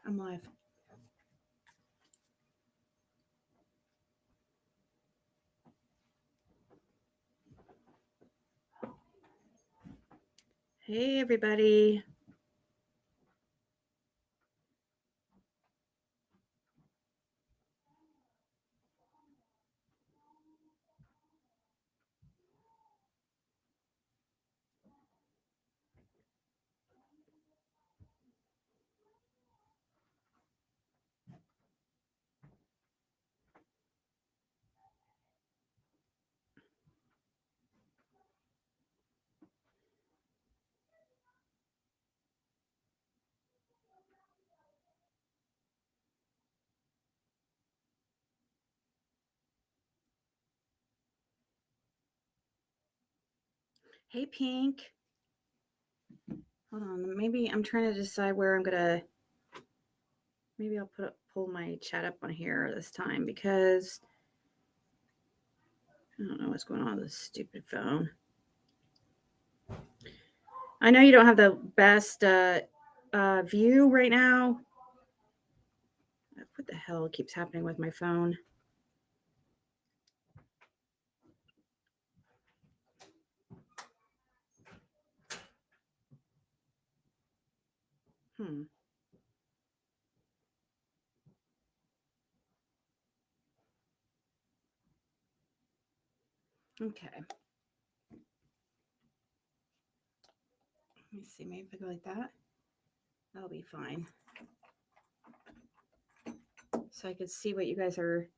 I'm live. Hey, everybody. Hey, Pink. Hold on. Maybe I'm trying to decide where I'm going to. Maybe I'll pull my chat up on here this time because I don't know what's going on with this stupid phone. I know you don't have the best view right now. What the hell keeps happening with my phone? Okay. Let me see. Maybe if I go like that, that'll be fine. So I could see what you guys are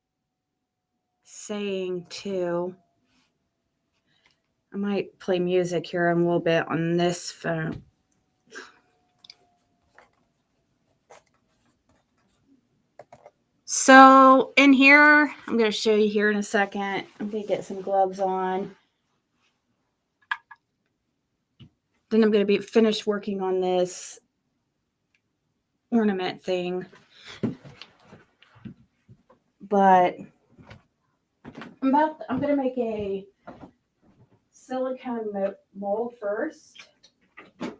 saying too. I might play music here in a little bit on this phone. So in here, I'm going to show you here in a second. I'm going to get some gloves on. Then I'm going to be finished working on this ornament thing. But I'm going to make a silicone mold first. Where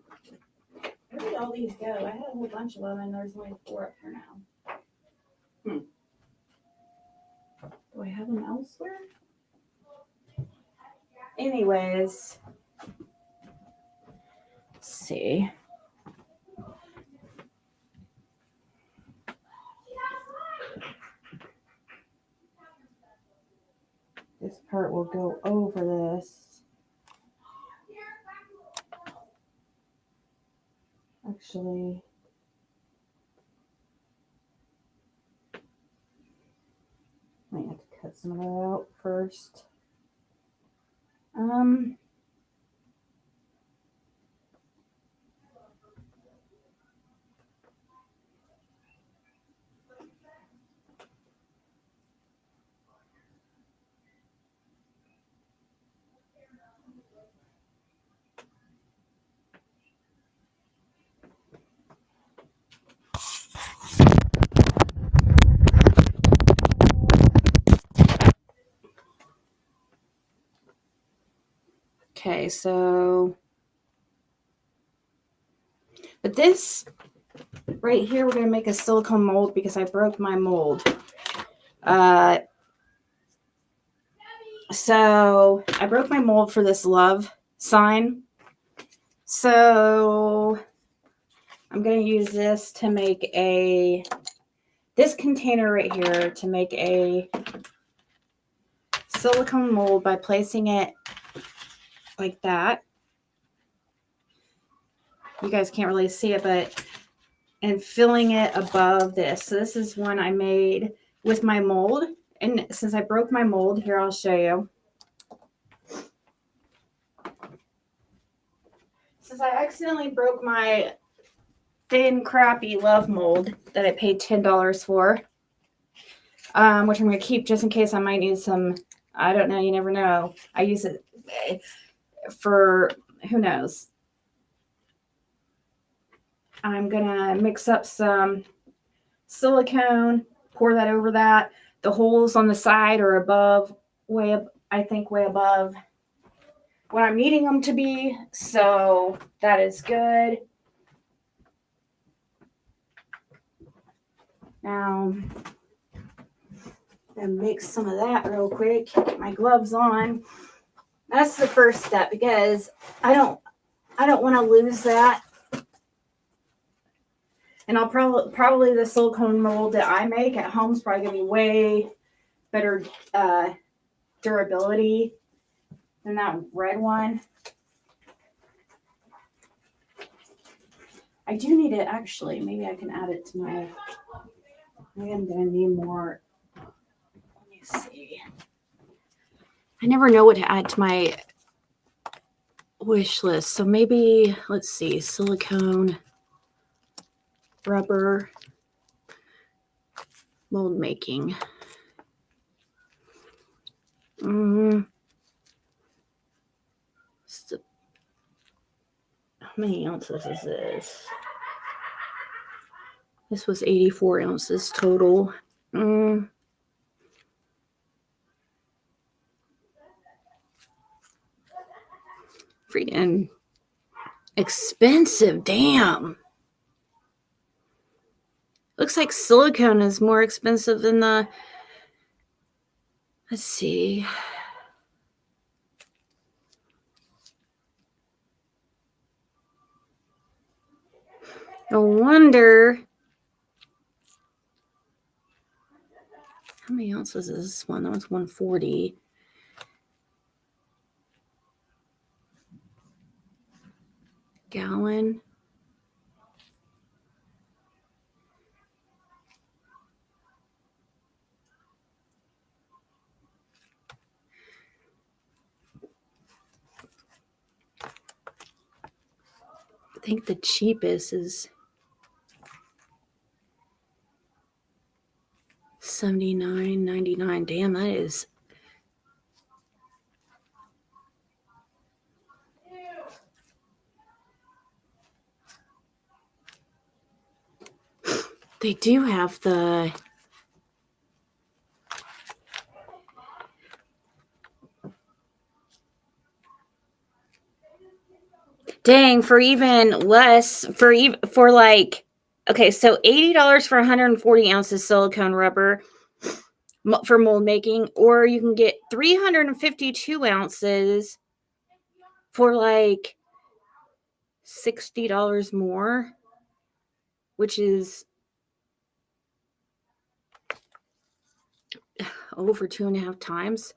did all these go? I had a whole bunch of them, and there's only 4 up here now. Do I have them elsewhere? Anyways, let's see. This part will go over this. Actually, might have to cut some of that out first. Okay, so but this right here, we're going to make a silicone mold because I broke my mold. So I broke my mold for this love sign. So I'm going to use this to make this container right here to make a silicone mold by placing it like that. You guys can't really see it, and filling it above this. So this is one I made with my mold. And since I broke my mold, here I'll show you. Since I accidentally broke my thin, crappy love mold that I paid $10 for, which I'm going to keep just in case I might need some, I don't know, you never know. I use it for, who knows. I'm going to mix up some silicone, pour that over that. The holes on the side are above, way above what I'm needing them to be. So that is good. Now, I'm gonna mix some of that real quick. Get my gloves on. That's the first step because I don't want to lose that. And I'll probably the silicone mold that I make at home is probably gonna be way better durability than that red one. I do need it actually. Maybe I can add it to my. Maybe I'm gonna need more. Let me see. I never know what to add to my wish list. So maybe let's see, silicone, rubber, mold making. How many ounces is this? This was 84 ounces total. Freaking expensive, damn. Looks like silicone is more expensive than the, let's see. No wonder. How many ounces is this one? That one's 140. Gallon. I think the cheapest is $79.99. Damn, that is. They do have the. Dang, for even less, for like, okay, so $80 for 140 ounces silicone rubber for mold making, or you can get 352 ounces for like $60 more, which is over 2.5 times.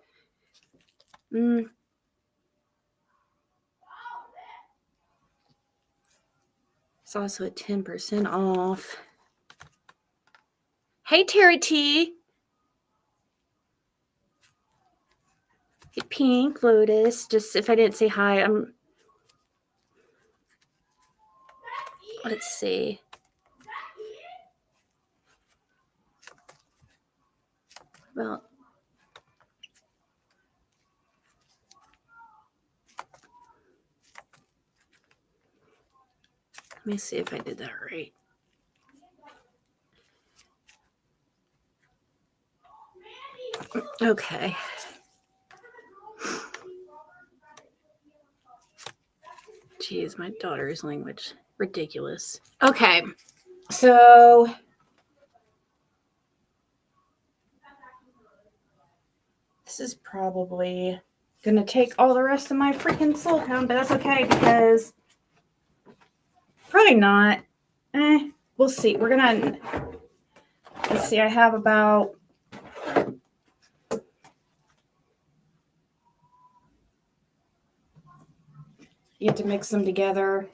It's also a 10% off. Hey, Terry T. Hey, Pink Lotus. Just if I didn't say hi, let's see. Well, let me see if I did that right. Okay. Jeez, my daughter's language. Ridiculous. Okay. So this is probably going to take all the rest of my freaking silicone, but that's okay because probably not. We'll see. We're going to, let's see, I have about, you have to mix them together.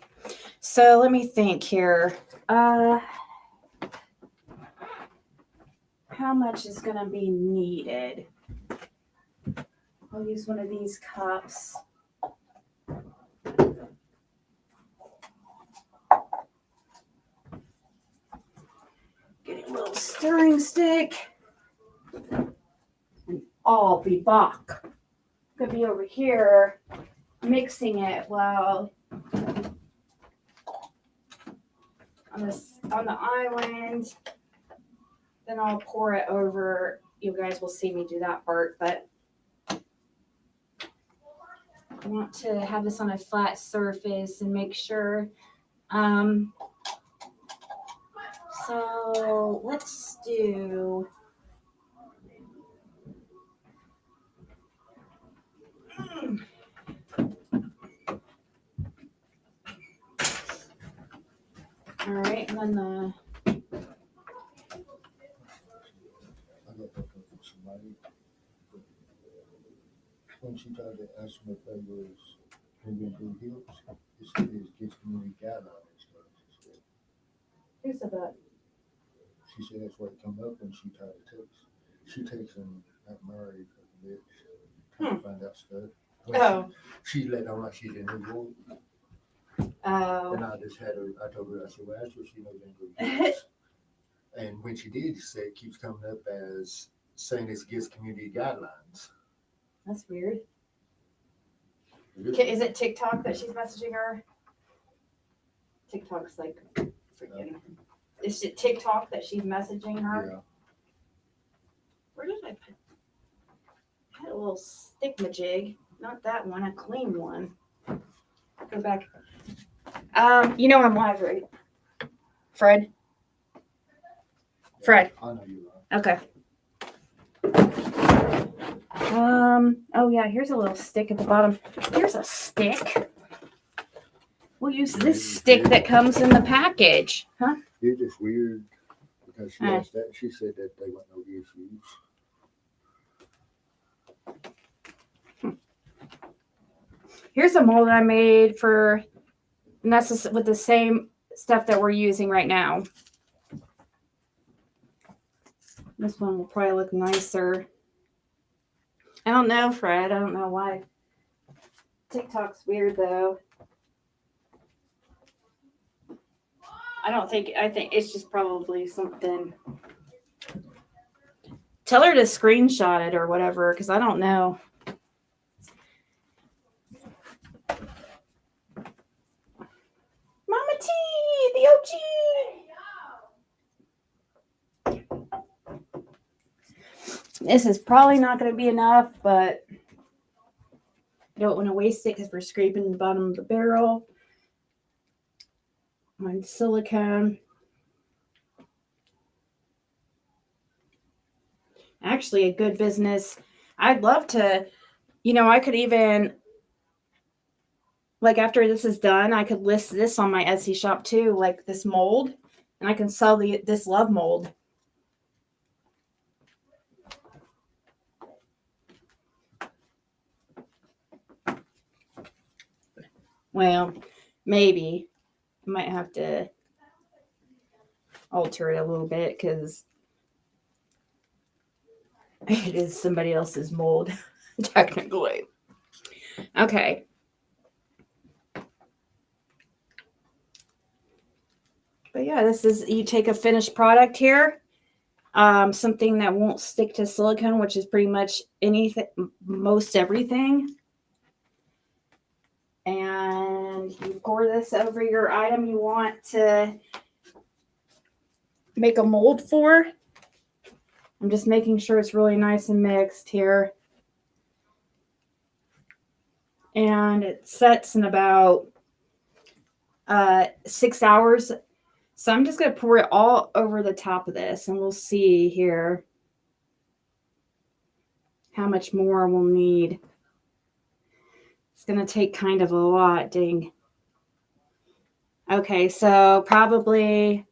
So let me think here. How much is going to be needed? I'll use one of these cups. Get a little stirring stick. And I'll be back. Could be over here mixing it while on the island. Then I'll pour it over. You guys will see me do that part, but I want to have this on a flat surface and make sure. So let's do. All right, and then the. I got that from somebody. When she tried to ask me if they was maybe blue hips, it said it gets community guidelines and stuff. Who said that? She said that's what come up when she tried to text. She takes them at Murray a bit, trying to find out stuff. When she let on like she didn't know. Oh. And I just had her, I told her, I said, well, that's what she knows in blue hips. And when she did, she said it keeps coming up as saying it gets community guidelines. That's weird. Is it TikTok that she's messaging her? TikTok's like freaking. Is it TikTok that she's messaging her? Yeah. Where did I put? I had a little stick majig. Not that one, a clean one. Go back. You know I'm live, right? Fred? Fred. I know you are. Okay. Oh yeah, here's a little stick at the bottom. Here's a stick. We'll use this stick that comes in the package. Huh? It's just weird because she asked that. She said that they weren't no issues. Here's a mold I made for, and that's with the same stuff that we're using right now. This one will probably look nicer. I don't know, Fred. I don't know why. TikTok's weird though. I think it's just probably something. Tell her to screenshot it or whatever, because I don't know. Mama T, the OG. This is probably not going to be enough, but I don't want to waste it because we're scraping the bottom of the barrel. On silicone. Actually, a good business. I'd love to, I could even, like after this is done, I could list this on my Etsy shop too, like this mold, and I can sell this love mold. Well, maybe. I might have to alter it a little bit because it is somebody else's mold, technically. Okay. But yeah, this is, you take a finished product here, something that won't stick to silicone, which is pretty much anything, most everything. And you pour this over your item you want to make a mold for. I'm just making sure it's really nice and mixed here. And it sets in about 6 hours. So I'm just going to pour it all over the top of this, and we'll see here how much more we'll need. It's going to take kind of a lot, dang. Okay, so probably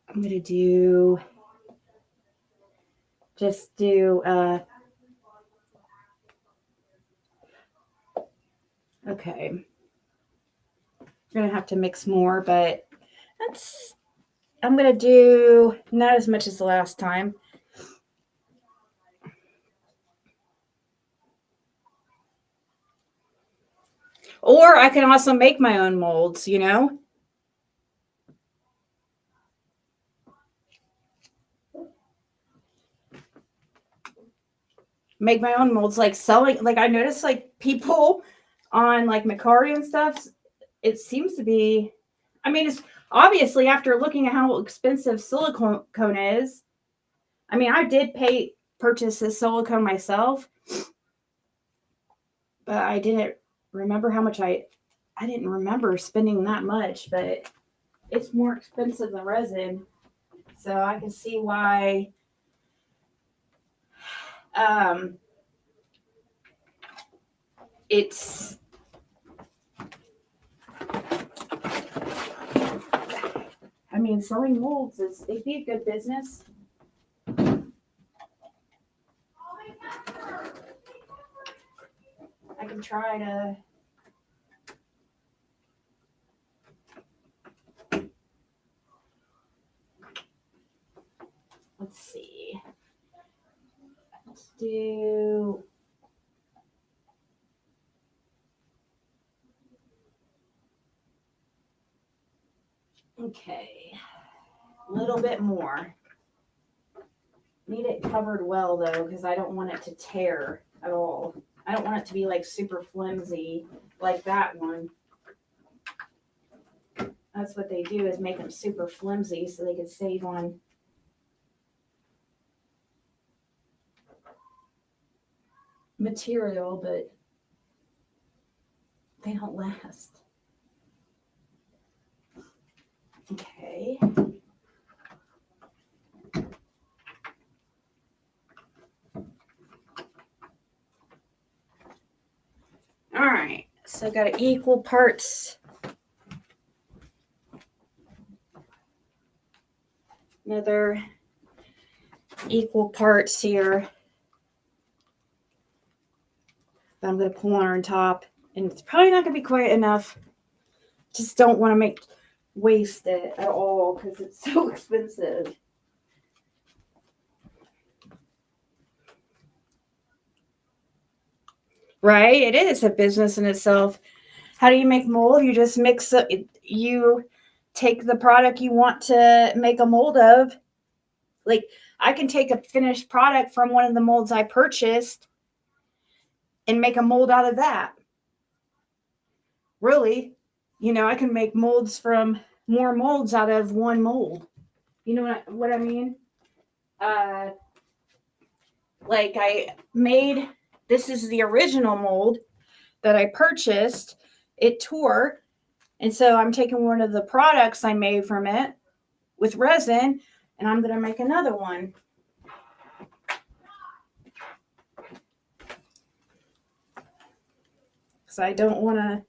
I'm going to just do okay. I'm going to have to mix more, but I'm going to do not as much as the last time. Or I can also make my own molds, Make my own molds, like selling, like I noticed like people on like Macari and stuff, it seems to be, obviously, after looking at how expensive silicone is, I mean, I did purchase this silicone myself, but I didn't remember how much I didn't remember spending that much, but it's more expensive than resin. So I can see why it's I mean, selling molds it'd be a good business. I can try to let's see. Let's do okay. A little bit more. Need it covered well though, because I don't want it to tear at all. I don't want it to be like super flimsy like that one. That's what they do, is make them super flimsy so they can save on material, but they don't last. Okay. All right, so got equal parts. Another equal parts here that I'm going to pour on top, and it's probably not going to be quite enough. Just don't want to waste it at all because it's so expensive. Right? It is a business in itself. How do you make mold? You just mix it. You take the product you want to make a mold of. Like, I can take a finished product from one of the molds I purchased and make a mold out of that. Really, I can make molds from more molds out of one mold. You know what I mean? Like this is the original mold that I purchased. It tore. And so I'm taking one of the products I made from it with resin, and I'm going to make another one. Because I don't want to,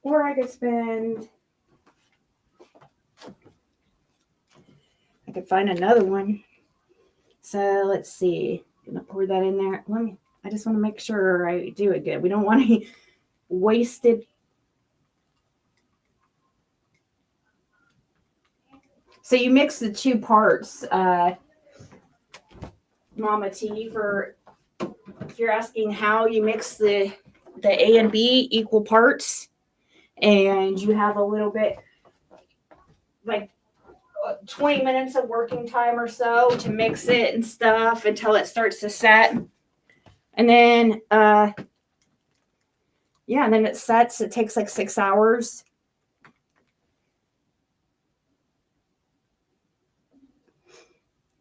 or I could find another one. So let's see. I'm going to pour that in there. I just want to make sure I do it good. We don't want any wasted. So you mix the two parts, Mama T, for if you're asking how you mix the A and B equal parts, and you have a little bit, like 20 minutes of working time or so to mix it and stuff until it starts to set. And then, and then it sets. It takes like 6 hours.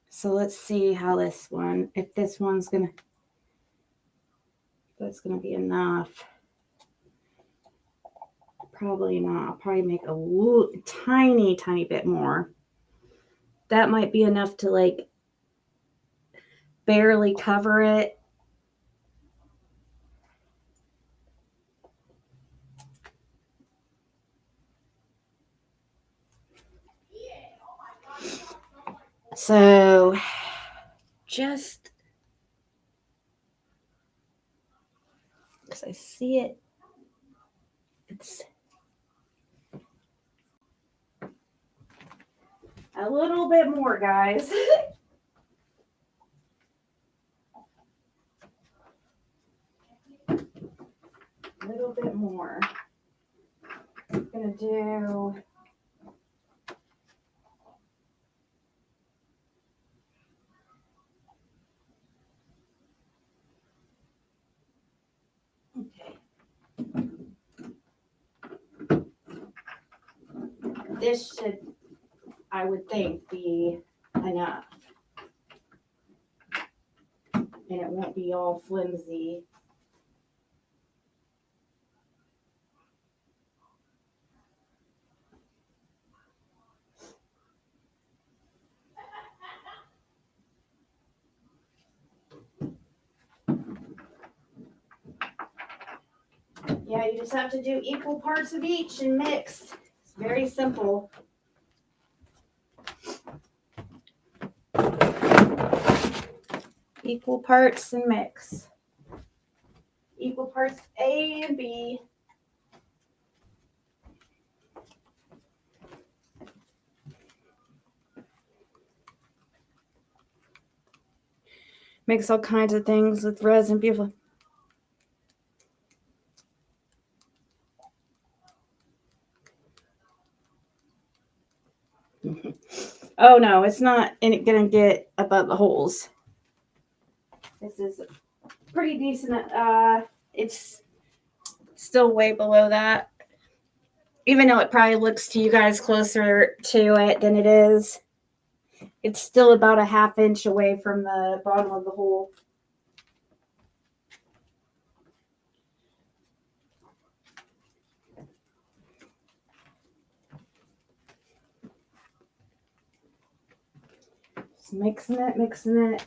So let's see how if this one's that's going to be enough. Probably not. I'll probably make a tiny bit more. That might be enough to like barely cover it. So just because I see it, it's a little bit more, guys. A little bit more. I'm gonna do okay. this should, I would think, be enough. And it won't be all flimsy. Yeah, you just have to do equal parts of each and mix. It's very simple. Equal parts and mix. Equal parts A and B. Makes all kinds of things with resin. Beautiful. Oh no, it's not gonna get above the holes. This is pretty decent. It's still way below that. Even though it probably looks to you guys closer to it than it is. It's still about a ½ inch away from the bottom of the hole. Just mixing it, mixing it.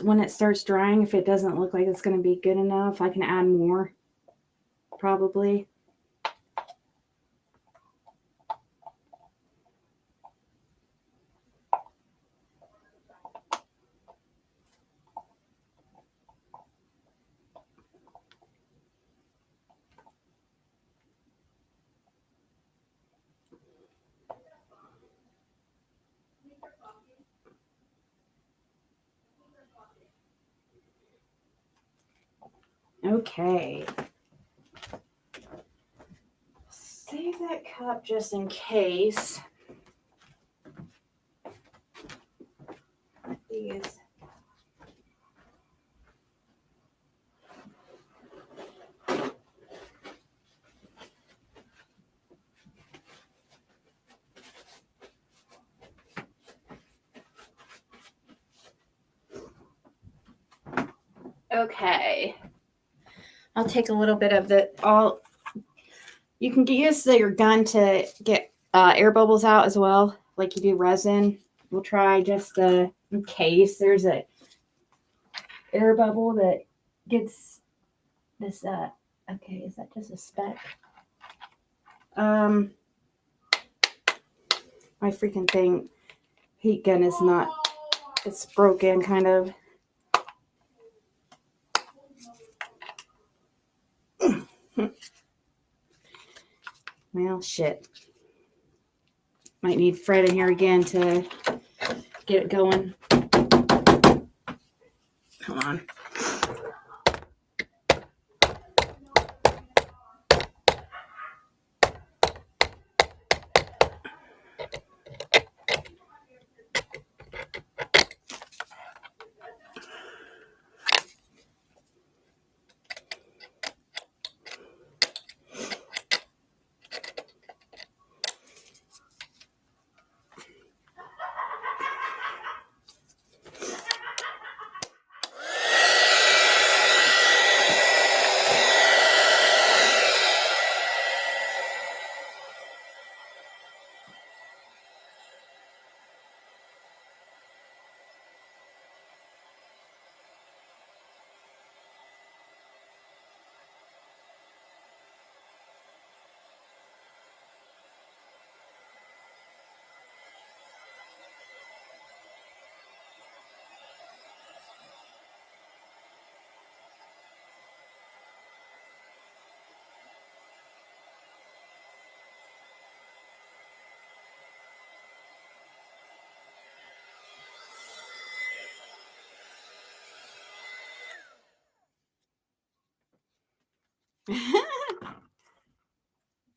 When it starts drying, if it doesn't look like it's going to be good enough, I can add more, probably. Okay. Save that cup just in case. These. Okay. I'll take a little bit of you can use your gun to get air bubbles out as well, like you do resin. We'll try just in case there's a air bubble that gets this. Okay, is that just a speck? My freaking heat gun is not. It's broken, kind of. Well, shit. Might need Fred in here again to get it going. Come on.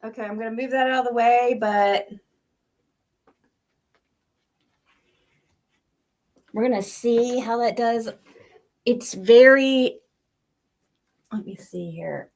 Okay, I'm going to move that out of the way, but we're going to see how that does. It's very, let me see here.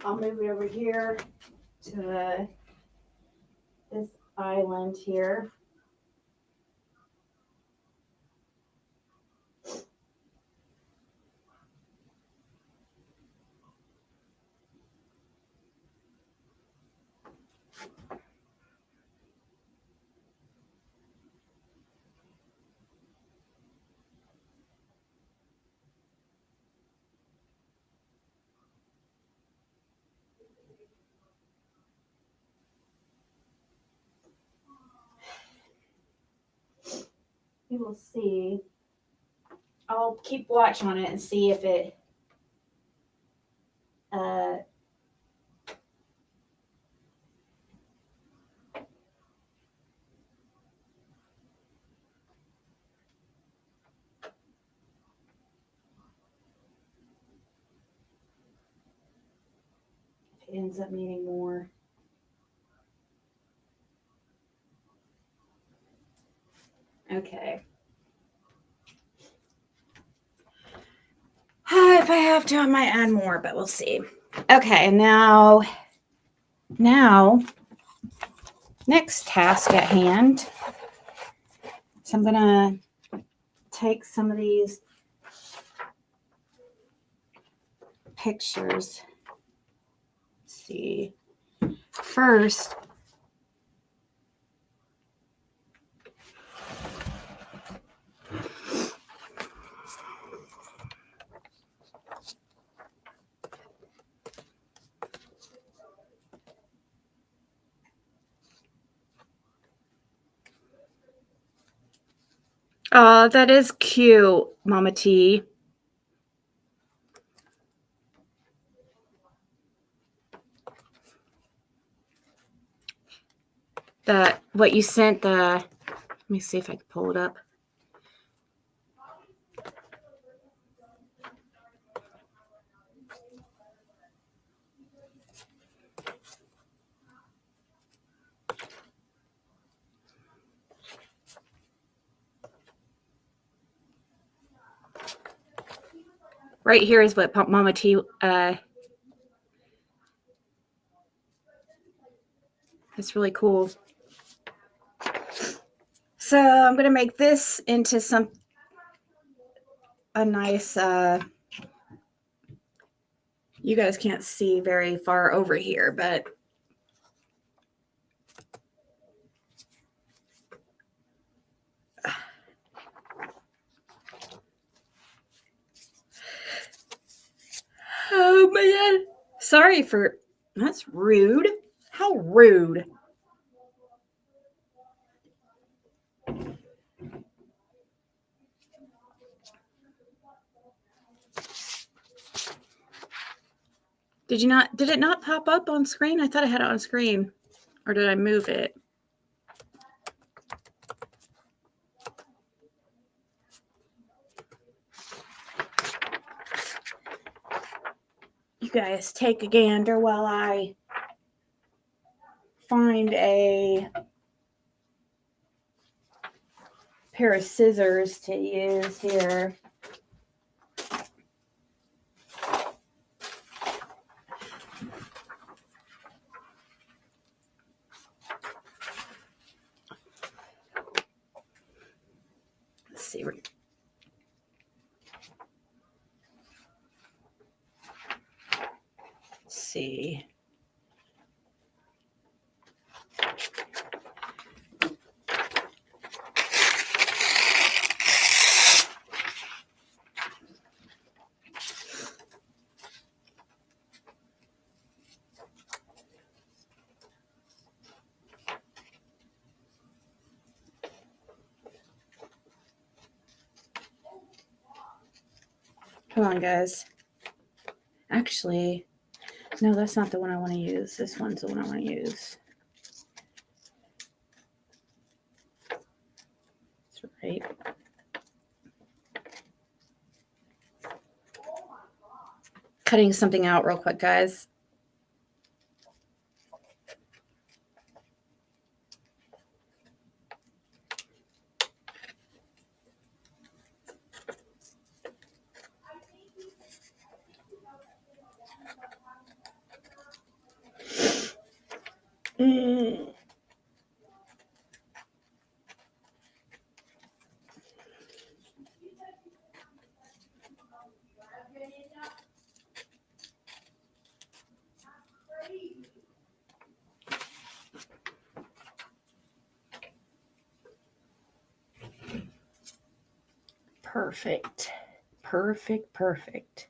I'll move it over here to this island here. You will see. I'll keep watch on it and see if it ends up needing more. Okay. If I have to, I might add more, but we'll see. Okay, now, next task at hand. So I'm gonna take some of these pictures. Let's see. First, oh, that is cute, Mama T. What you sent, let me see if I can pull it up. Right here is what Mama T, it's really cool. So I'm going to make this into a nice, you guys can't see very far over here, but oh man, sorry for, that's rude. How rude. Did it not pop up on screen? I thought I had it on screen. Or did I move it? You guys take a gander while I find a pair of scissors to use here. Let's see. Let's see. Hold on, guys. Actually, no, that's not the one I want to use. This one's the one I want to use. That's right. Cutting something out real quick, guys. Perfect. Perfect, perfect.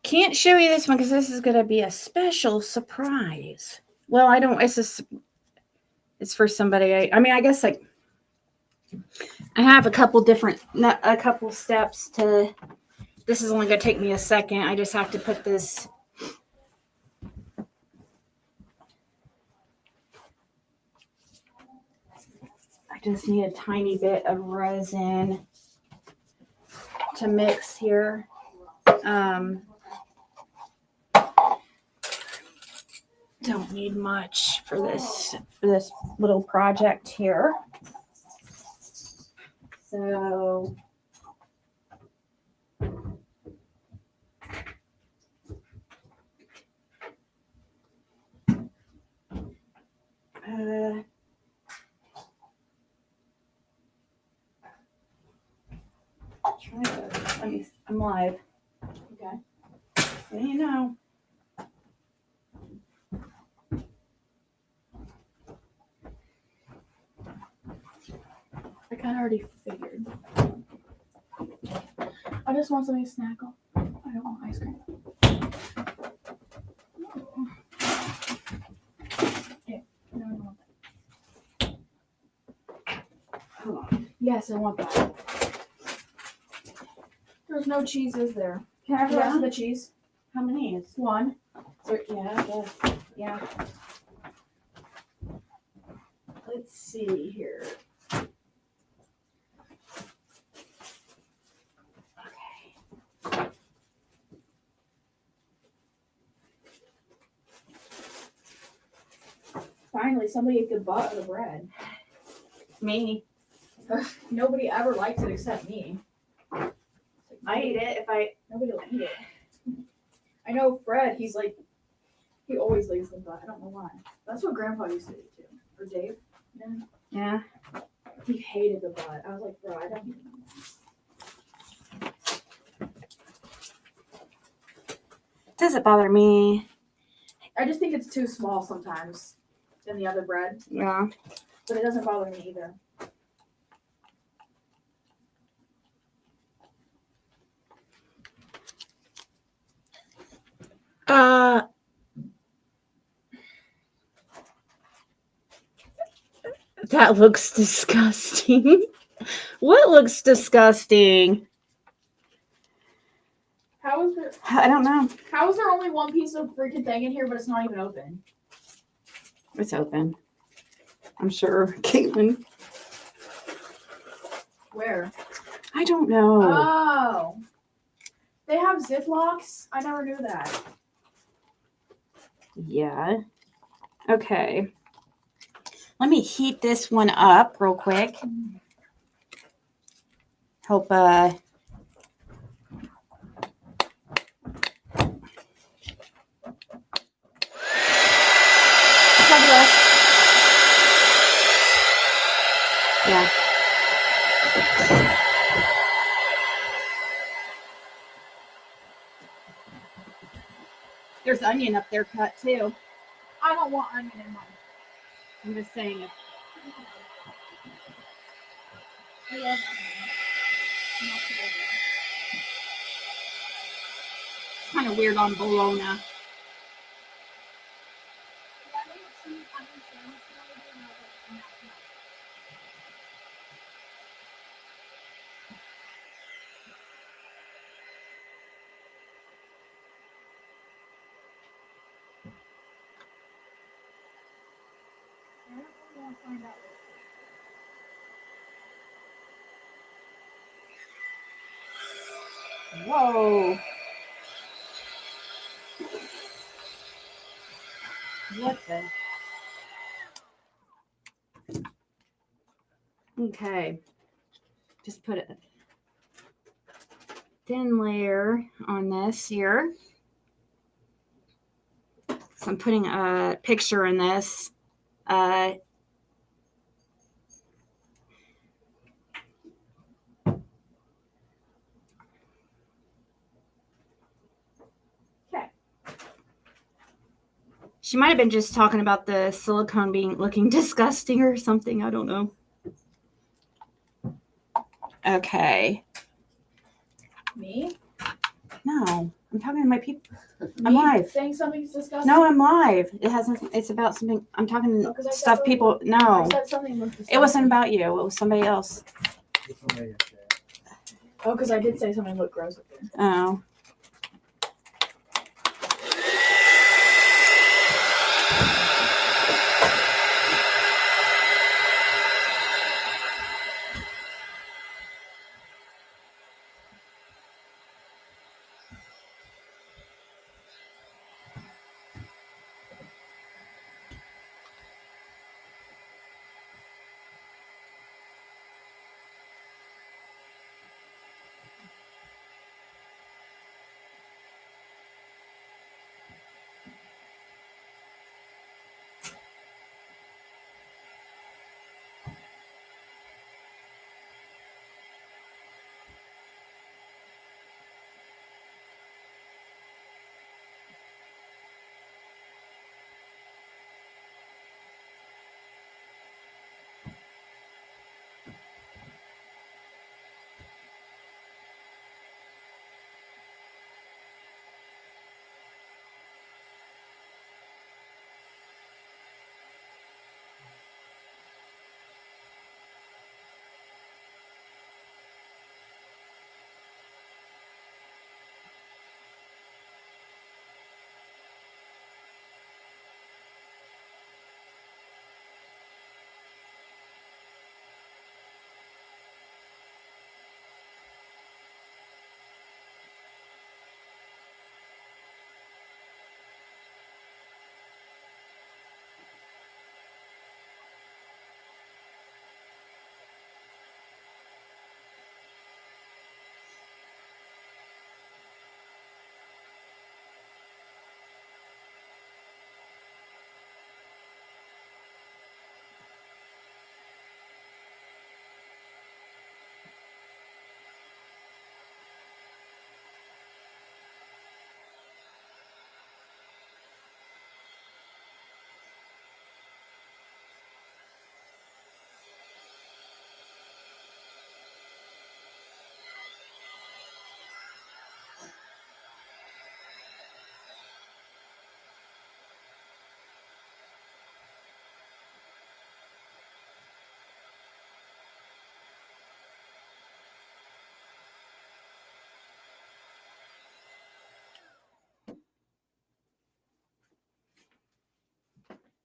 Can't show you this one because this is going to be a special surprise. Well, I don't, it's for somebody. I mean, I guess like I have a couple steps to, this is only going to take me a second. I just have to put this. I just need a tiny bit of resin to mix here. Don't need much for this little project here. So I'm live. Okay. So you know. I kind of already figured. I just want something to snack on. I don't want ice cream. Yeah, no, I don't want that. Hold on. Yes, I want that. There's no cheese, is there? Can I have the rest of the cheese? How many? It's one. So, yeah, I guess. Yeah. Let's see here. Okay. Finally, somebody ate the butt of the bread. Me. Nobody ever likes it except me. I eat it nobody will eat it. I know Fred, he always leaves the butt. I don't know why. That's what Grandpa used to do too. Or Dave. Yeah. He hated the butt. I was like, bro, I don't even know. Doesn't bother me. I just think it's too small sometimes than the other bread. Yeah. But it doesn't bother me either. That looks disgusting. What looks disgusting? How is there? I don't know. How is there only one piece of freaking thing in here, but it's not even open? It's open. I'm sure, Caitlin. Where? I don't know. Oh. They have Ziplocs? I never knew that. Yeah. Okay. Let me heat this one up real quick. Hope yeah. There's onion up there cut too. I don't want onion in mine. I'm just saying it. I love onion. It's kind of weird on bologna. gonna find out. Whoa. What the? Okay. Just put a thin layer on this here. So I'm putting a picture in this. Okay. She might have been just talking about the silicone looking disgusting or something. I don't know. Okay. Me? No, I'm talking to my people. I'm Me live. saying something's disgusting? No, I'm live. It has nothing. It's about something. I'm talking Oh, 'cause I said stuff something people. looked- No, I said something looked disgusting. it wasn't about you. It was somebody else. Oh, because I did say something looked gross up there. Oh.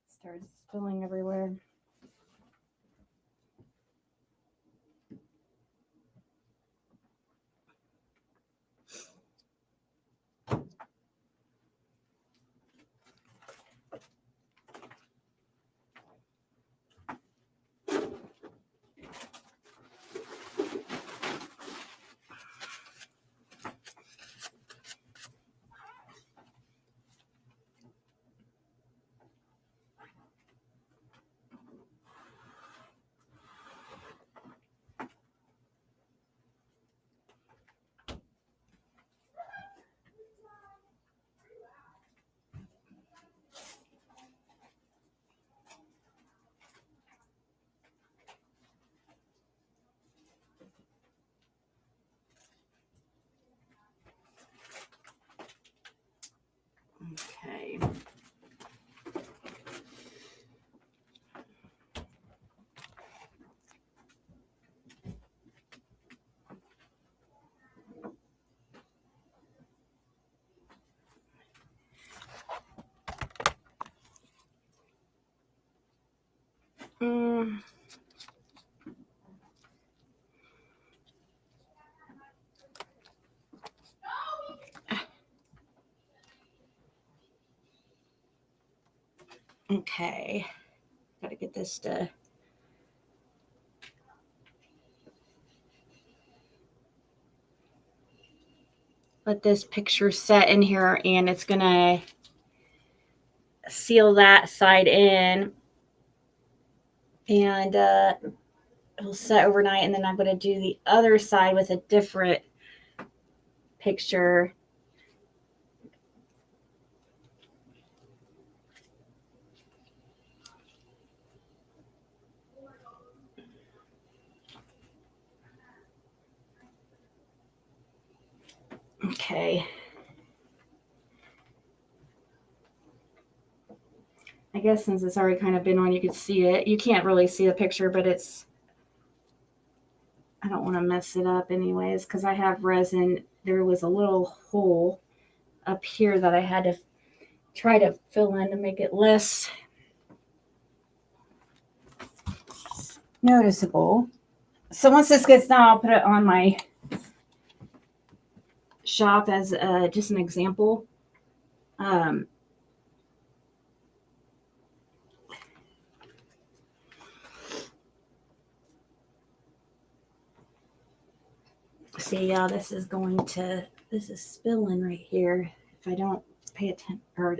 Started spilling everywhere. Mm. Okay. Gotta get this to. Let this picture set in here, and it's gonna seal that side in, and it'll set overnight, and then I'm gonna do the other side with a different picture. Okay. I guess since it's already kind of been on, you could see it. You can't really see the picture, but it's, I don't want to mess it up anyways, because I have resin. There was a little hole up here that I had to try to fill in to make it less noticeable. So once this gets done, I'll put it on my shop as just an example. See, yeah, this is spilling right here. If I don't pay attention, or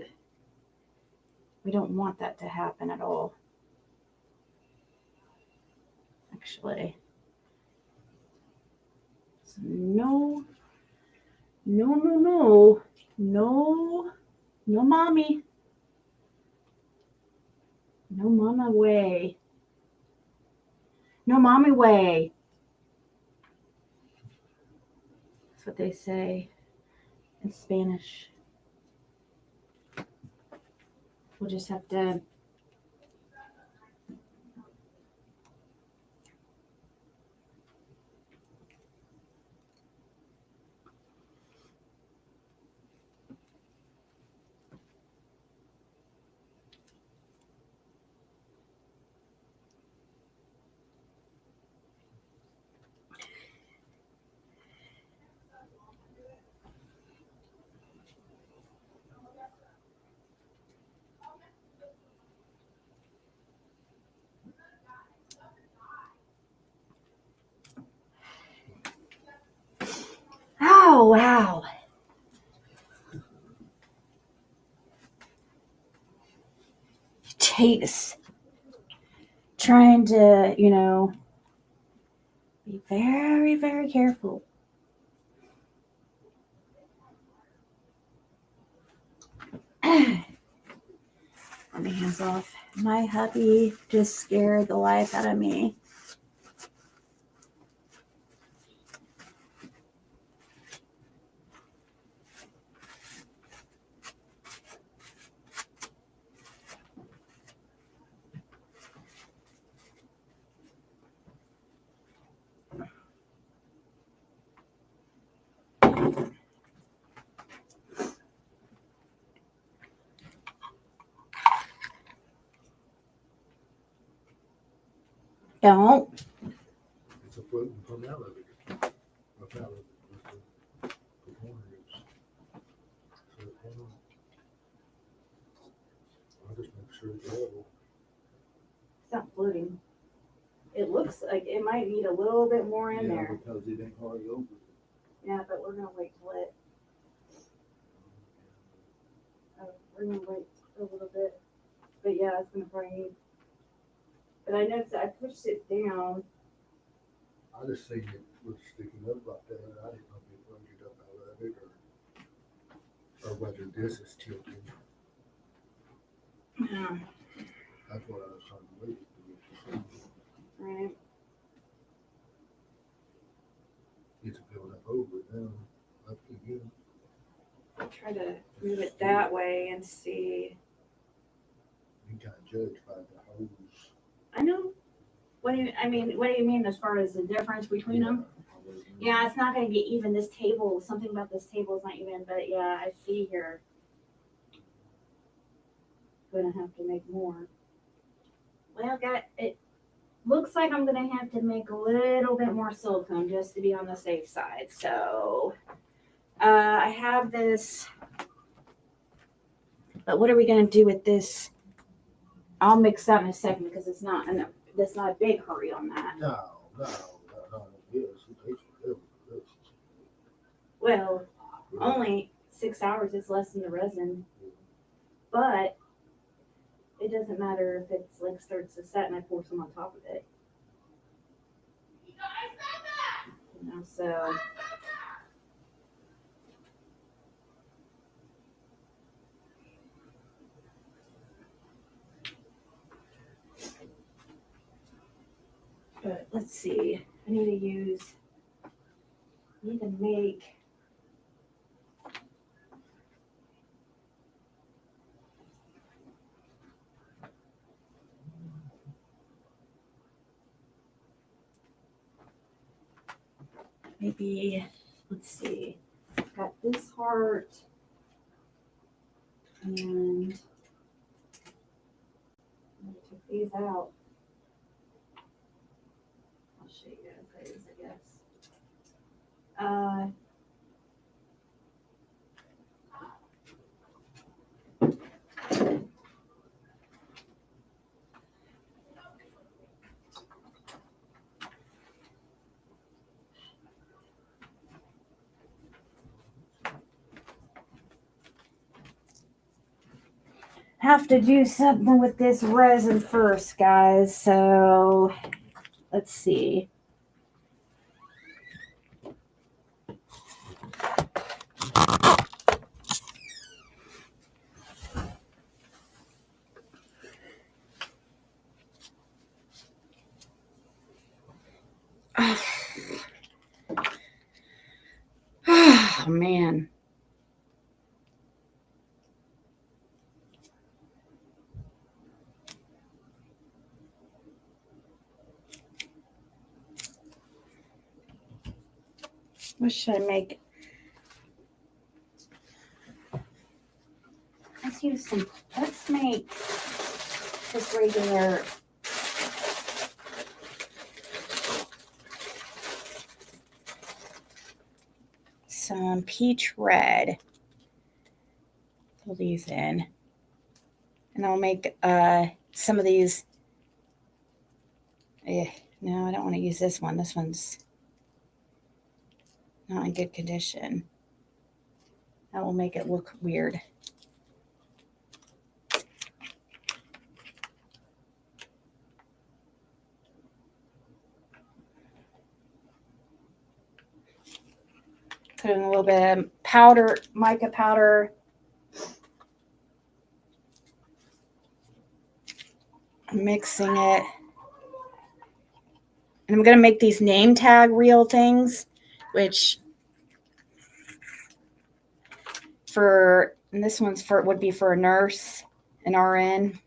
we don't want that to happen at all. Actually, so no, mommy, no mama way, no mommy way. That's what they say in Spanish. We'll just have to. Oh, wow. Chase. Trying to, be very, very careful. Let me hands off. My hubby just scared the life out of me. Don't. It's a float and come out of it. Up out of it. The corner is. So it won't. I'll just make sure it's level. It's not floating. It looks like it might need a little bit more in there. Because it ain't hard over. Yeah, but we're going to wait till it. We're going to wait a little bit. But yeah, it's going to probably need. But I noticed that I pushed it down. I just seen it was sticking up like that. I didn't know if it would get up out of it or whether this is tilting. Yeah. That's what I was trying to wait for. Right. It's filled up over it now. Up again. I'll try to move it that way and see. You can't judge by the hose. I know. What do you mean as far as the difference between them? Yeah, it's not going to get even. This table, something about this table is not even, but yeah, I see here. Going to have to make more. Well, it looks like I'm gonna have to make a little bit more silicone just to be on the safe side. So I have this, but what are we gonna do with this? I'll mix that in a second because that's not a big hurry on that. No. Yes, it takes forever. Yes. Well, only 6 hours is less than the resin, but it doesn't matter if it's like starts to set and I pour some on top of it. You know, so but let's see. I need to make maybe, let's see. Got this heart and I took these out. I'll show you guys these, I guess. Have to do something with this resin first, guys. So let's see. Oh man. What should I make? Let's make just regular. Some peach red. Pull these in. And I'll make some of these. No, I don't want to use this one. This one's not in good condition. That will make it look weird. Put in a little bit of powder, mica powder. Mixing it. And I'm going to make these name tag reel things, which and this one's would be for a nurse, an RN.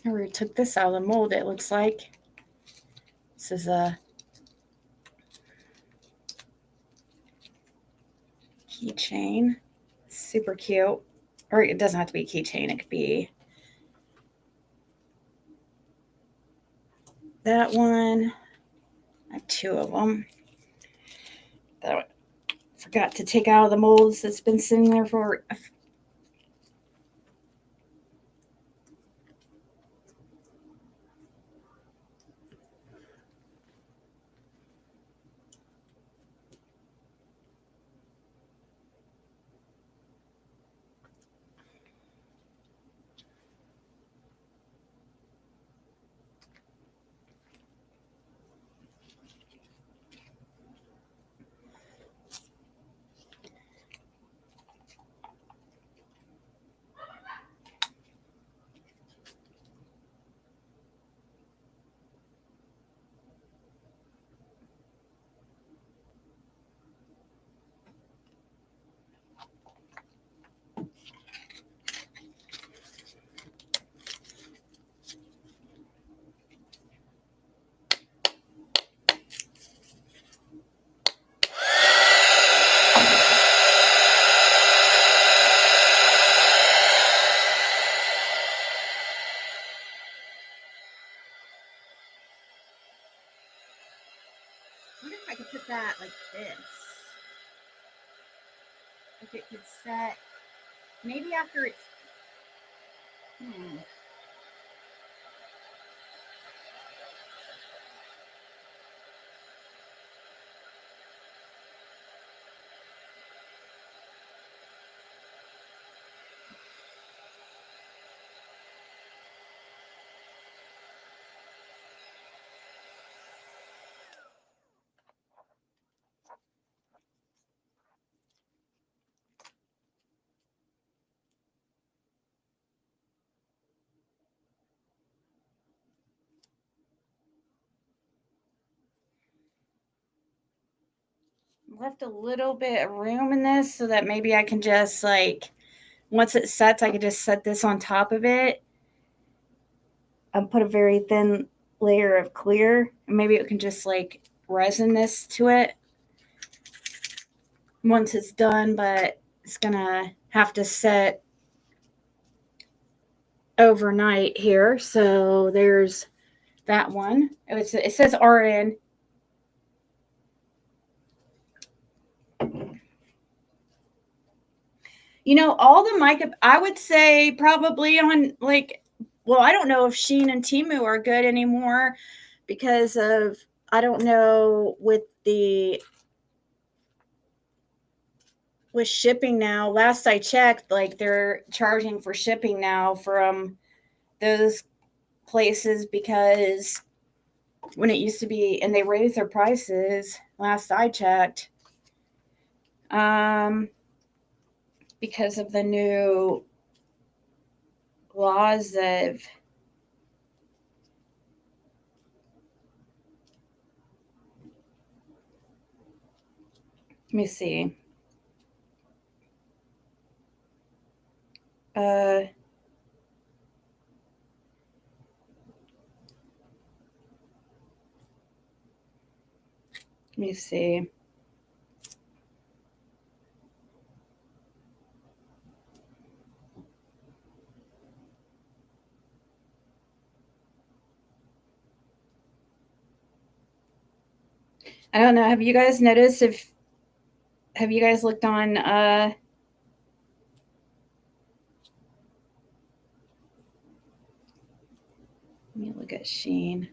I already took this out of the mold, it looks like. This is a keychain. Super cute. Or it doesn't have to be a keychain. It could be that one. I have two of them. That I forgot to take out of the molds that's been sitting there for sat like this. If it could set, maybe after it's, left a little bit of room in this so that maybe I can just like, once it sets, I could just set this on top of it and put a very thin layer of clear, and maybe it can just like resin this to it once it's done, but it's gonna have to set overnight here. So there's that one. It says RN. You know, all the mica, I would say probably on like, well, I don't know if Shein and Temu are good anymore because of, I don't know with shipping now. Last I checked, like they're charging for shipping now from those places because when it used to be, and they raised their prices last I checked. Because of the new laws of let me see. Let me see. I don't know. Have you guys noticed have you guys looked on let me look at Shein.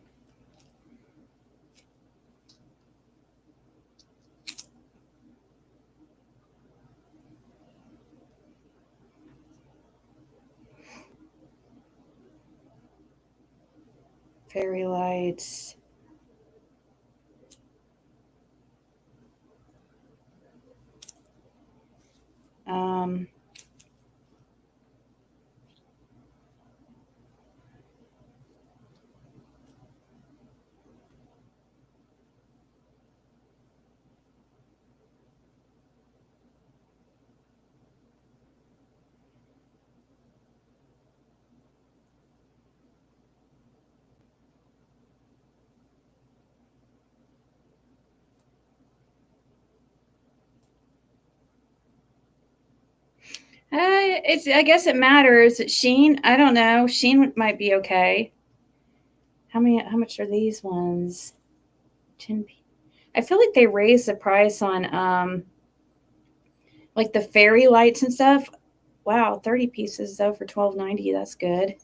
Fairy lights. I guess it matters. Shein, I don't know. Shein might be okay. How much are these ones? 10. I feel like they raised the price on like the fairy lights and stuff. Wow, 30 pieces though for $12.90. That's good.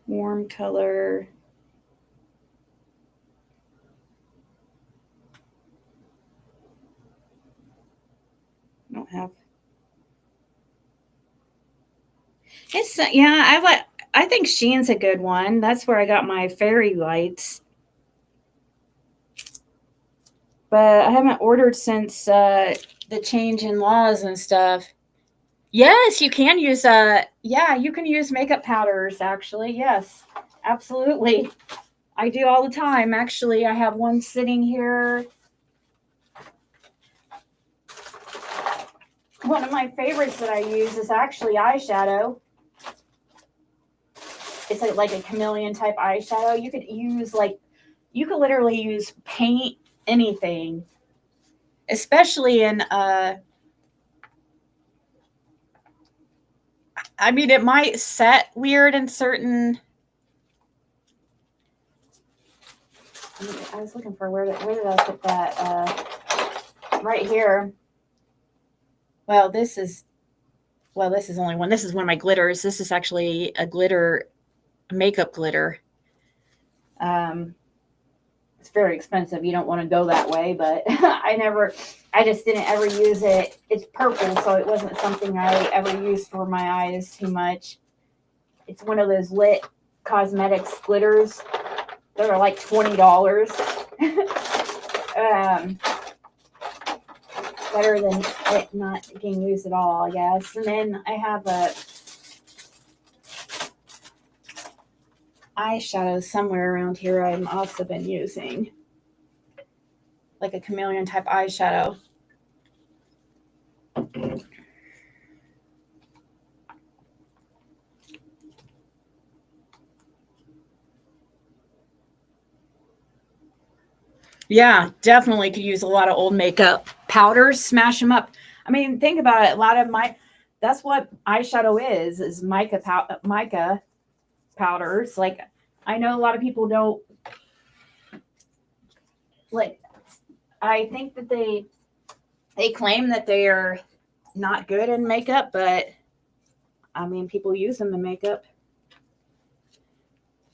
Warm color. I don't have. It's yeah. I think Shein's a good one. That's where I got my fairy lights. But I haven't ordered since the change in laws and stuff. Yes, you can use yeah, you can use makeup powders actually. Yes. Absolutely. I do all the time. Actually, I have one sitting here. One of my favorites that I use is actually eyeshadow. It's like a chameleon type eyeshadow. You could literally use paint anything, especially in I mean, it might set weird in certain I was looking for where did I put that? Right here. Well, this is only one. This is one of my glitters. This is actually a glitter, makeup glitter. It's very expensive. You don't want to go that way, but I just didn't ever use it. It's purple, so it wasn't something I ever used for my eyes too much. It's one of those lit cosmetics glitters. They're like $20. Better than it not being used at all, I guess. And then I have a eyeshadow somewhere around here I've also been using. Like a chameleon type eyeshadow. Yeah, definitely could use a lot of old makeup powders, smash them up. I mean, think about it. A lot of that's what eyeshadow is mica powders. Like, I know a lot of people don't, like, I think that they claim that they are not good in makeup, but I mean, people use them in makeup.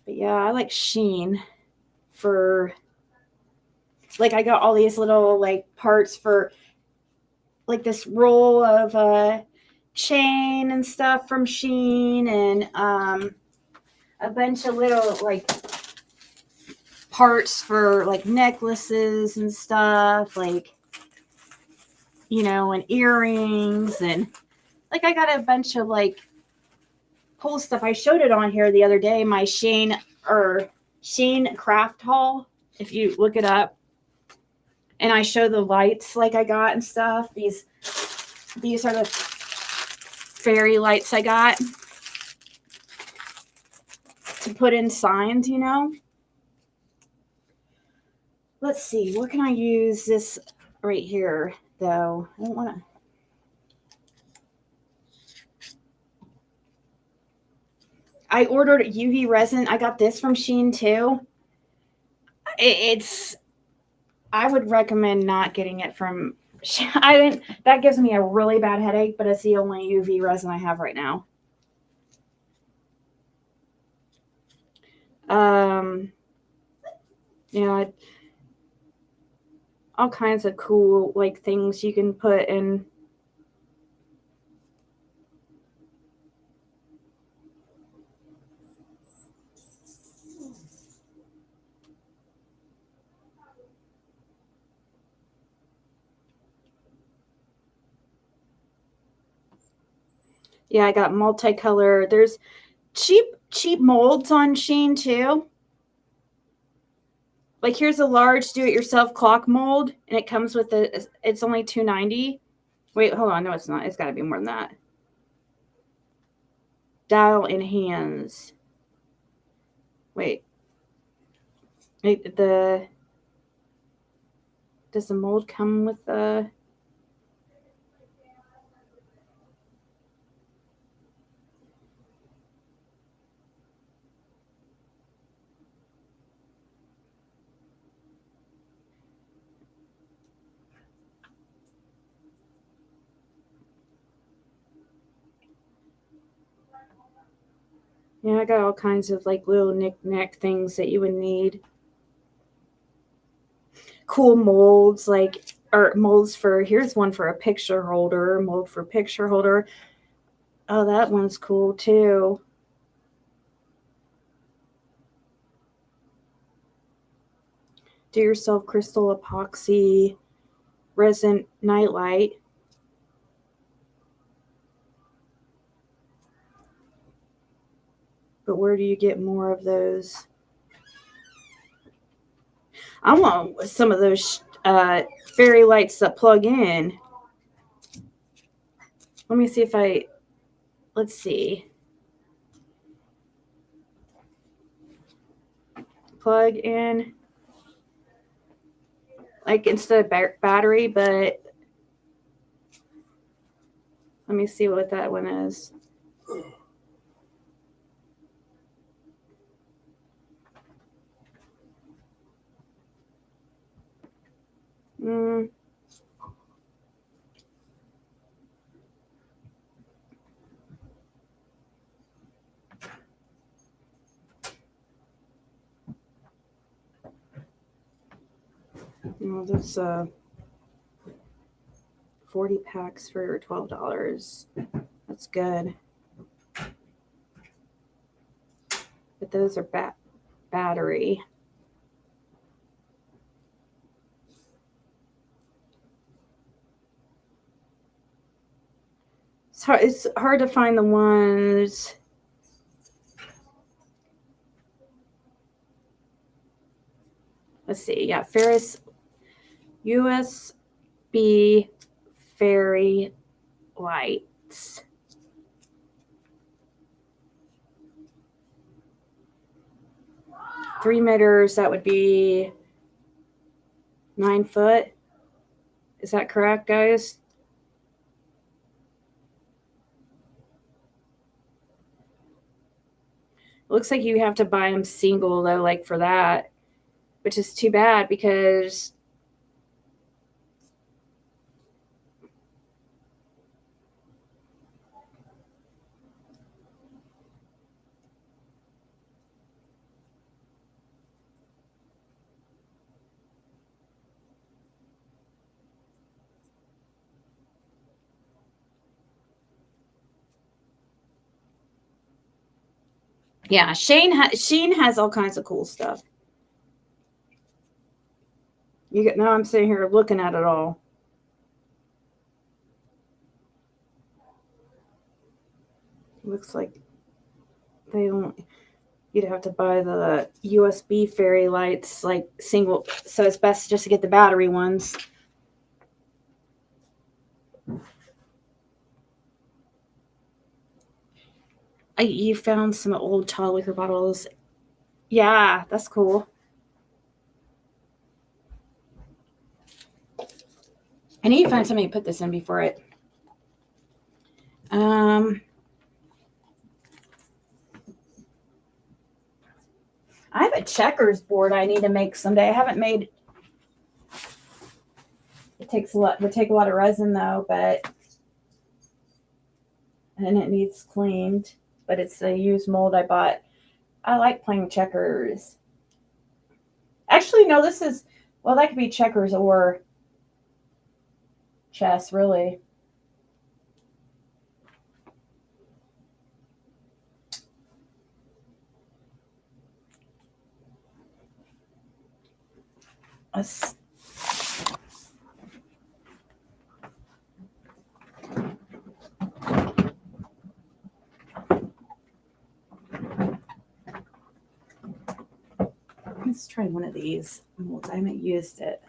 But yeah, I like Sheen for, like, I got all these little like parts for like this roll of chain and stuff from Sheen, and a bunch of little like parts for like necklaces and stuff, like, you know, and earrings, and like I got a bunch of like cool stuff. I showed it on here the other day, my Sheen craft haul, if you look it up. And I show the lights like I got and stuff. These are the fairy lights I got to put in signs, you know. Let's see, what can I use this right here, though? I don't want to. I ordered UV resin. I got this from Sheen too. I would recommend not getting it from. That gives me a really bad headache, but it's the only UV resin I have right now. You know, all kinds of cool like things you can put in. Yeah, I got multicolor. There's cheap molds on Sheen too. Like, here's a large do-it-yourself clock mold, and it comes with it's only $2.90. Wait, hold on. No, it's not. It's got to be more than that. Dial in hands. Wait. Does the mold come with the? Yeah, I got all kinds of like little knick-knack things that you would need. Cool molds, like, or molds for, here's one for a picture holder, mold for picture holder. Oh, that one's cool too. Do yourself crystal epoxy resin nightlight. But where do you get more of those? I want some of those fairy lights that plug in. Let me see if let's see. Plug in. Like, instead of battery, but let me see what that one is. Mm. Well, that's 40 packs for $12. That's good. But those are battery. It's hard to find the ones. Let's see. Yeah, Ferris USB fairy lights. 3 meters, that would be 9 foot. Is that correct, guys? Looks like you have to buy them single, though, like for that, which is too bad because yeah, Sheen has all kinds of cool stuff. Now I'm sitting here looking at it all. Looks like they don't. You'd have to buy the USB fairy lights, like single. So it's best just to get the battery ones. You found some old tall liquor bottles. Yeah, that's cool. I need to find somebody to put this in before it. I have a checkers board I need to make someday. I haven't made. It takes a lot. Would take a lot of resin though, and it needs cleaned. But it's a used mold I bought. I like playing checkers. Actually, no. That could be checkers or chess, really. Let's try one of these molds. I haven't used it.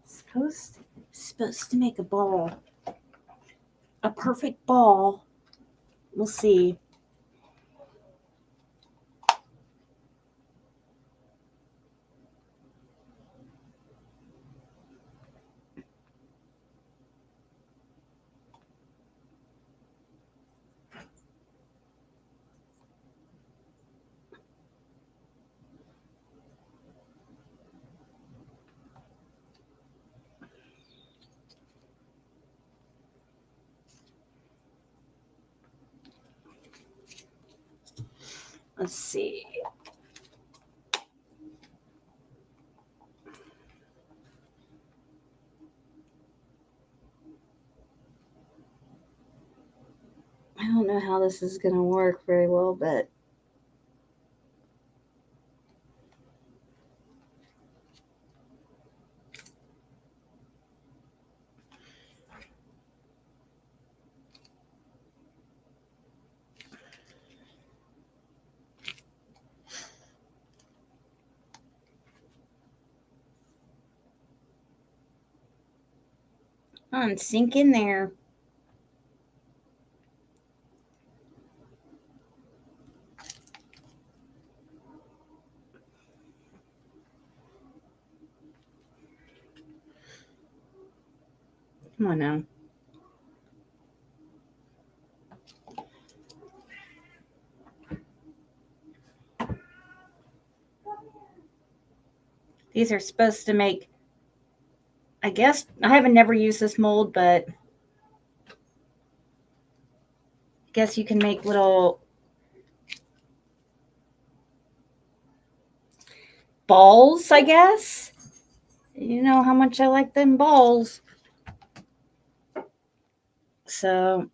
Supposed to make a ball. A perfect ball. We'll see. Let's see. I don't know how this is going to work very well, but sink in there. Come on now. These are supposed to make, I guess, I haven't never used this mold, but I guess you can make little balls, I guess. You know how much I like them balls. So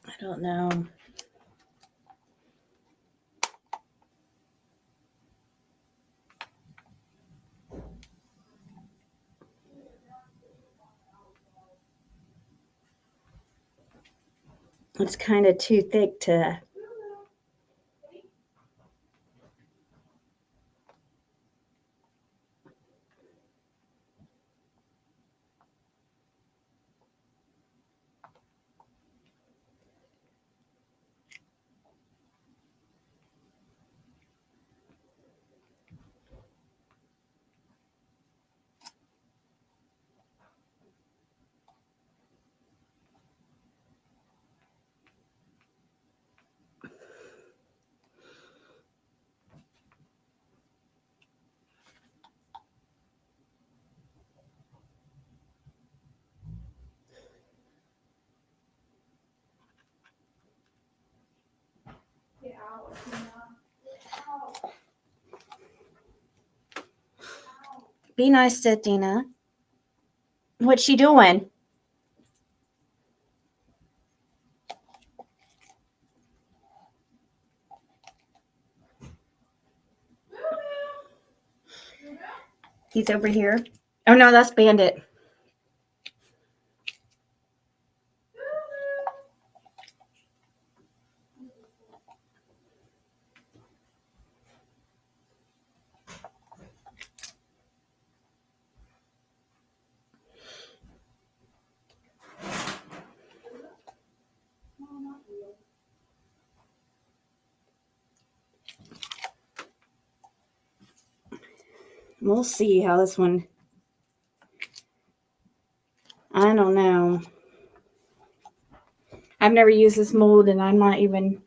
I don't know. It's kind of too thick to. Be nice to Dina. What's she doing? He's over here. Oh no, that's Bandit. We'll see how this one. I don't know. I've never used this mold and I'm not even.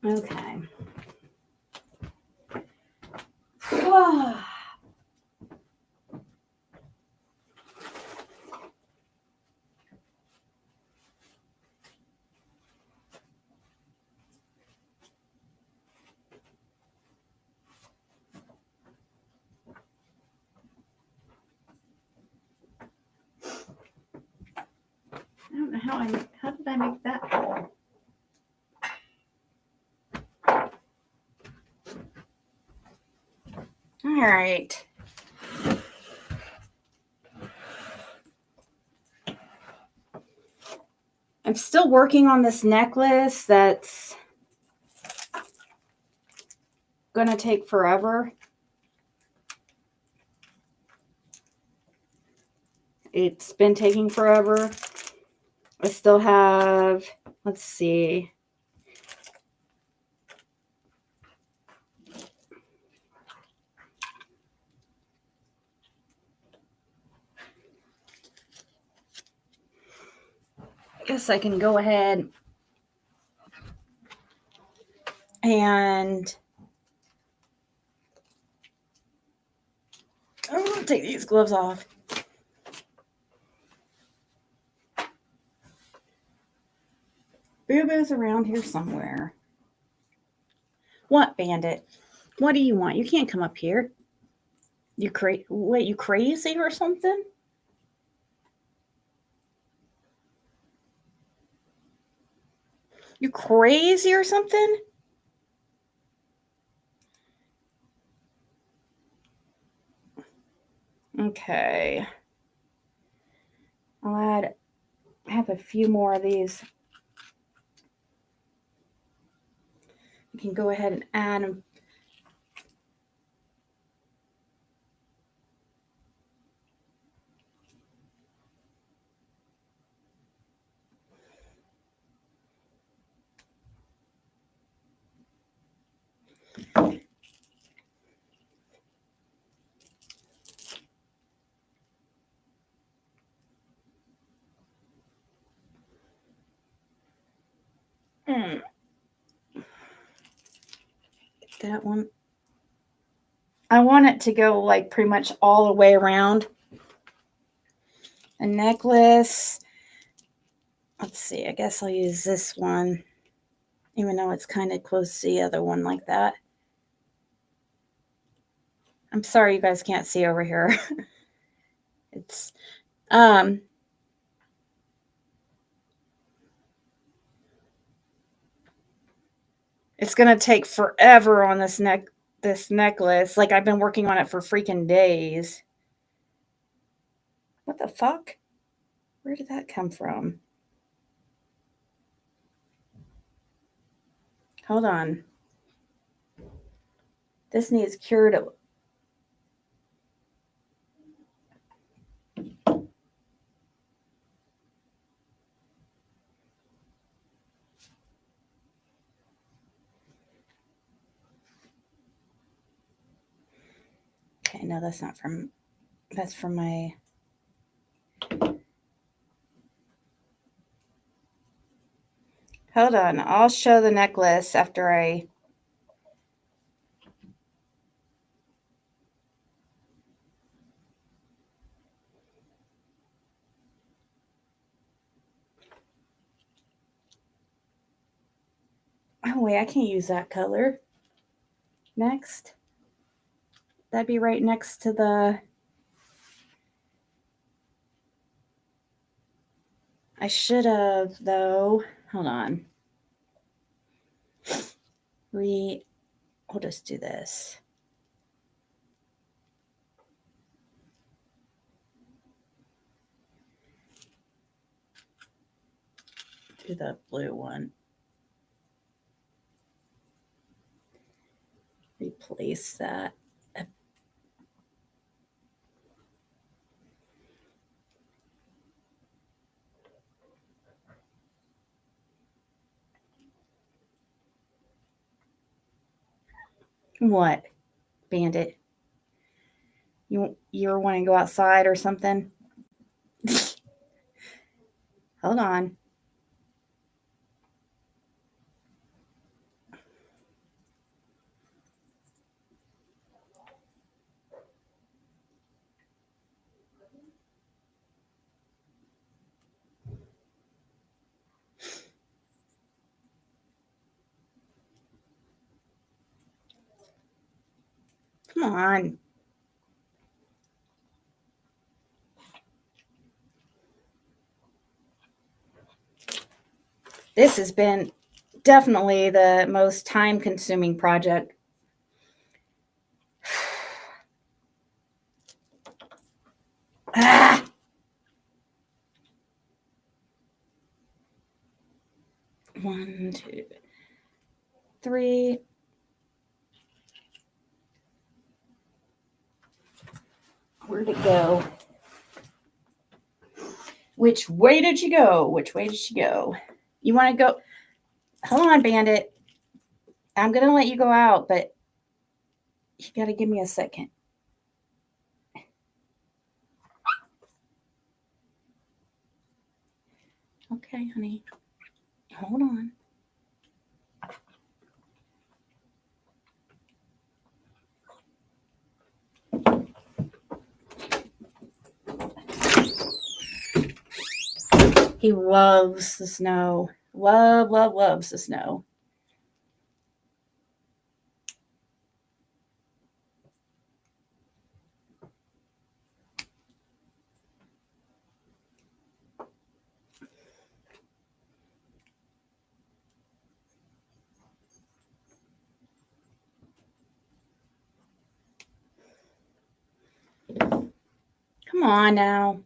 Okay. I don't know how did I make that fall? All right. I'm still working on this necklace that's gonna take forever. It's been taking forever. I still have, let's see. I guess I can go ahead And I'm going to take these gloves off. Boo Boo's around here somewhere. What, Bandit? What do you want? You can't come up here. Wait, you crazy or something? You crazy or something? Okay. I have a few more of these. You can go ahead and add them. That one. I want it to go like pretty much all the way around. A necklace. Let's see. I guess I'll use this one, even though it's kind of close to the other one like that. I'm sorry you guys can't see over here. It's it's gonna take forever on this necklace. Like I've been working on it for freaking days. What the fuck? Where did that come from? Hold on. This needs cured. Okay, no, that's not from. That's from my. Hold on. I'll show the necklace after I. Oh, wait, I can't use that color. Next. That'd be right next to the. I should have, though. Hold on. We'll just do this. Do the blue one. Replace that. What, Bandit? You want to go outside or something? Hold on. Come on. This has been definitely the most time-consuming project. Ah! 1, 2, 3. Where'd it go? Which way did you go? Which way did you go? You want to go? Hold on, Bandit. I'm going to let you go out, but you got to give me a second. Okay, honey. Hold on. He loves the snow. Loves the snow. Come on now.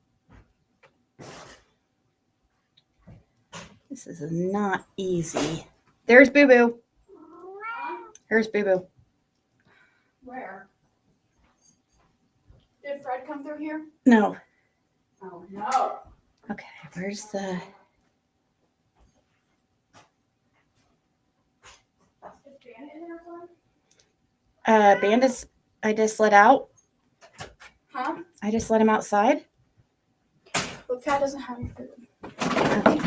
This is not easy. There's Boo Boo. Here's Boo Boo. Where? Did Fred come through here? No. Oh no. Okay, where's the... Bandits, I just let out. Huh? I just let him outside. But Cat doesn't have any food. Okay.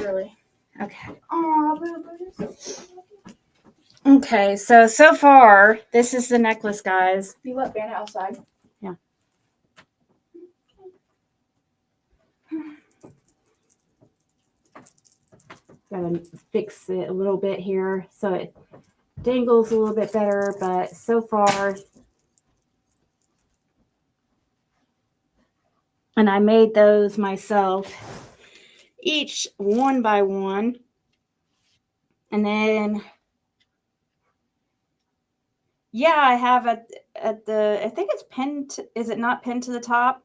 Really? Okay. Aw, Boo Boo. Okay, so far, this is the necklace, guys. You let Bandit outside? Yeah. Gotta fix it a little bit here so it dangles a little bit better, but so far... And I made those myself, each one by one. And then, yeah, I have at the, I think it's pinned, is it not pinned to the top?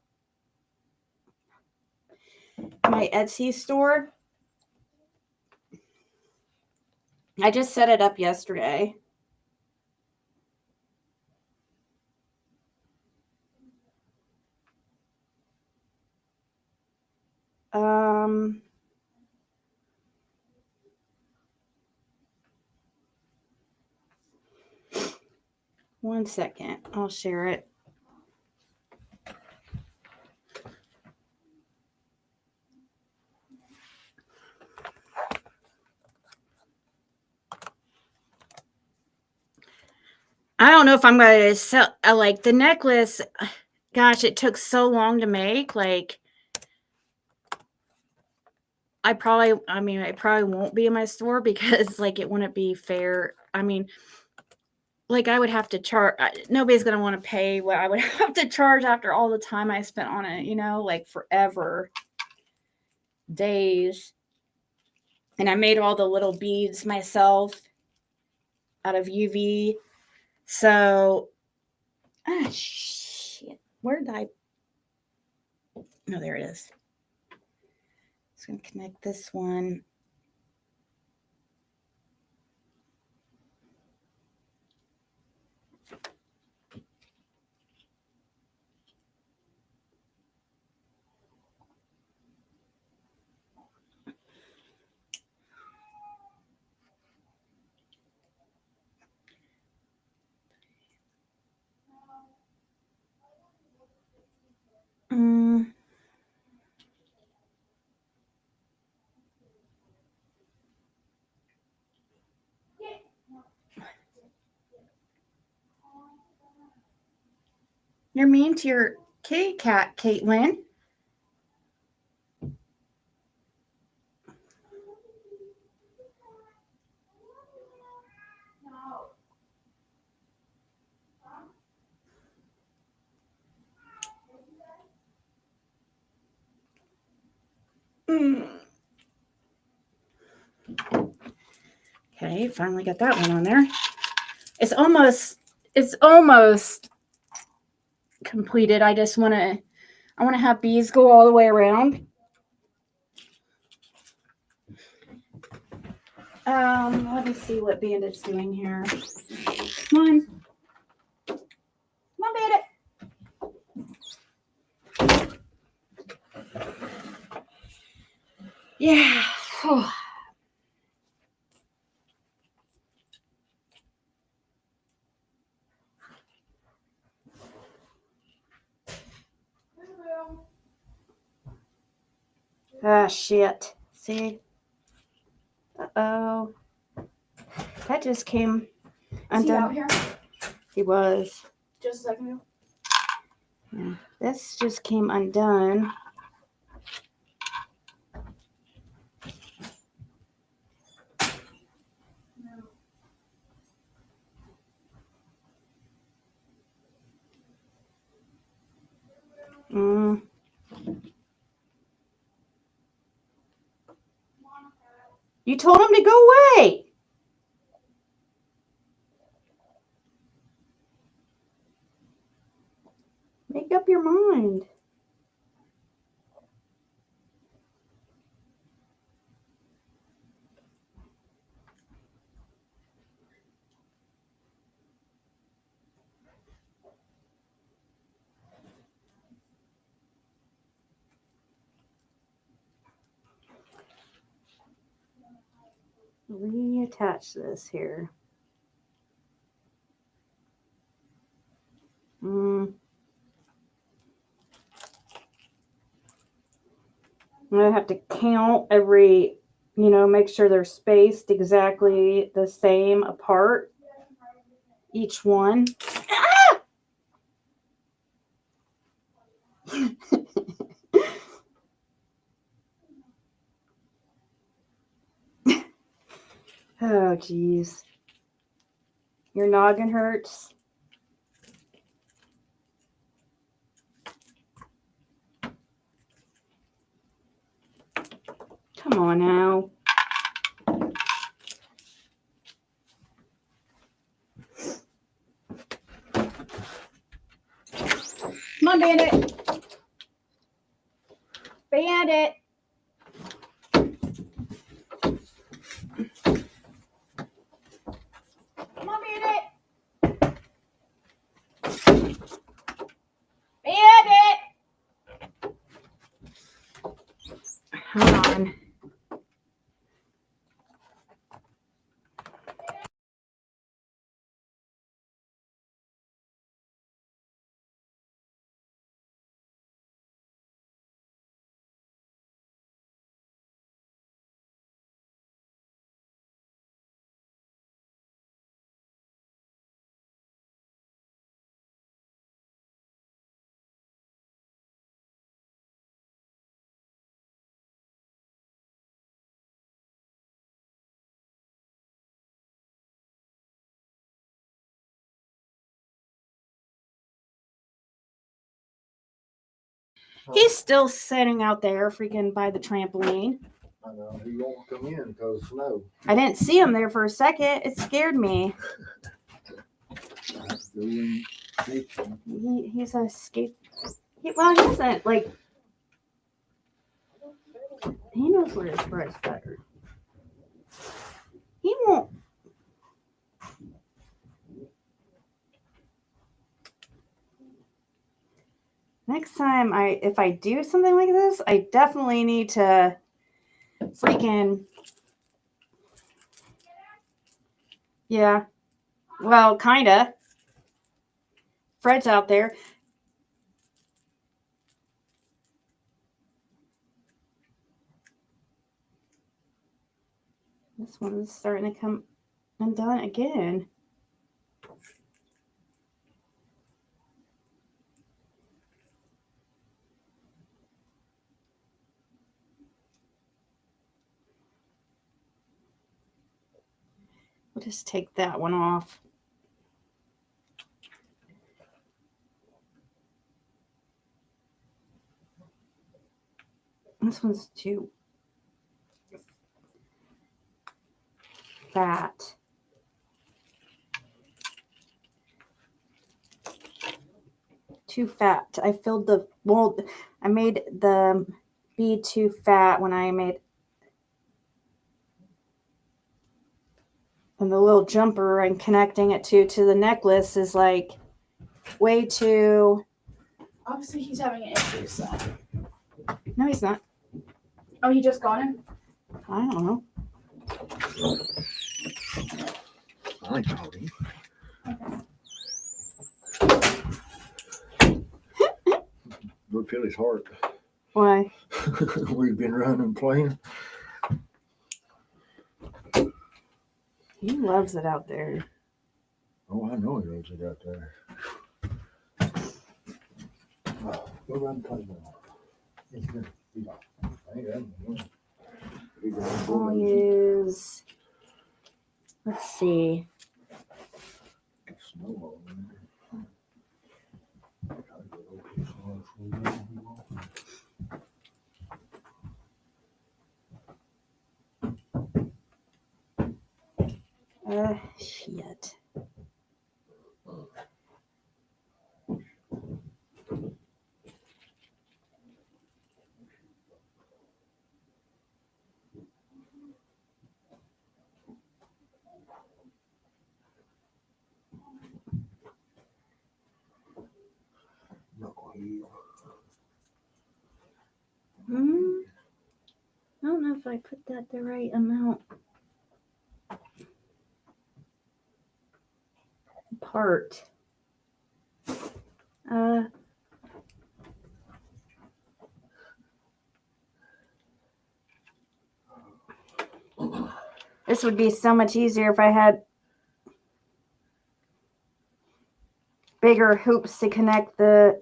My Etsy store. I just set it up yesterday. One second, I'll share it. I don't know if I'm going to sell, like the necklace, gosh, it took so long to make, like, it probably won't be in my store because like it wouldn't be fair. I mean, like I would have to charge, nobody's going to want to pay what I would have to charge after all the time I spent on it, you know, like forever, days. And I made all the little beads myself out of UV. So, shit, where did I, no, there it is. Just going to connect this one. You're mean to your kitty cat, Caitlin. Okay, finally got that one on there. It's almost completed. I want to have bees go all the way around. Let me see what Bandit's doing here. Come on. Come on, Bandit. Yeah. Ah, shit. See? Uh-oh. That just came undone. Is he out here? He was. Just a second ago. Yeah. This just came undone. Mm. You told him to go away. Make up your mind. Reattach this here. I'm going to have to count every, make sure they're spaced exactly the same apart. Each one. Oh, geez. Your noggin hurts. Come on now. Come on, Bandit. Bandit. Come on, Bandit. Bandit. Hold on. He's still sitting out there freaking by the trampoline. I know. He won't come in because of snow. I didn't see him there for a second. It scared me. I have to go in and take him. He's a skate. He isn't. Like, he knows where his bread's buttered. He won't. Next time if I do something like this, I definitely need to freaking. Yeah. Well, kinda. Fred's out there. This one's starting to come undone again. We'll just take that one off. This one's too fat. Too fat. I filled the mold. I made the bead too fat when I made. And the little jumper and connecting it to the necklace is like way too. Obviously, he's having an issue, so. No, he's not. Oh, he just got him? I don't know. I told him. Would feel his heart. Why? We've been running playing. He loves it out there. Oh, I know he loves it out there. Go run and play now. It's good. I ain't having one. I'll use. Let's see. Snowball in there. Shit. Knucklehead. I don't know if I put that the right amount. Part. This would be so much easier if I had bigger hoops to connect the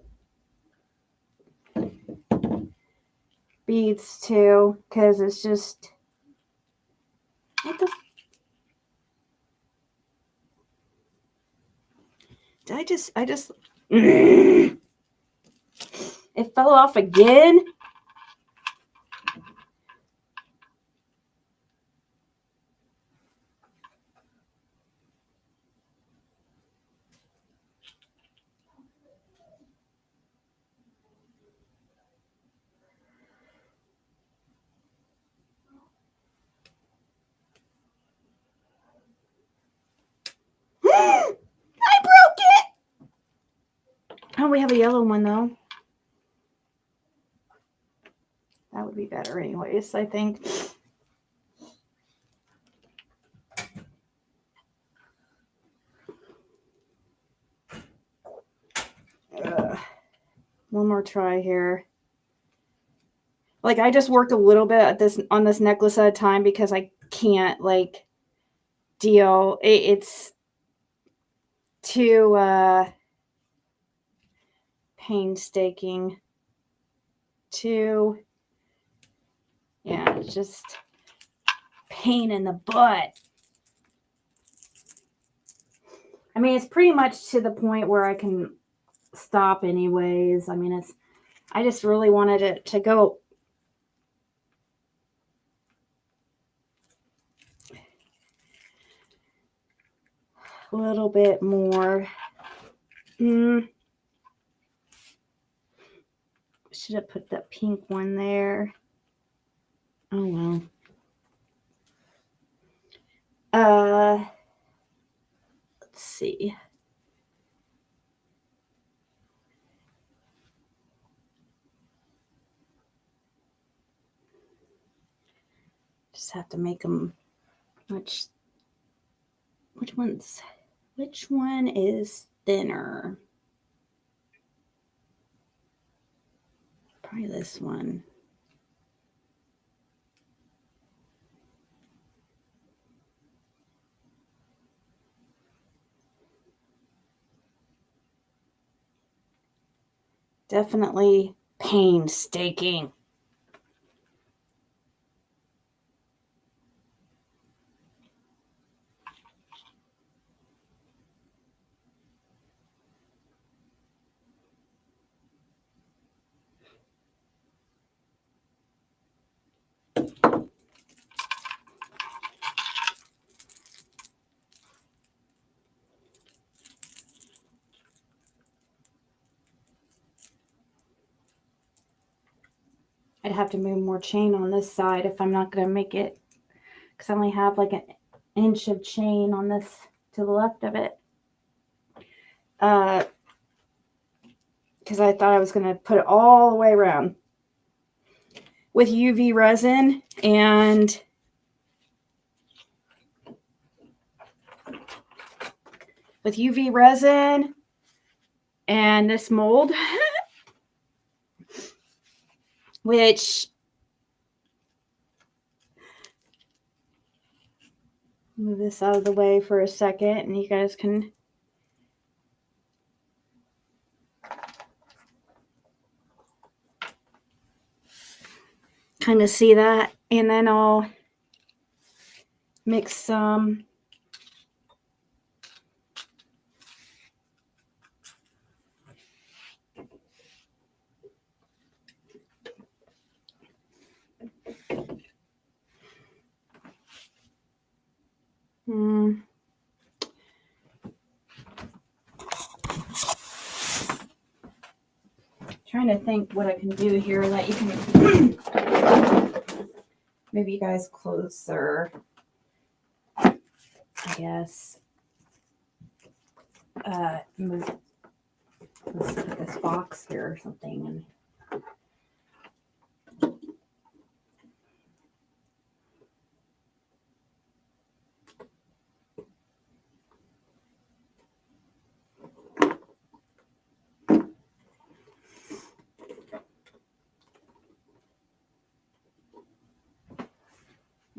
beads to, because it's just, what the, I just it fell off again. I broke it. Oh, we have a yellow one though. That would be better anyways, I think. One more try here. Like, I just worked a little bit at this on this necklace at a time because I can't like deal. It's too painstaking. Too, yeah, it's just pain in the butt. I mean, it's pretty much to the point where I can stop anyways. I mean, I just really wanted it to go a little bit more. Should have put that pink one there. Oh well. Let's see. Just have to make them which one is thinner? Probably this one. Definitely painstaking. I'd have to move more chain on this side if I'm not going to make it, because I only have like an inch of chain on this to the left of it. Because I thought I was going to put it all the way around. With UV resin and this mold, which move this out of the way for a second and you guys can kind of see that. And then I'll mix some trying to think what I can do here that you can maybe you guys closer. I guess. Let's put this box here or something.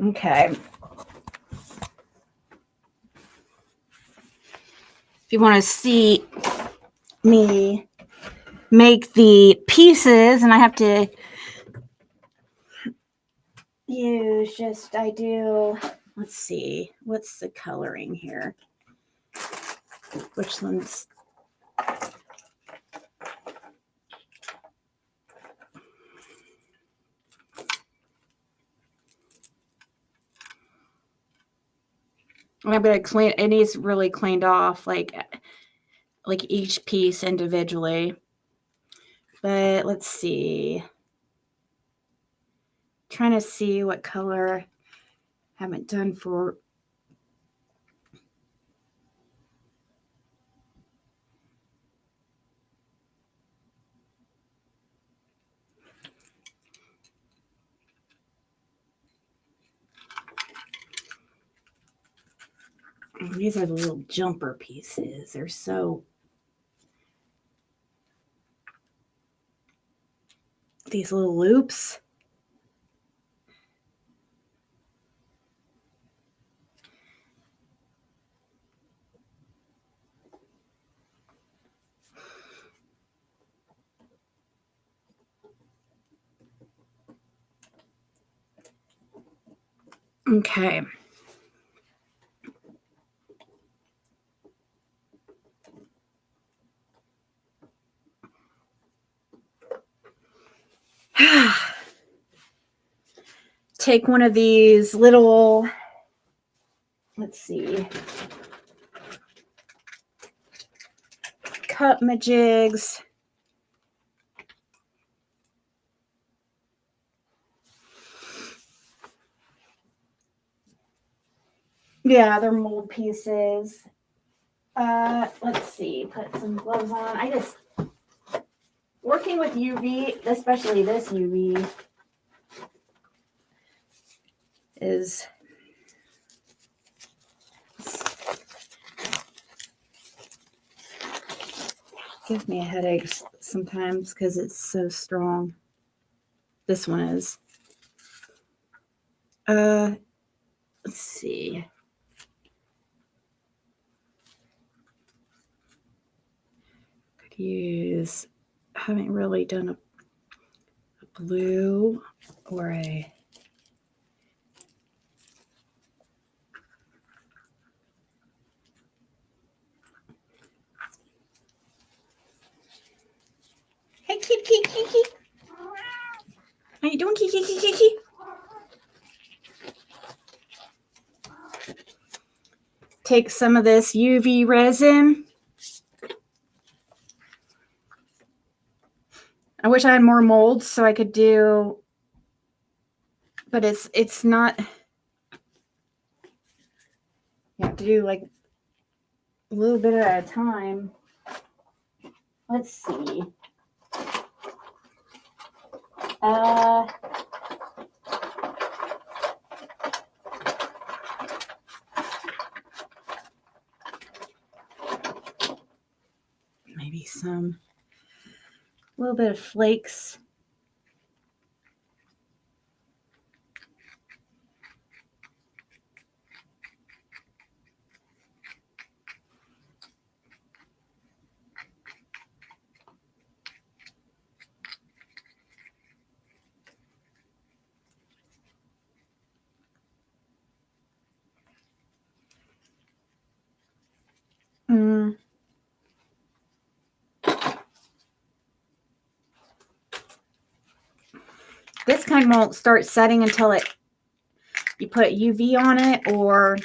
Okay. If you want to see me make the pieces, and I have to use let's see, what's the coloring here? Which one's I'm gonna clean it needs really cleaned off like each piece individually. But let's see. Trying to see what color I haven't done for these are the little jumper pieces. They're so these little loops. Okay. Take one of these little, let's see, cup majigs. Yeah, they're mold pieces. Let's see, put some gloves on. Working with UV, especially this UV, gives me a headache sometimes because it's so strong. This one is. Let's see. Could use, haven't really done a blue or a hey Kiki. How you doing, Kiki? Take some of this UV resin. I wish I had more molds so I could do, but it's not. You have to do like a little bit at a time. Let's see. Maybe some, a little bit of flakes. This kind won't start setting until you put UV on it, or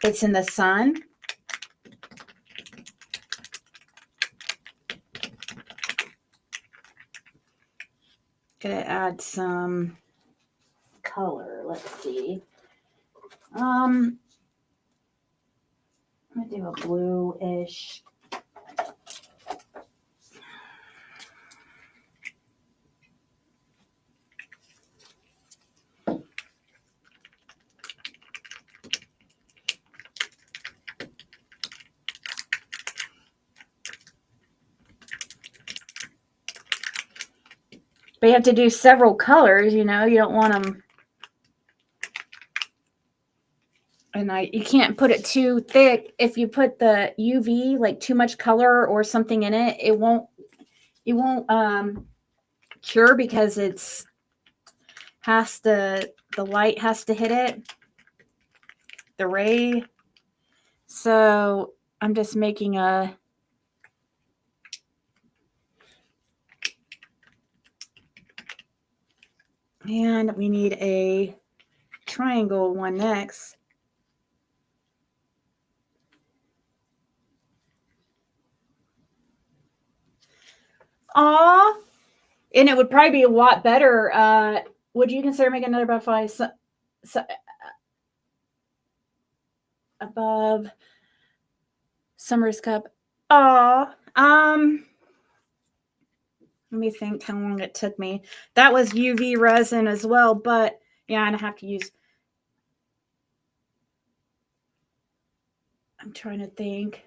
it's in the sun. Gonna add some color. Let's see. I'm gonna do a bluish. But you have to do several colors, you know, you don't want them. And you can't put it too thick. If you put the UV, like too much color or something in it, it won't cure because the light has to hit it, the ray. So I'm just making and we need a triangle one next. Aw, and it would probably be a lot better. Would you consider making another butterfly above Summer's Cup? Aw, let me think how long it took me. That was UV resin as well, but yeah, and I have to use. I'm trying to think.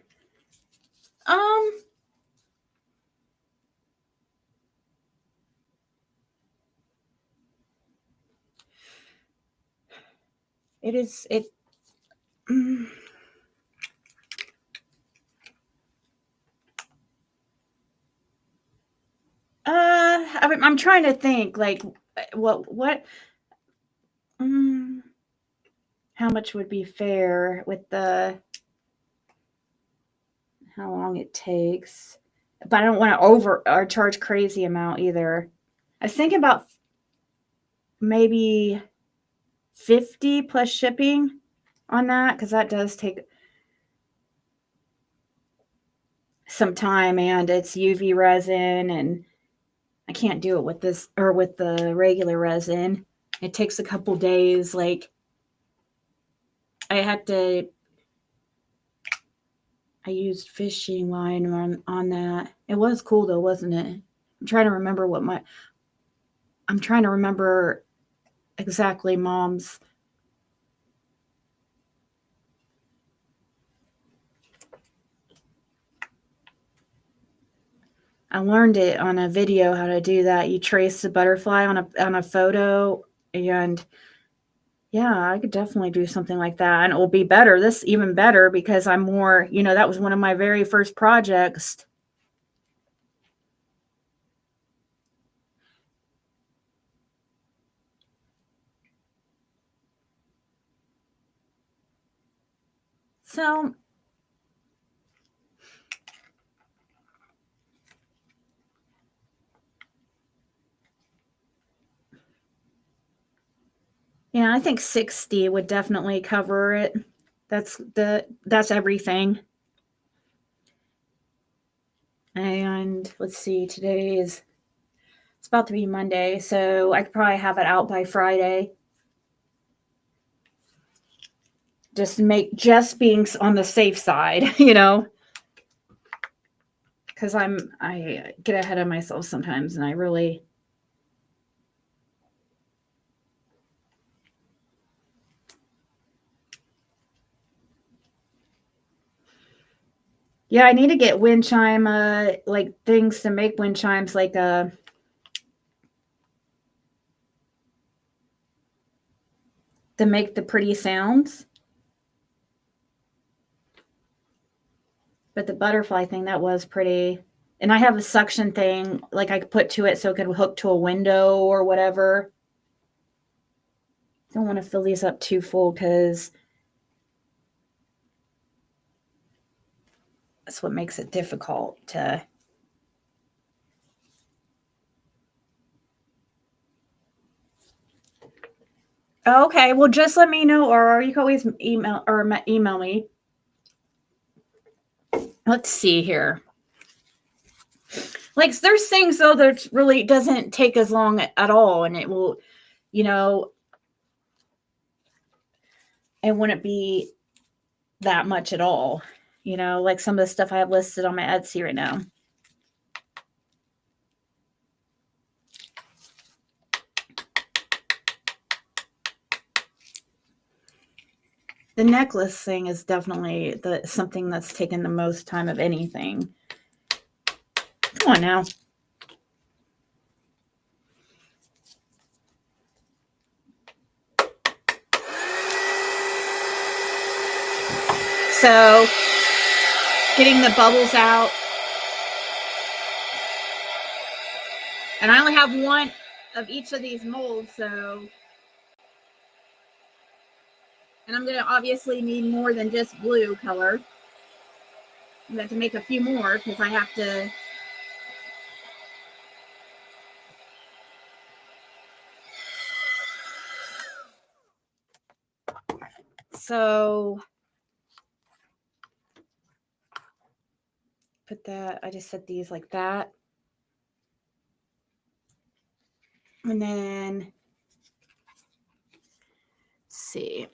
It is it. I'm trying to think like what how much would be fair with the how long it takes, but I don't want to over or charge crazy amount either. I was thinking about maybe 50 plus shipping on that because that does take some time and it's UV resin and I can't do it with this or with the regular resin. It takes a couple days. Like I used fishing line on that. It was cool though, wasn't it? I'm trying to remember exactly Mom's. I learned it on a video how to do that. You trace the butterfly on a photo, and yeah, I could definitely do something like that, and it will be better. This even better because I'm more, that was one of my very first projects. So yeah, I think 60 would definitely cover it. That's everything. And let's see, it's about to be Monday, so I could probably have it out by Friday. Just being on the safe side, because I get ahead of myself sometimes, and I really. Yeah, I need to get wind chime, like things to make wind chimes, like to make the pretty sounds. But the butterfly thing, that was pretty. And I have a suction thing, like I could put to it so it could hook to a window or whatever. Don't want to fill these up too full because that's what makes it difficult to. Okay, well, just let me know, or you can always email me. Let's see here. Like, there's things though that really doesn't take as long at all, and it will, you know, it wouldn't be that much at all. You know, like some of the stuff I have listed on my Etsy right now. The necklace thing is definitely something that's taken the most time of anything. Come on now. So, getting the bubbles out. And I only have one of each of these molds, so. And I'm going to obviously need more than just blue color. I'm going to make a few more because I have to. So, put that, I just set these like that. And then, let's see.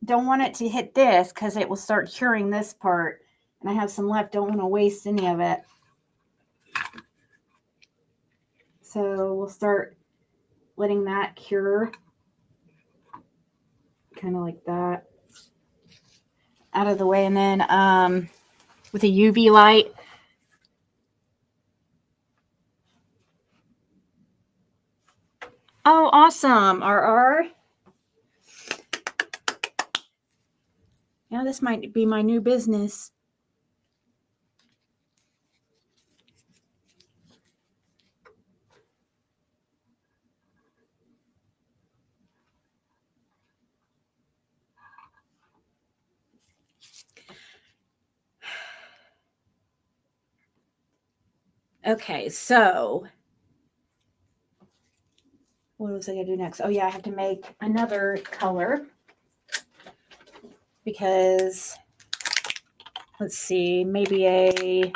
Don't want it to hit this because it will start curing this part. And I have some left. Don't want to waste any of it. So we'll start letting that cure. Kind of like that. Out of the way. And then with a UV light. Oh, awesome. RR. Yeah, this might be my new business. Okay, so what was I going to do next? Oh, yeah, I have to make another color because, let's see, maybe a,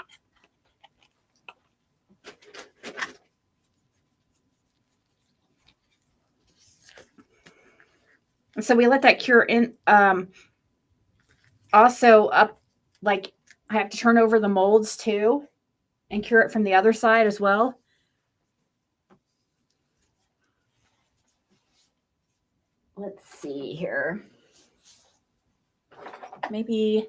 so we let that cure in, also up, like I have to turn over the molds too and cure it from the other side as well. Let's see here. Maybe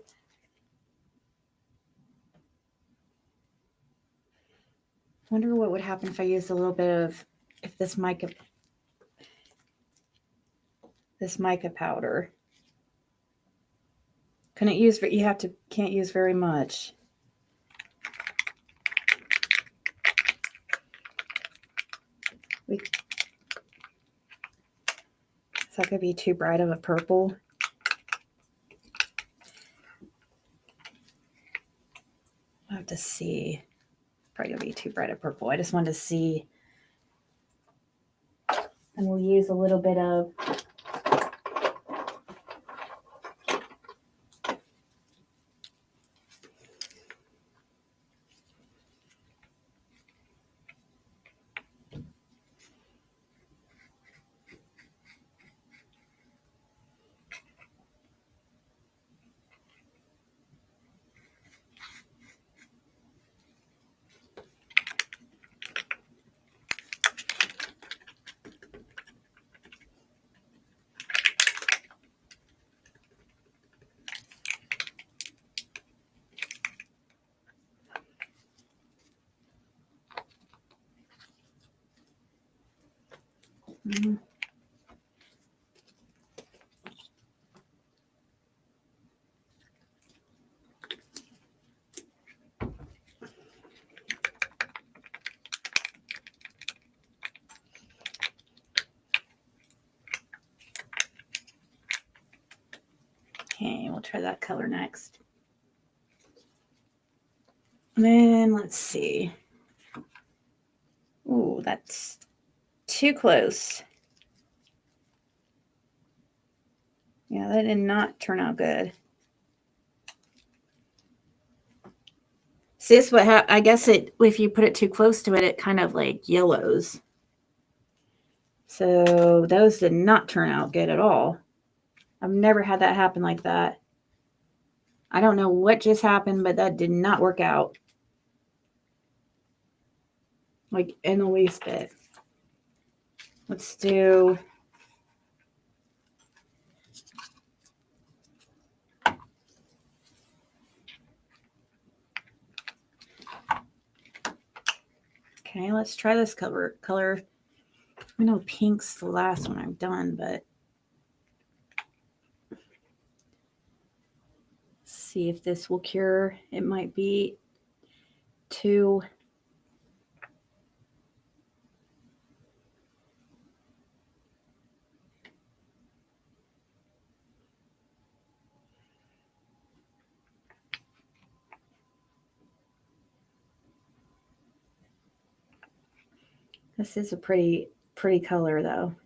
wonder what would happen if I used a little bit of, if this mica powder. Couldn't use, but you can't use very much. Is that gonna be too bright of a purple? I'll have to see. Probably gonna be too bright of purple. I just wanted to see. And we'll use a little bit of Mhm. Okay, we'll try that color next. And then let's see. Ooh, that's too close. Yeah, that did not turn out good. See, this what I guess it if you put it too close to it, it kind of like yellows. So those did not turn out good at all. I've never had that happen like that. I don't know what just happened, but that did not work out. Like in the least bit. Let's do okay, let's try this color. I know pink's the last one I've done, but see if this will cure. It might be too. This is a pretty color though.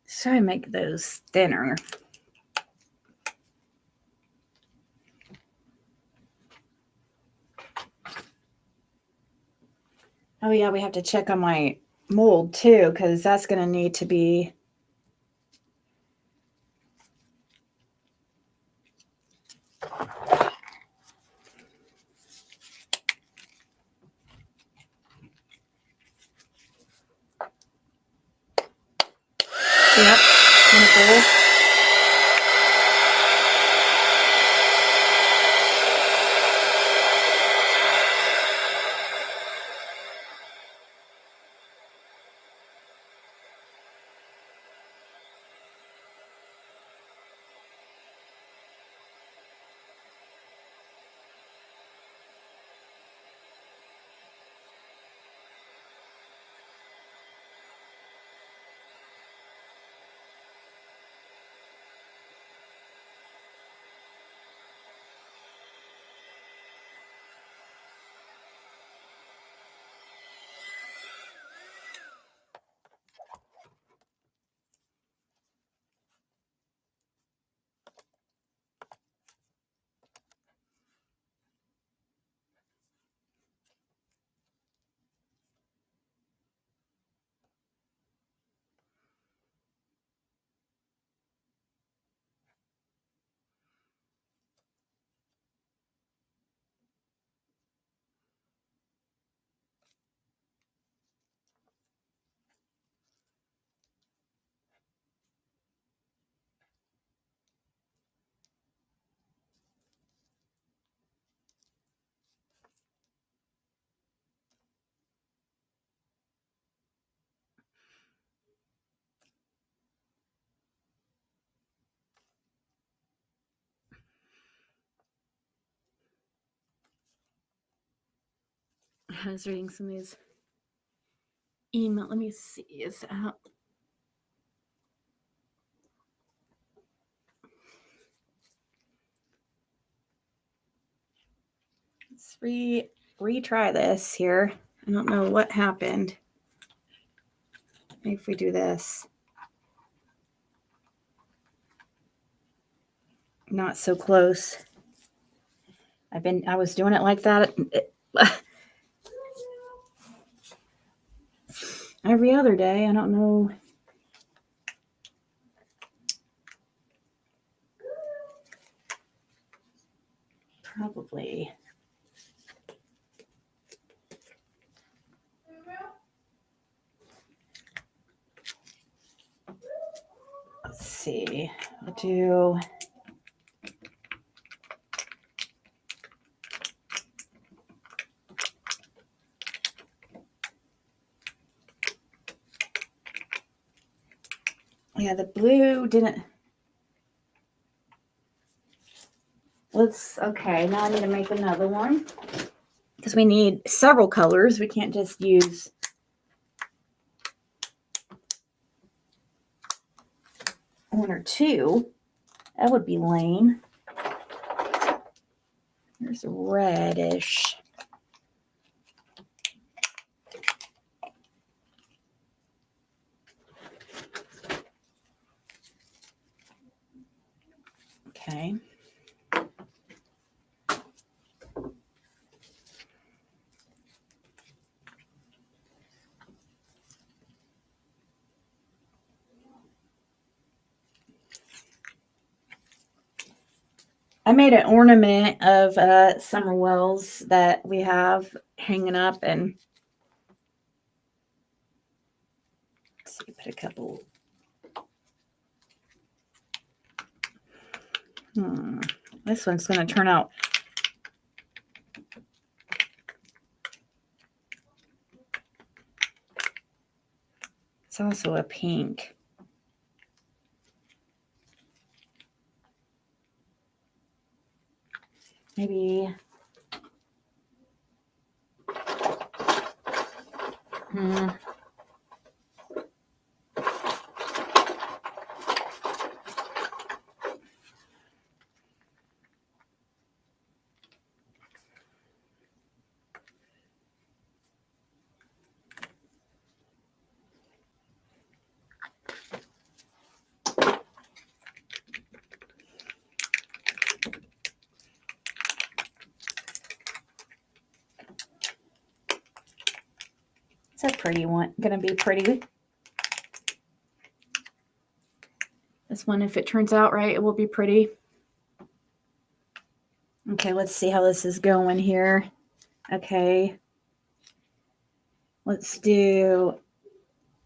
Let's try to make those thinner. Oh yeah, we have to check on my mold too, because that's going to need to be. Yep, in a bowl. I was reading some of these email. Let me see. Is out. Let's retry this here. I don't know what happened. Maybe if we do this. Not so close. I was doing it like that every other day. I don't know. Probably. Let's see. I'll do. Yeah, the blue didn't. Okay, now I need to make another one because we need several colors. We can't just use one or two. That would be lame. There's a reddish. Okay. I made an ornament of summer wells that we have hanging up, and let's see, put a couple. This one's going to turn out. It's also a pink. Maybe. It's a pretty one. Gonna be pretty. This one, if it turns out right, it will be pretty. Okay, let's see how this is going here. Okay. Let's do,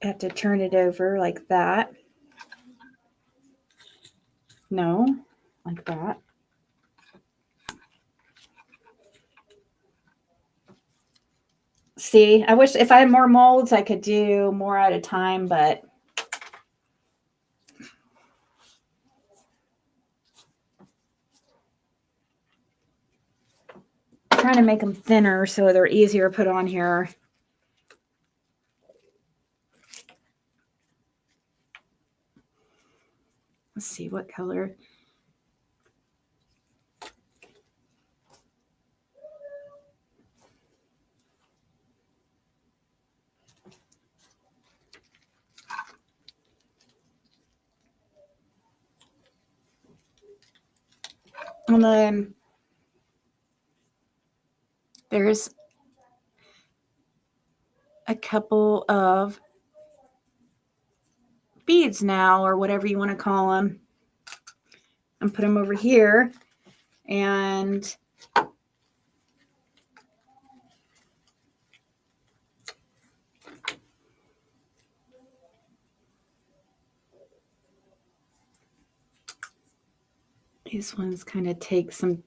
I have to turn it over like that. No, like that. See, I wish if I had more molds, I could do more at a time, but I'm trying to make them thinner so they're easier to put on here. Let's see what color. And then there's a couple of beads now, or whatever you want to call them, and put them over here. And these ones kind of take some.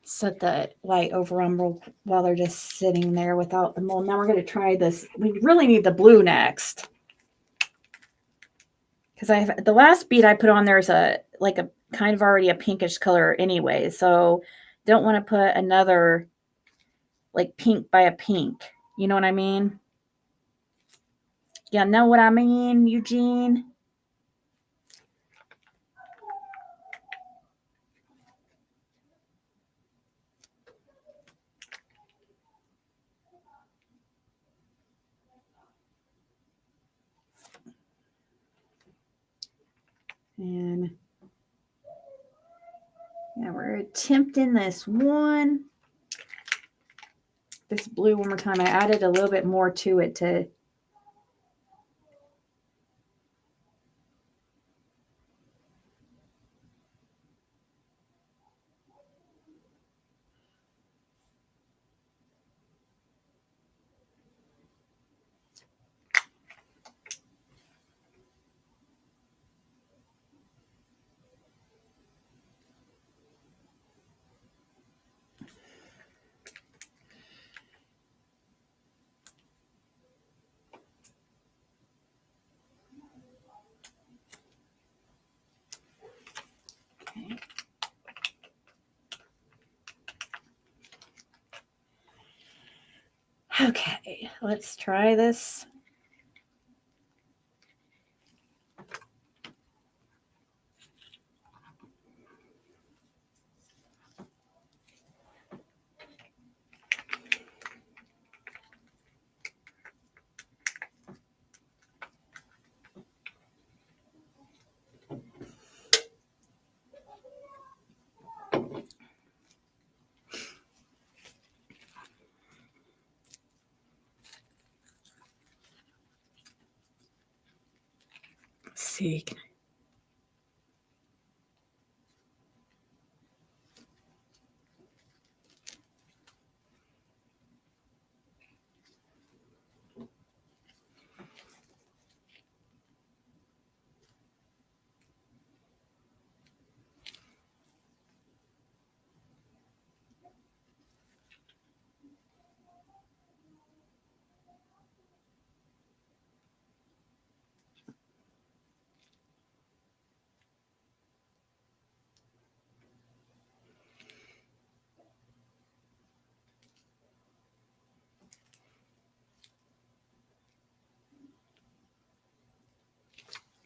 Set the light over them while they're just sitting there without the mold. Now we're going to try this. We really need the blue next. Because I have the last bead I put on there is a kind of already a pinkish color anyway. So don't want to put another like pink by a pink. You know what I mean? Yeah, know what I mean, Eugene? And yeah, we're attempting this blue one more time. I added a little bit more to it to Okay, let's try this. Let's see.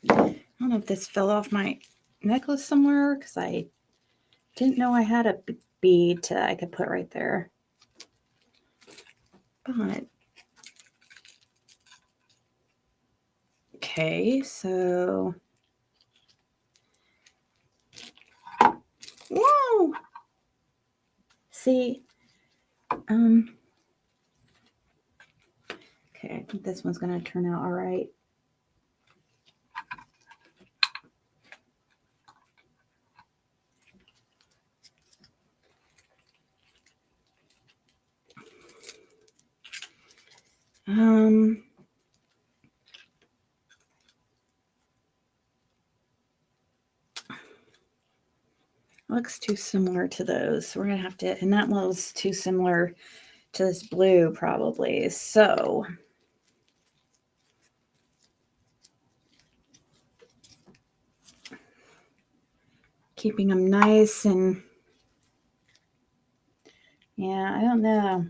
I don't know if this fell off my necklace somewhere because I didn't know I had a bead I could put right there. But okay, so whoa. See, okay, I think this one's gonna turn out all right. Looks too similar to those. We're gonna have to, and that one was too similar to this blue probably. So keeping them nice and yeah, I don't know.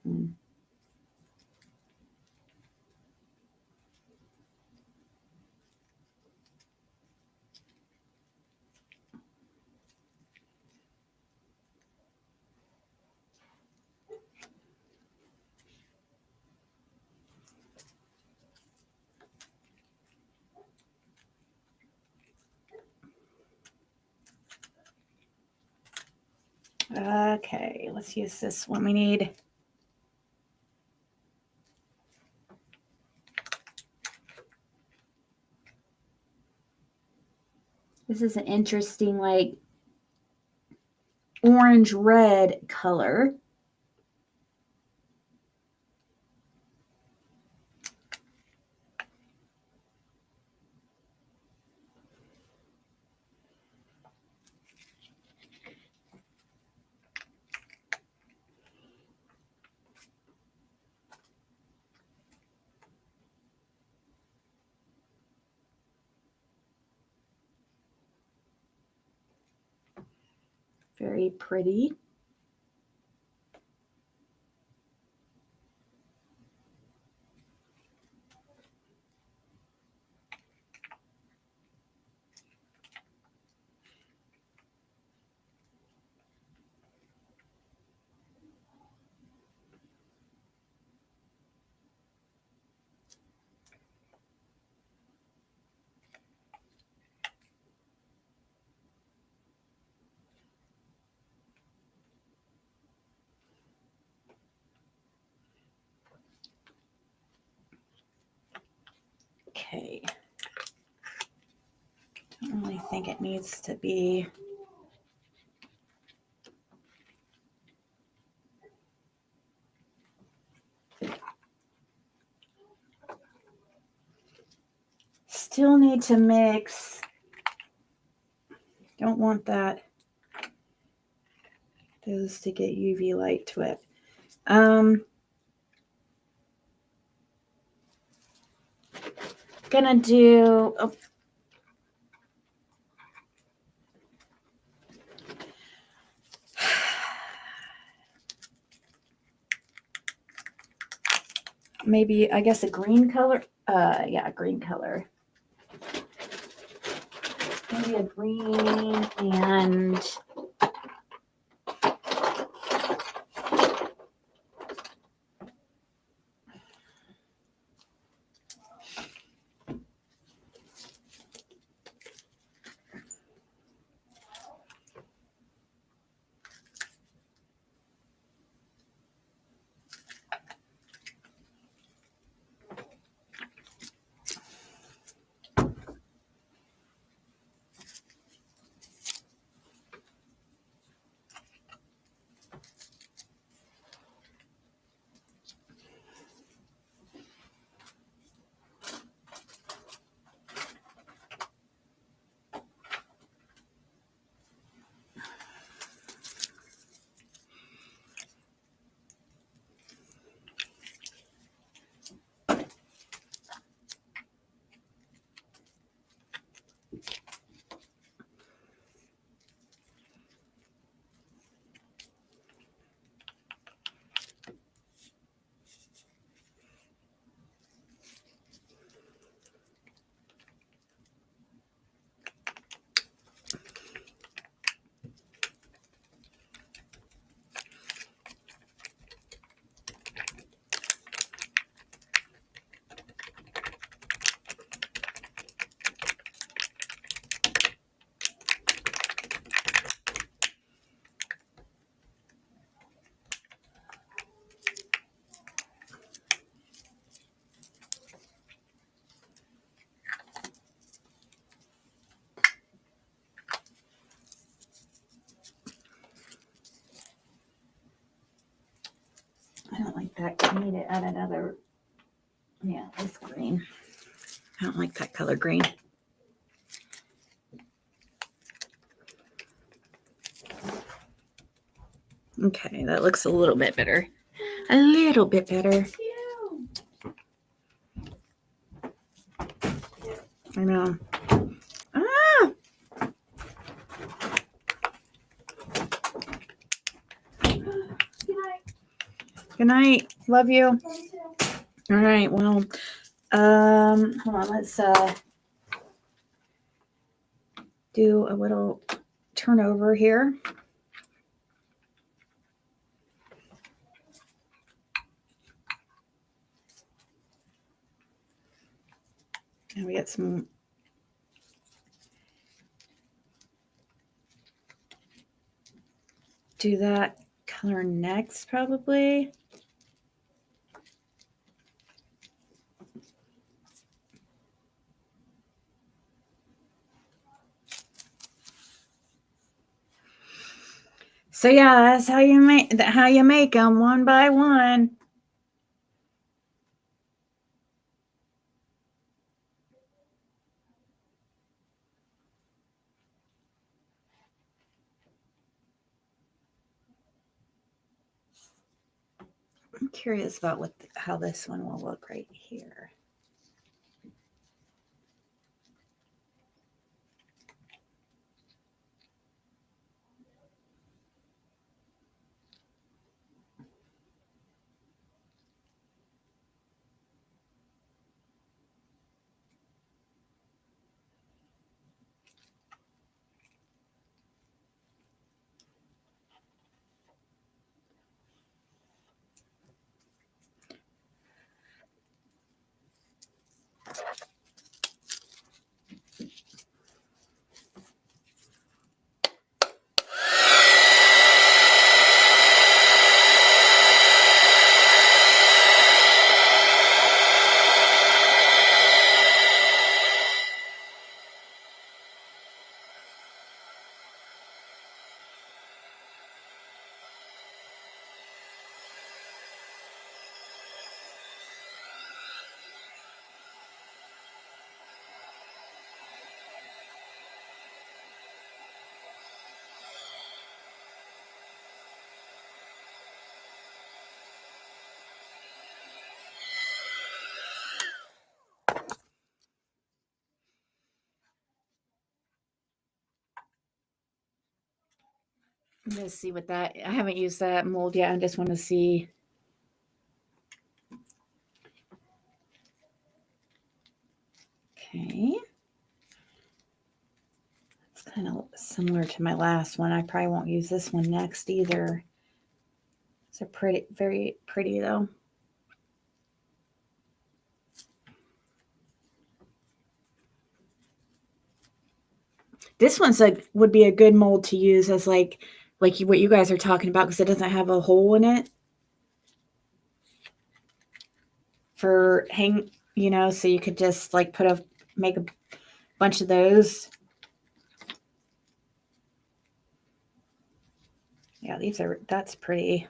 Mm. Okay, let's use this one. We need this is an interesting like orange red color. Very pretty. Okay. Don't really think it needs to be. Still need to mix. Don't want those to get UV light to it. Gonna do maybe, I guess, a green color. Yeah, green color. Maybe a green and I don't like that. I need to add another. Yeah, this green. I don't like that color green. Okay, that looks a little bit better. A little bit better. I know. Ah! Good night. Love you. All right. Well, hold on. Let's do a little turnover here. And we get some do that color next, probably. So yeah, that's how you make them one by one. I'm curious about how this one will look right here. I'm gonna see what that. I haven't used that mold yet. I just want to see. Okay. It's kind of similar to my last one. I probably won't use this one next either. It's a pretty, very pretty though. This one's like would be a good mold to use as like what you guys are talking about because it doesn't have a hole in it for hang, so you could just like make a bunch of those. Yeah, that's pretty.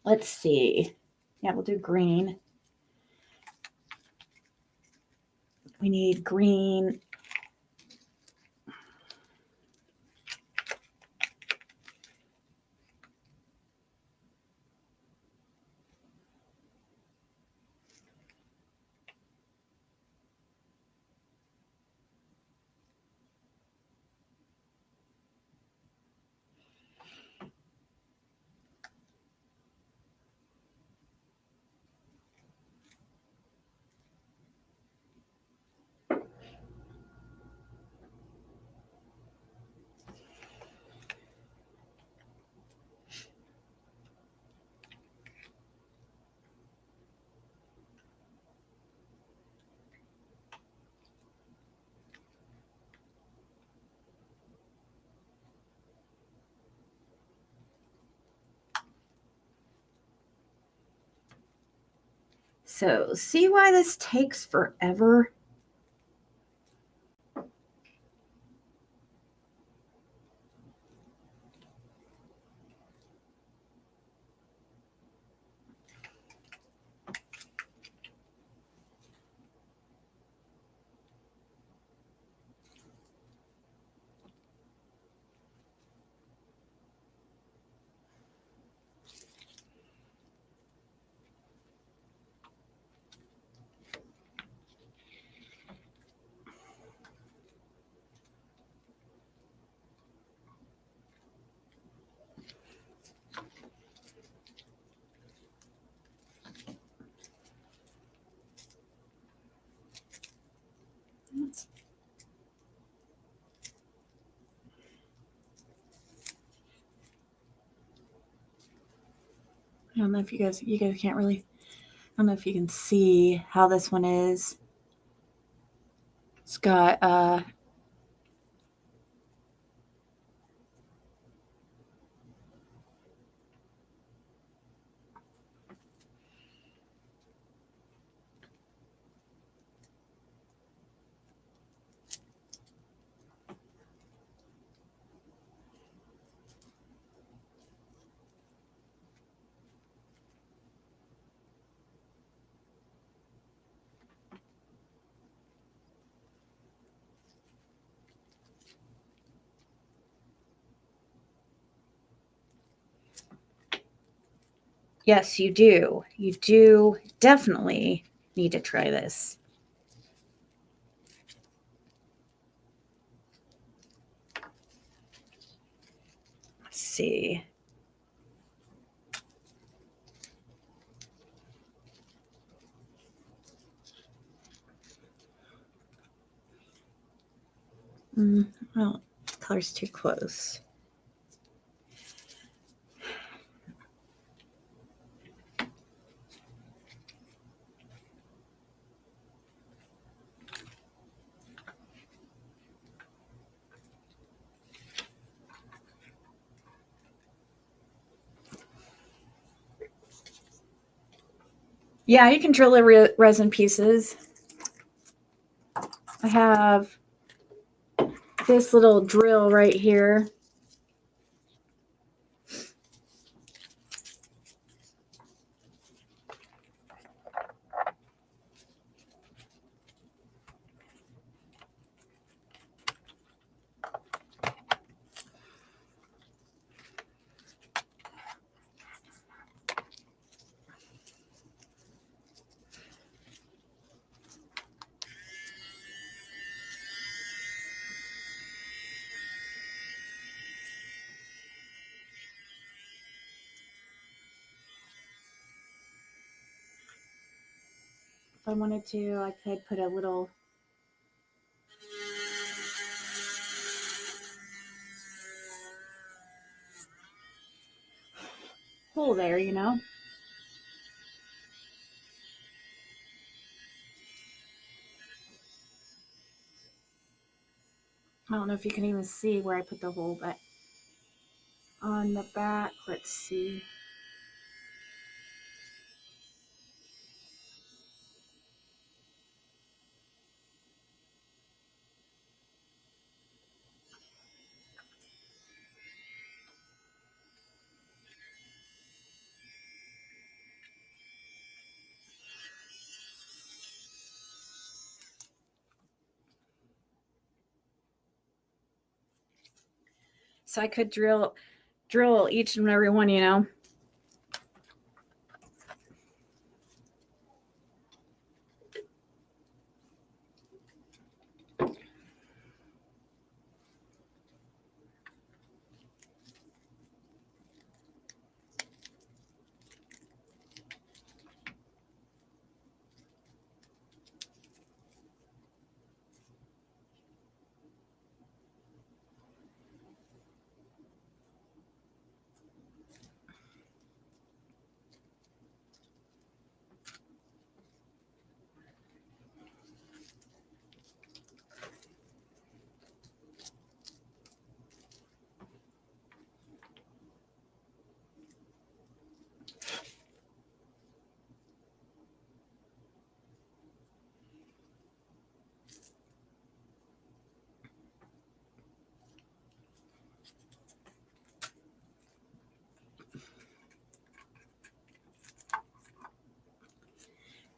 Let's see. Yeah, we'll do green. We need green. So see why this takes forever? I don't know if you guys can't really, I don't know if you can see how this one is. It's got yes, you do. You do definitely need to try this. Let's see. Well, the color's too close. Yeah, you can drill the resin pieces. I have this little drill right here. I wanted to, I could put a little hole there, you know. I don't know if you can even see where I put the hole, but on the back, let's see. So I could drill each and every one, you know.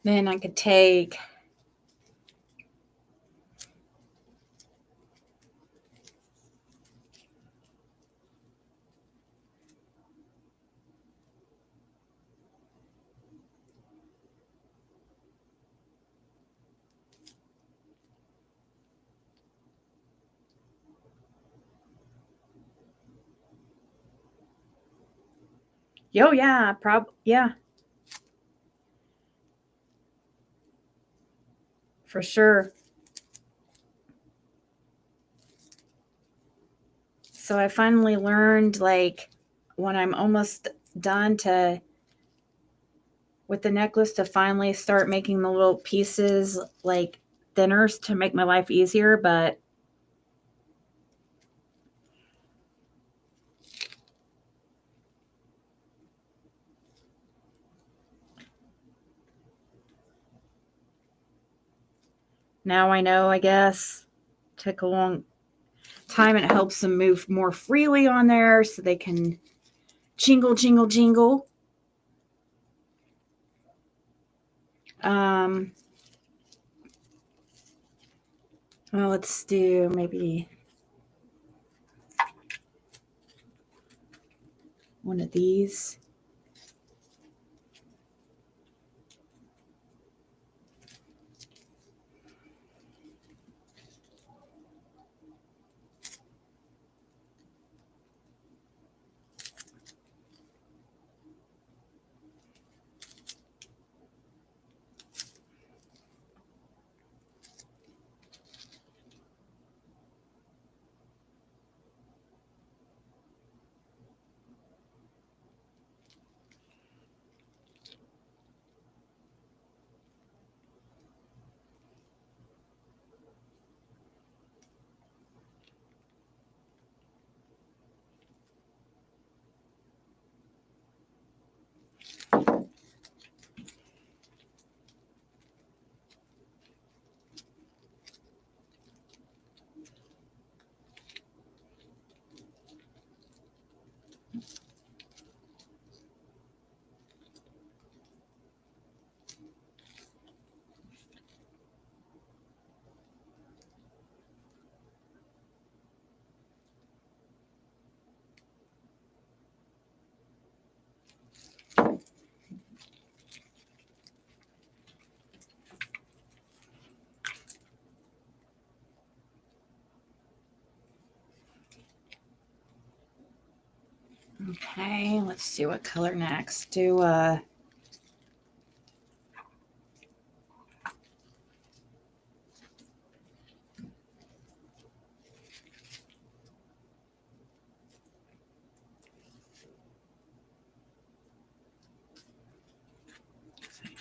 Then I could take oh yeah, yeah. For sure. So I finally learned, like, when I'm almost done with the necklace, to finally start making the little pieces like thinner to make my life easier. But now I know, I guess. Took a long time, and it helps them move more freely on there so they can jingle, jingle, jingle. Well, let's do maybe one of these. Okay, let's see what color next. Do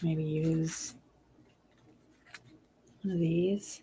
maybe use one of these.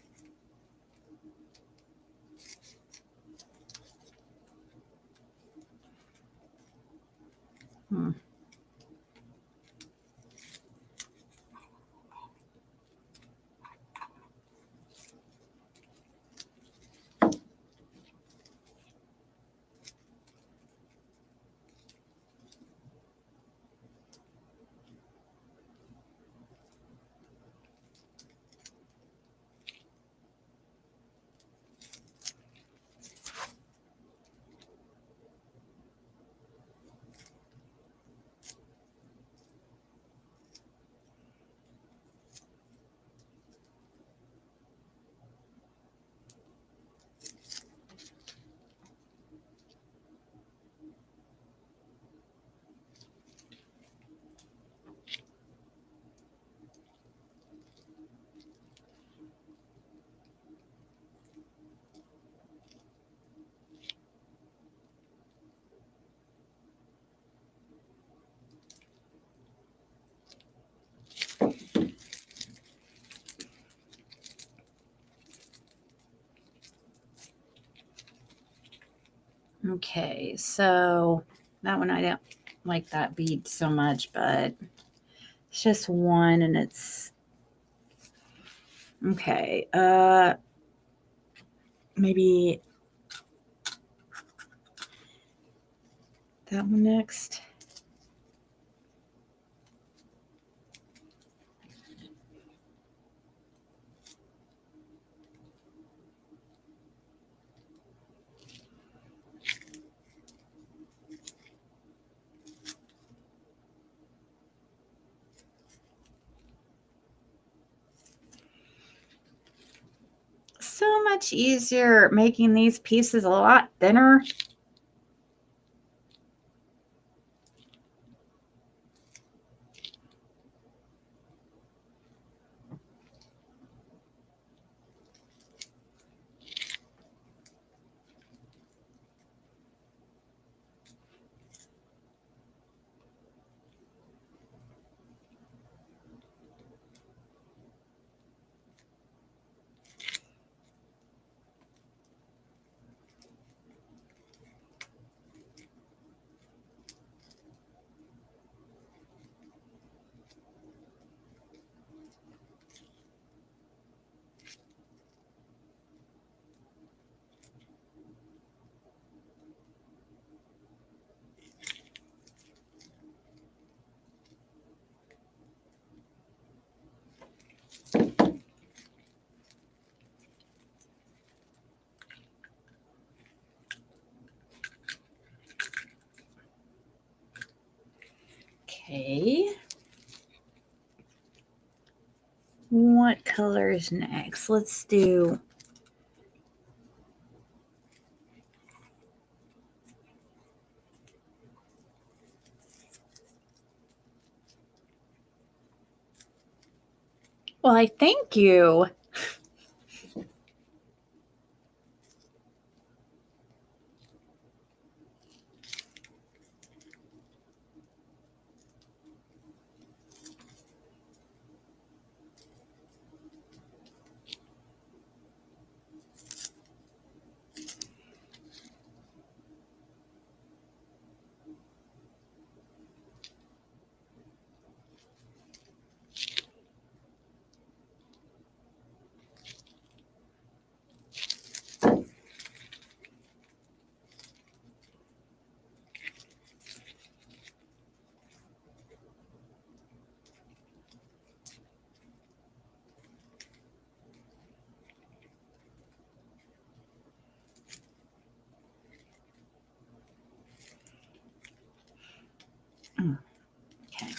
Okay, so that one I don't like that bead so much, but it's just one and it's okay. Maybe that one next. So much easier making these pieces a lot thinner. Okay. What color is next? Let's do why, thank you. Okay.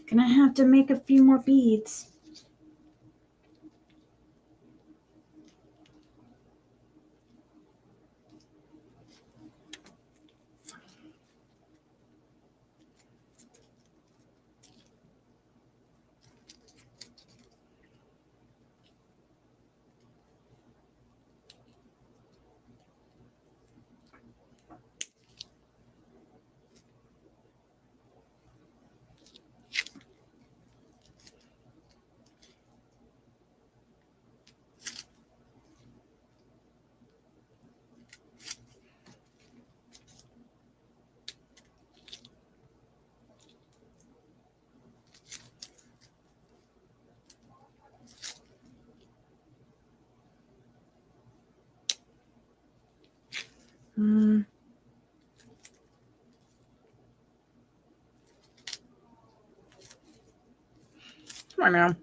Gonna have to make a few more beads. Come on now.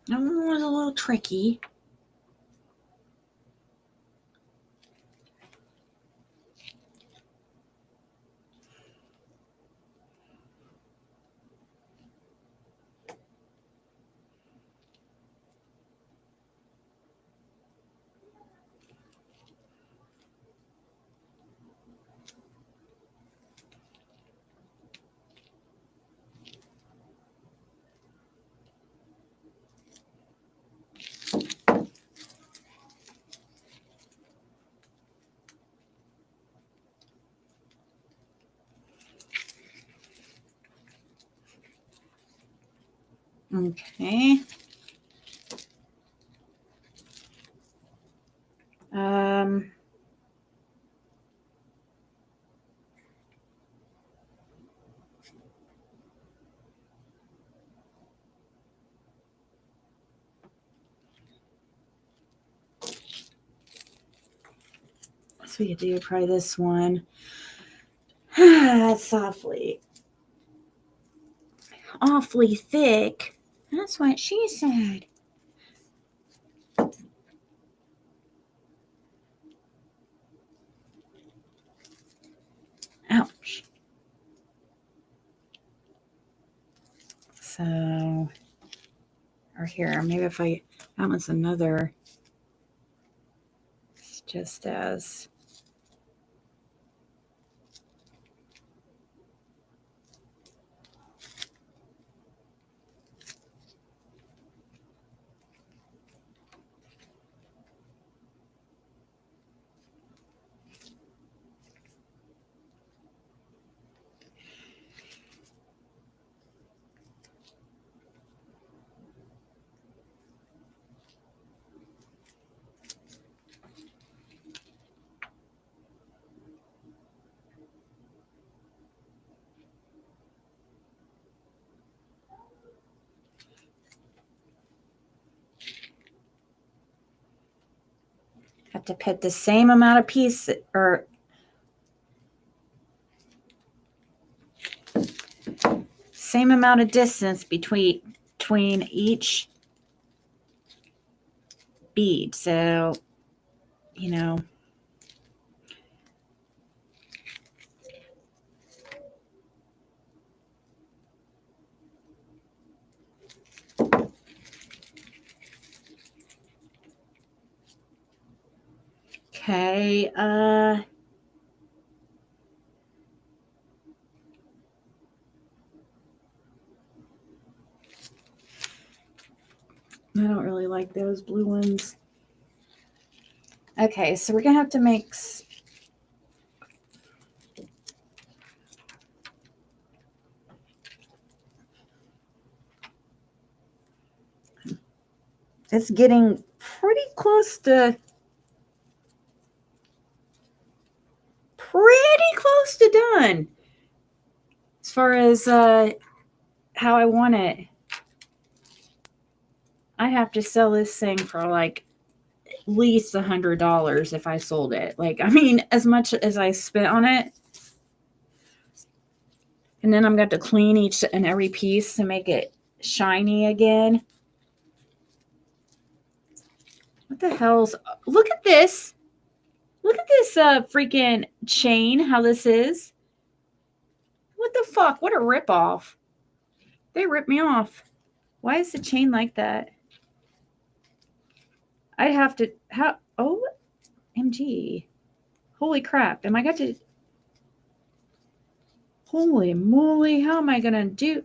That one was a little tricky. Okay. So we could do probably this one. That's awfully thick. That's what she said. Ouch. So, or here, maybe if that one's another, it's just as. Have to put the same amount of piece or same amount of distance between each bead. So, you know, okay, I don't really like those blue ones. Okay, so we're gonna have to mix. It's getting pretty close to done as far as how I want it. I'd have to sell this thing for like at least $100 if I sold it. Like, I mean, as much as I spent on it. And then I'm going to clean each and every piece to make it shiny again. What the hell's... Look at this. Look at this freaking chain, how this is. What the fuck? What a ripoff. They ripped me off. Why is the chain like that? I'd have to... OMG. Holy crap. Am I got to... Holy moly. How am I going to do...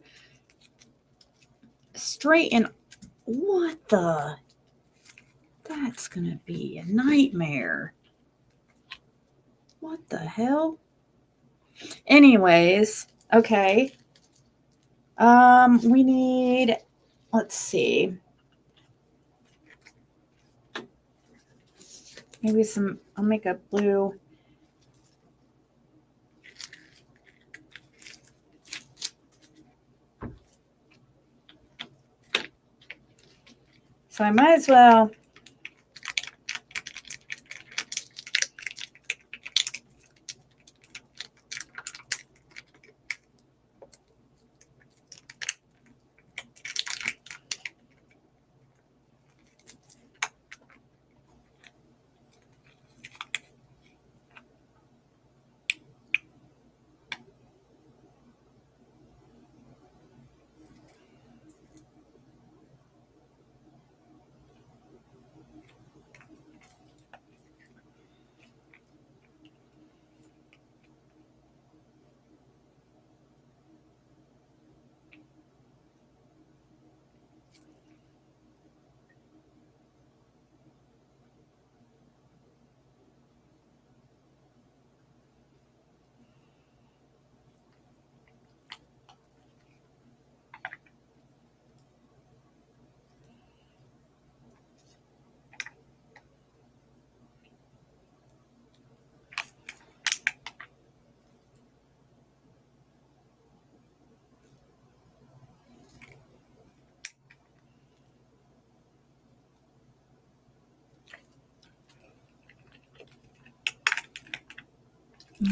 Straighten... What the That's gonna be a nightmare. What the hell? Anyways, okay. We need, let's see. Maybe some, I'll make a blue. So I might as well.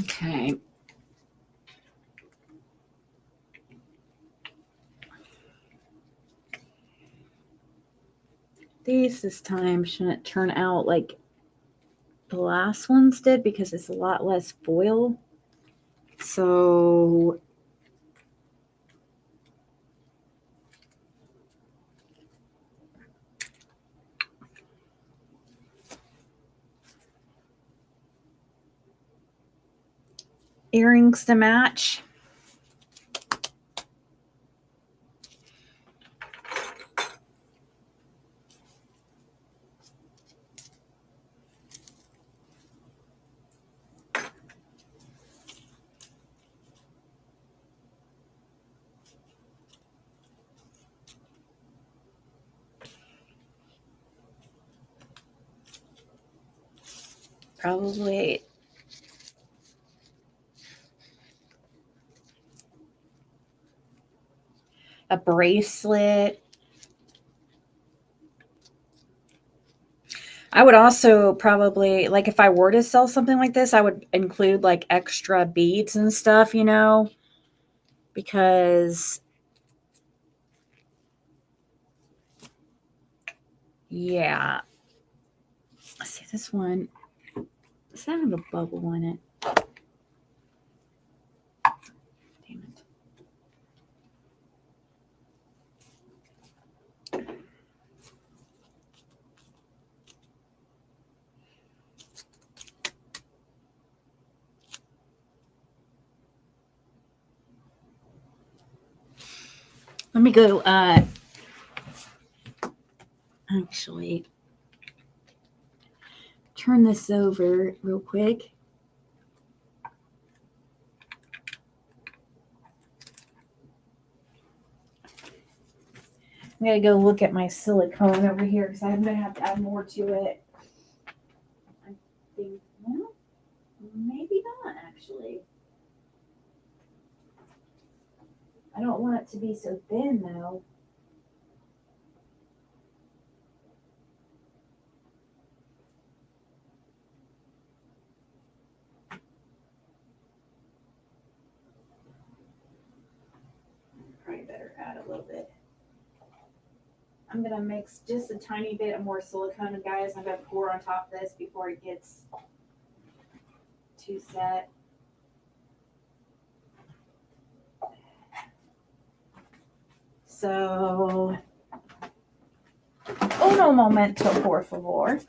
Okay. These this time shouldn't turn out like the last ones did because it's a lot less foil. So earrings to match. Probably a bracelet. I would also probably, like, if I were to sell something like this, I would include like extra beads and stuff, you know, because yeah. Let's see this one. Does that have a bubble in it? Damn it. Let me go actually turn this over real quick. I'm gonna go look at my silicone over here because I'm gonna have to add more to it. I think, well, maybe not actually. I don't want it to be so thin though. Probably better add a little bit. I'm gonna mix just a tiny bit of more silicone, guys. I'm gonna pour on top of this before it gets too set. So, uno momento, por favor.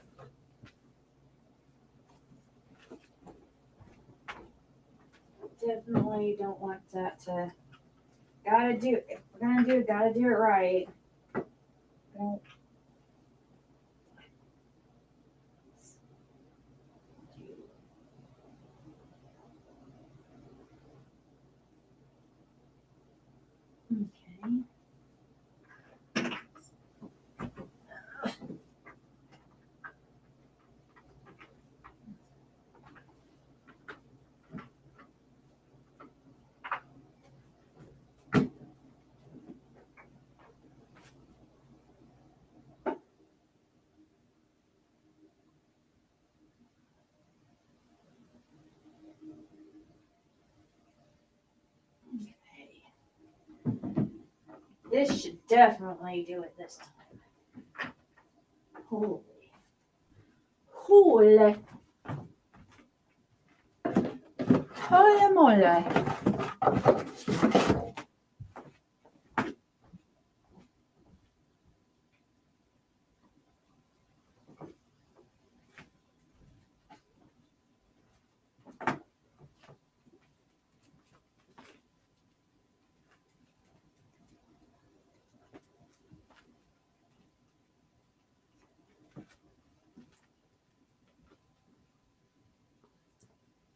Definitely don't want that to. Gotta do it. If we're gonna do. Gotta do it right. Don't. This should definitely do it this time. Holy. Holy. Holy moly.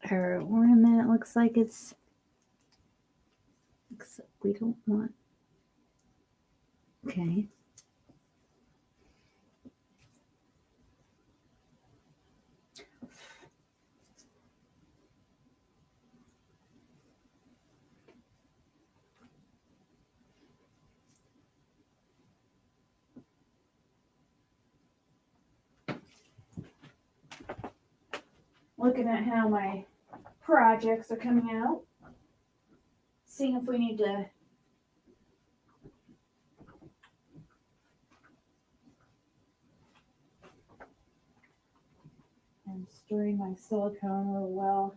Her ornament looks like it's, except we don't want, okay. Looking at how my projects are coming out, seeing if we need to and stirring my silicone real well.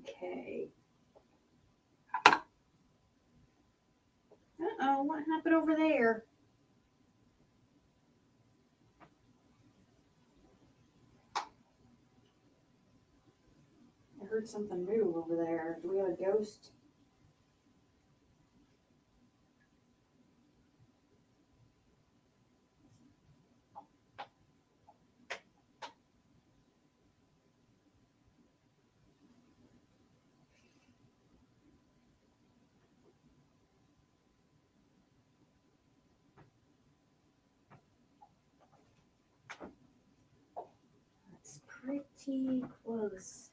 Okay. Uh-oh, what happened over there? I heard something move over there. Do we have a ghost? That's pretty close.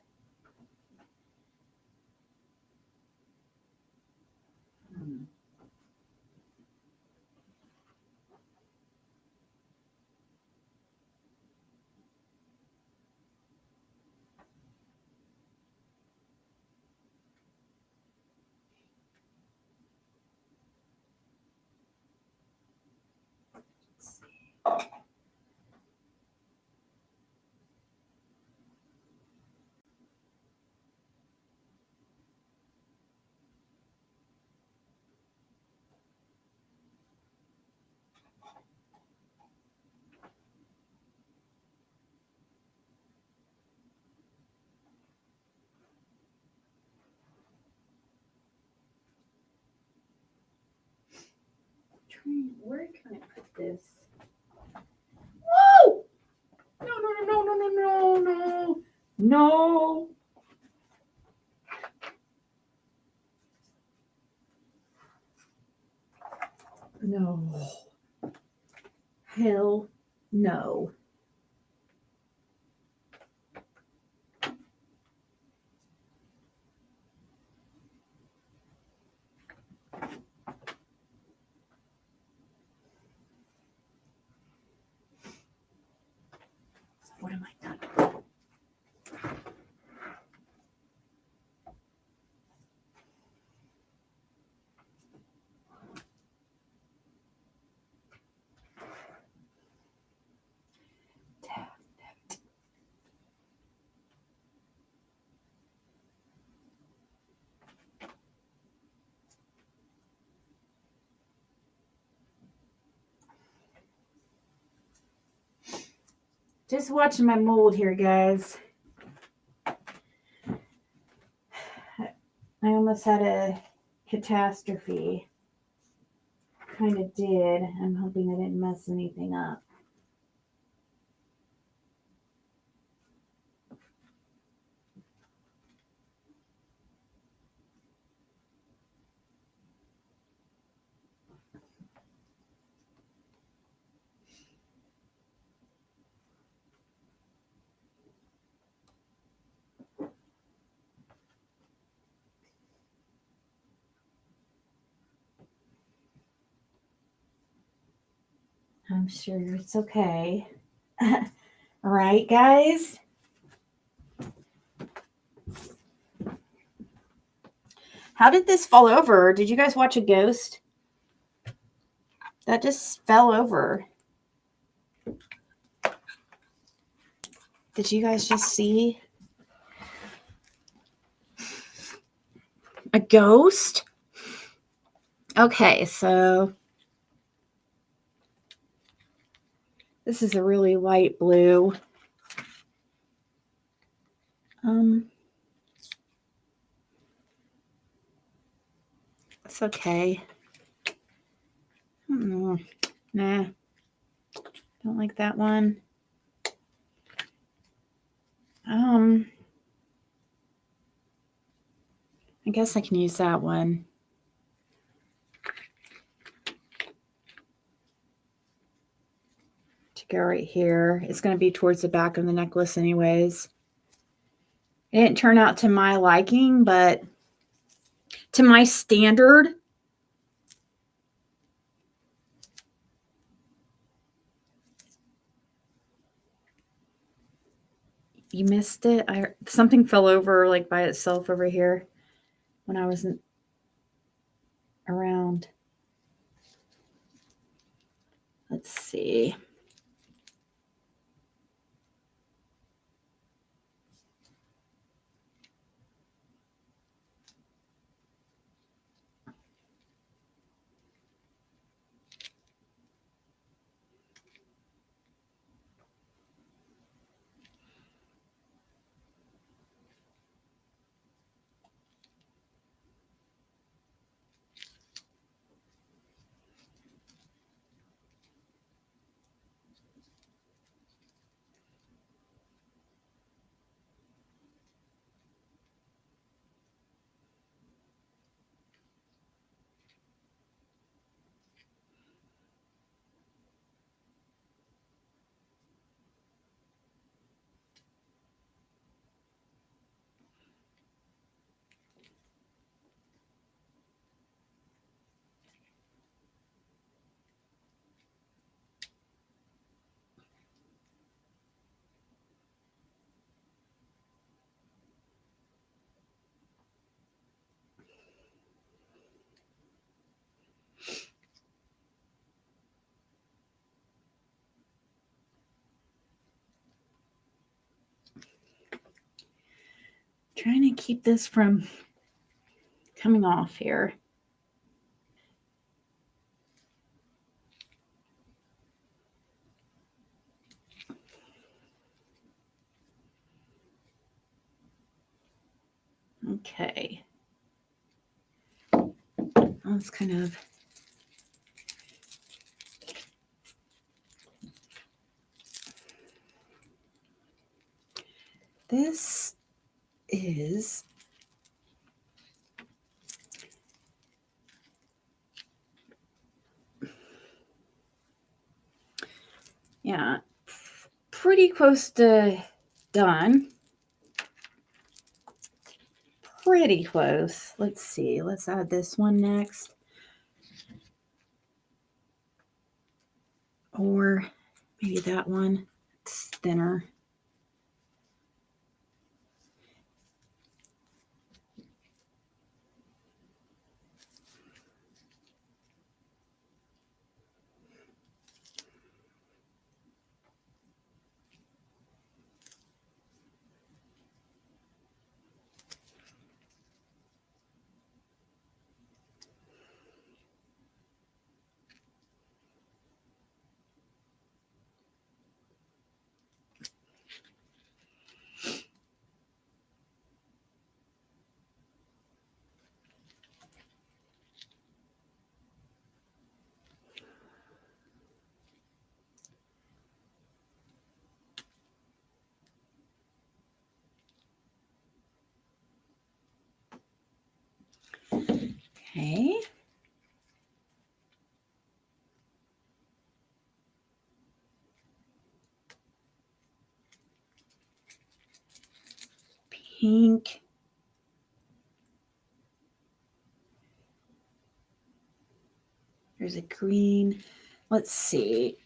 Let's see. Where can I put this? Whoa! No, no, no, no, no, no, no, no. No. Hell no. What am I doing? Just watching my mold here, guys. I almost had a catastrophe. Kind of did. I'm hoping I didn't mess anything up. I'm sure it's okay. All right, guys. How did this fall over? Did you guys watch a ghost? That just fell over. Did you guys just see a ghost? Okay, so this is a really light blue. It's okay. Nah, don't like that one. I guess I can use that one. To go right here. It's going to be towards the back of the necklace anyways. It didn't turn out to my liking, but to my standard, you missed it. Something fell over like by itself over here when I wasn't around. Let's see. Trying to keep this from coming off here. Okay. That's kind of this is yeah, pretty close to done. Pretty close. Let's see. Let's add this one next. Or maybe that one. It's thinner. Okay. Pink. There's a green. Let's see.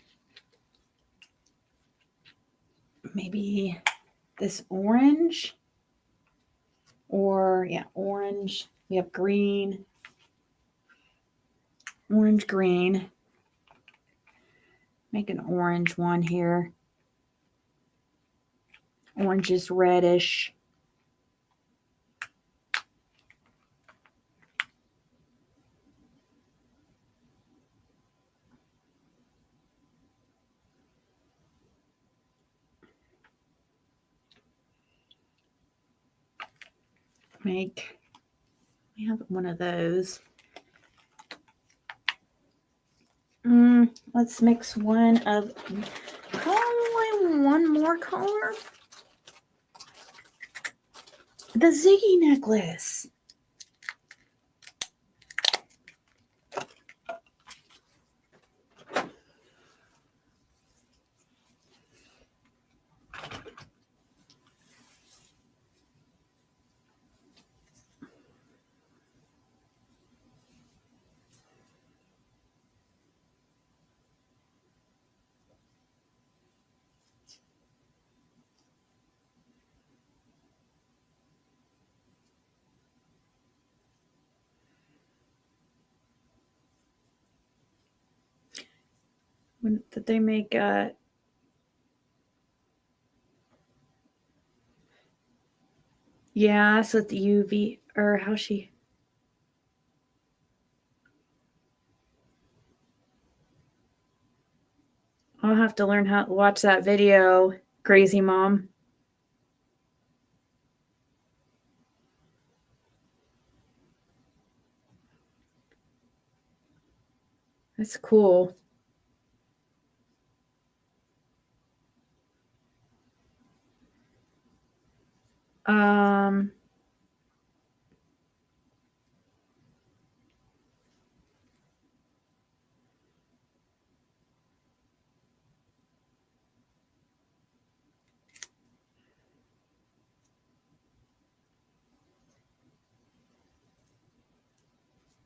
Maybe this orange. Or, yeah, orange. We have green. Orange, green. Make an orange one here. Orange is reddish. We have one of those. Let's mix one of, probably one more color. The Ziggy necklace. When did they make yeah, so the UV or how she I'll have to learn how to watch that video, Crazy Mom. That's cool.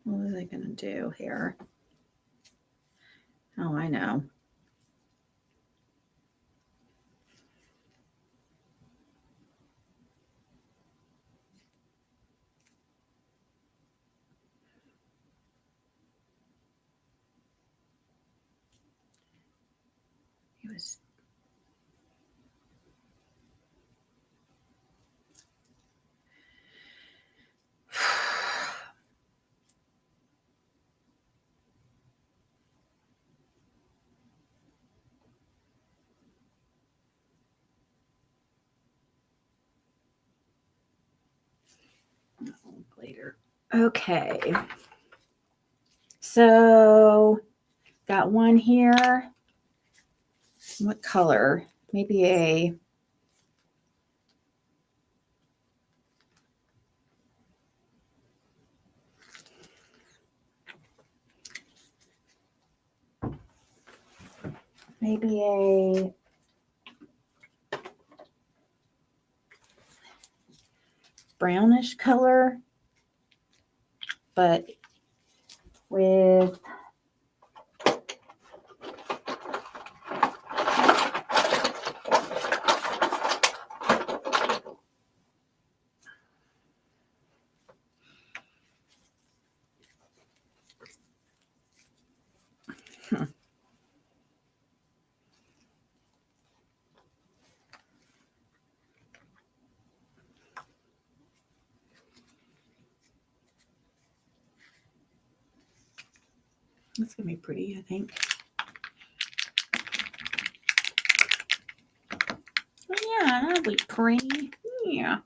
What was I gonna do here? Oh, I know. It was later. Okay. So got one here. What color? Maybe a brownish color, but with it's gonna be pretty, I think. Oh, yeah, that'll be pretty. Yeah.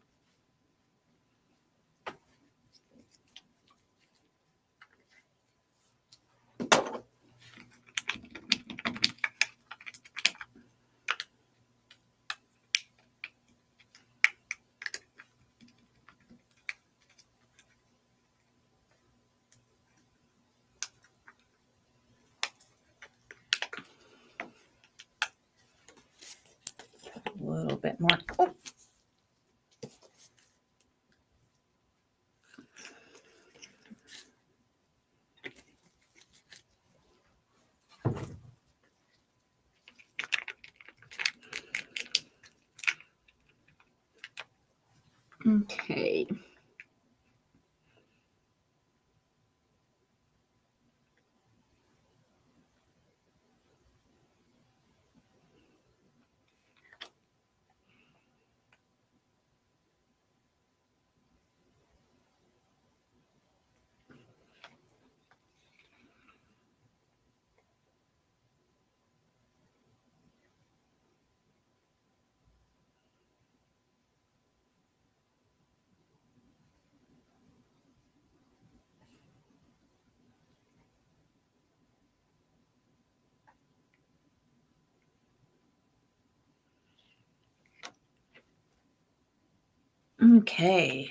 little bit more. Oh. Okay. Okay.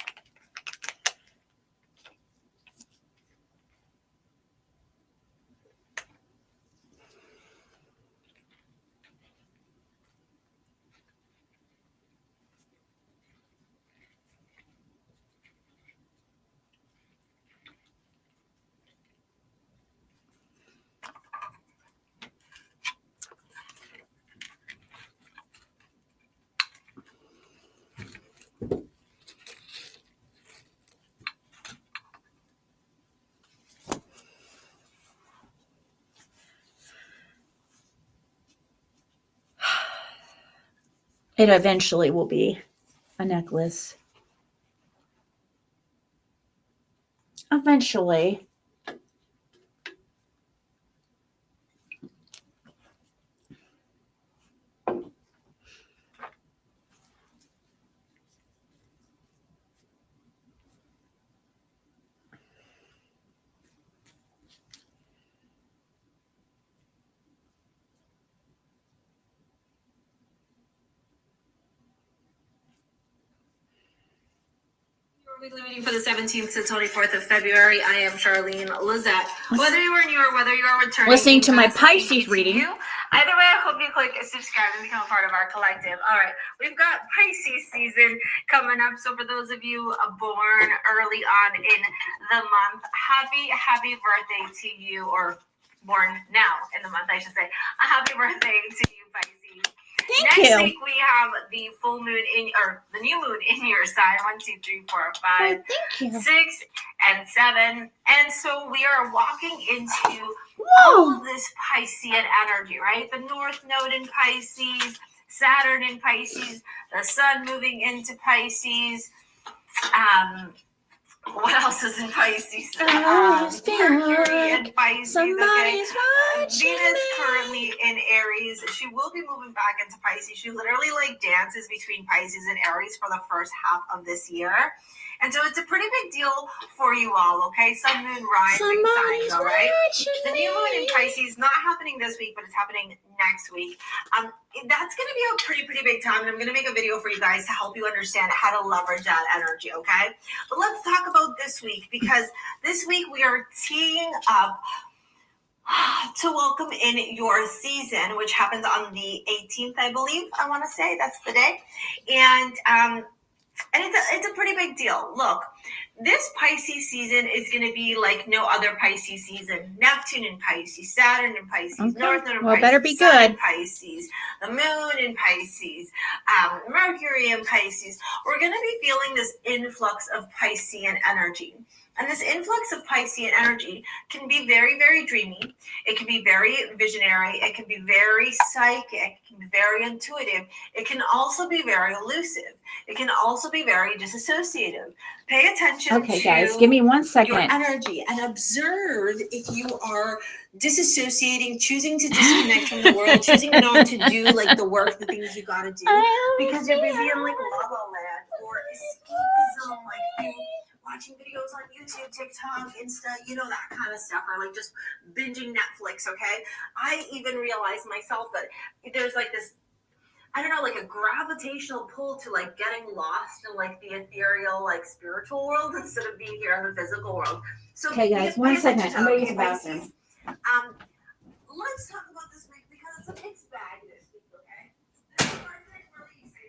It eventually will be a necklace. Eventually. We'll be limiting for the 17th to 24th of February. I am Charlene Lizette. Whether you are new or whether you are returning, Listening to my thank you Pisces to reading. you. Either way, I hope you click subscribe and become a part of our collective. All right, we've got Pisces season coming up. So for those of you born early on in the month, happy birthday to you, or born now in the month, I should say. A happy birthday to you, Pisces. Thank Next you. week we have the full moon or the new moon in your sign. 1, 2, 3, 4, 5, Thank you. 6, and 7. And so we are walking into Whoa. all of this Piscean energy, right? The North Node in Pisces, Saturn in Pisces, the Sun moving into Pisces. What else is in Pisces? Mercury in Pisces. Somebody's watching Venus me. currently in Aries. She will be moving back into Pisces. She literally dances between Pisces and Aries for the first half of this year. And so it's a pretty big deal for you all, okay? Sun, moon, rising signs, all right? The new moon in Pisces, not happening this week, but it's happening next week. That's going to be a pretty big time, and I'm going to make a video for you guys to help you understand how to leverage that energy, okay? But let's talk about this week, because this week we are teeing up to welcome in your season, which happens on the 18th, I believe. I want to say that's the day. And it's a pretty big deal. Look, this Pisces season is going to be like no other Pisces season. Neptune in Pisces, Saturn in Pisces, Okay. North Node in Well, Pisces, better be Sun good. in Pisces, the Moon in Pisces, Mercury in Pisces. We're going to be feeling this influx of Piscean energy. And this influx of Piscean energy can be very dreamy. It can be very visionary. It can be very psychic. It can be very intuitive. It can also be very elusive. It can also be very disassociative. Pay attention Okay, to guys, give me 1 your second. energy and observe if you are disassociating, choosing to disconnect from the world, choosing not to do the work, the things you got to do, because you're busy in La La Land or escapism, through watching videos on YouTube, TikTok, Insta, that kind of stuff, or just binging Netflix, okay? I even realized myself that there's this, I don't know, a gravitational pull to getting lost in the ethereal, spiritual world instead of being here in the physical world. So Okay, guys, pay 1 attention second. to I'm that, going to use the okay, bathroom. Pisces? Let's talk about this week because it's a mixed bag this week, okay? This is Mercury releasing.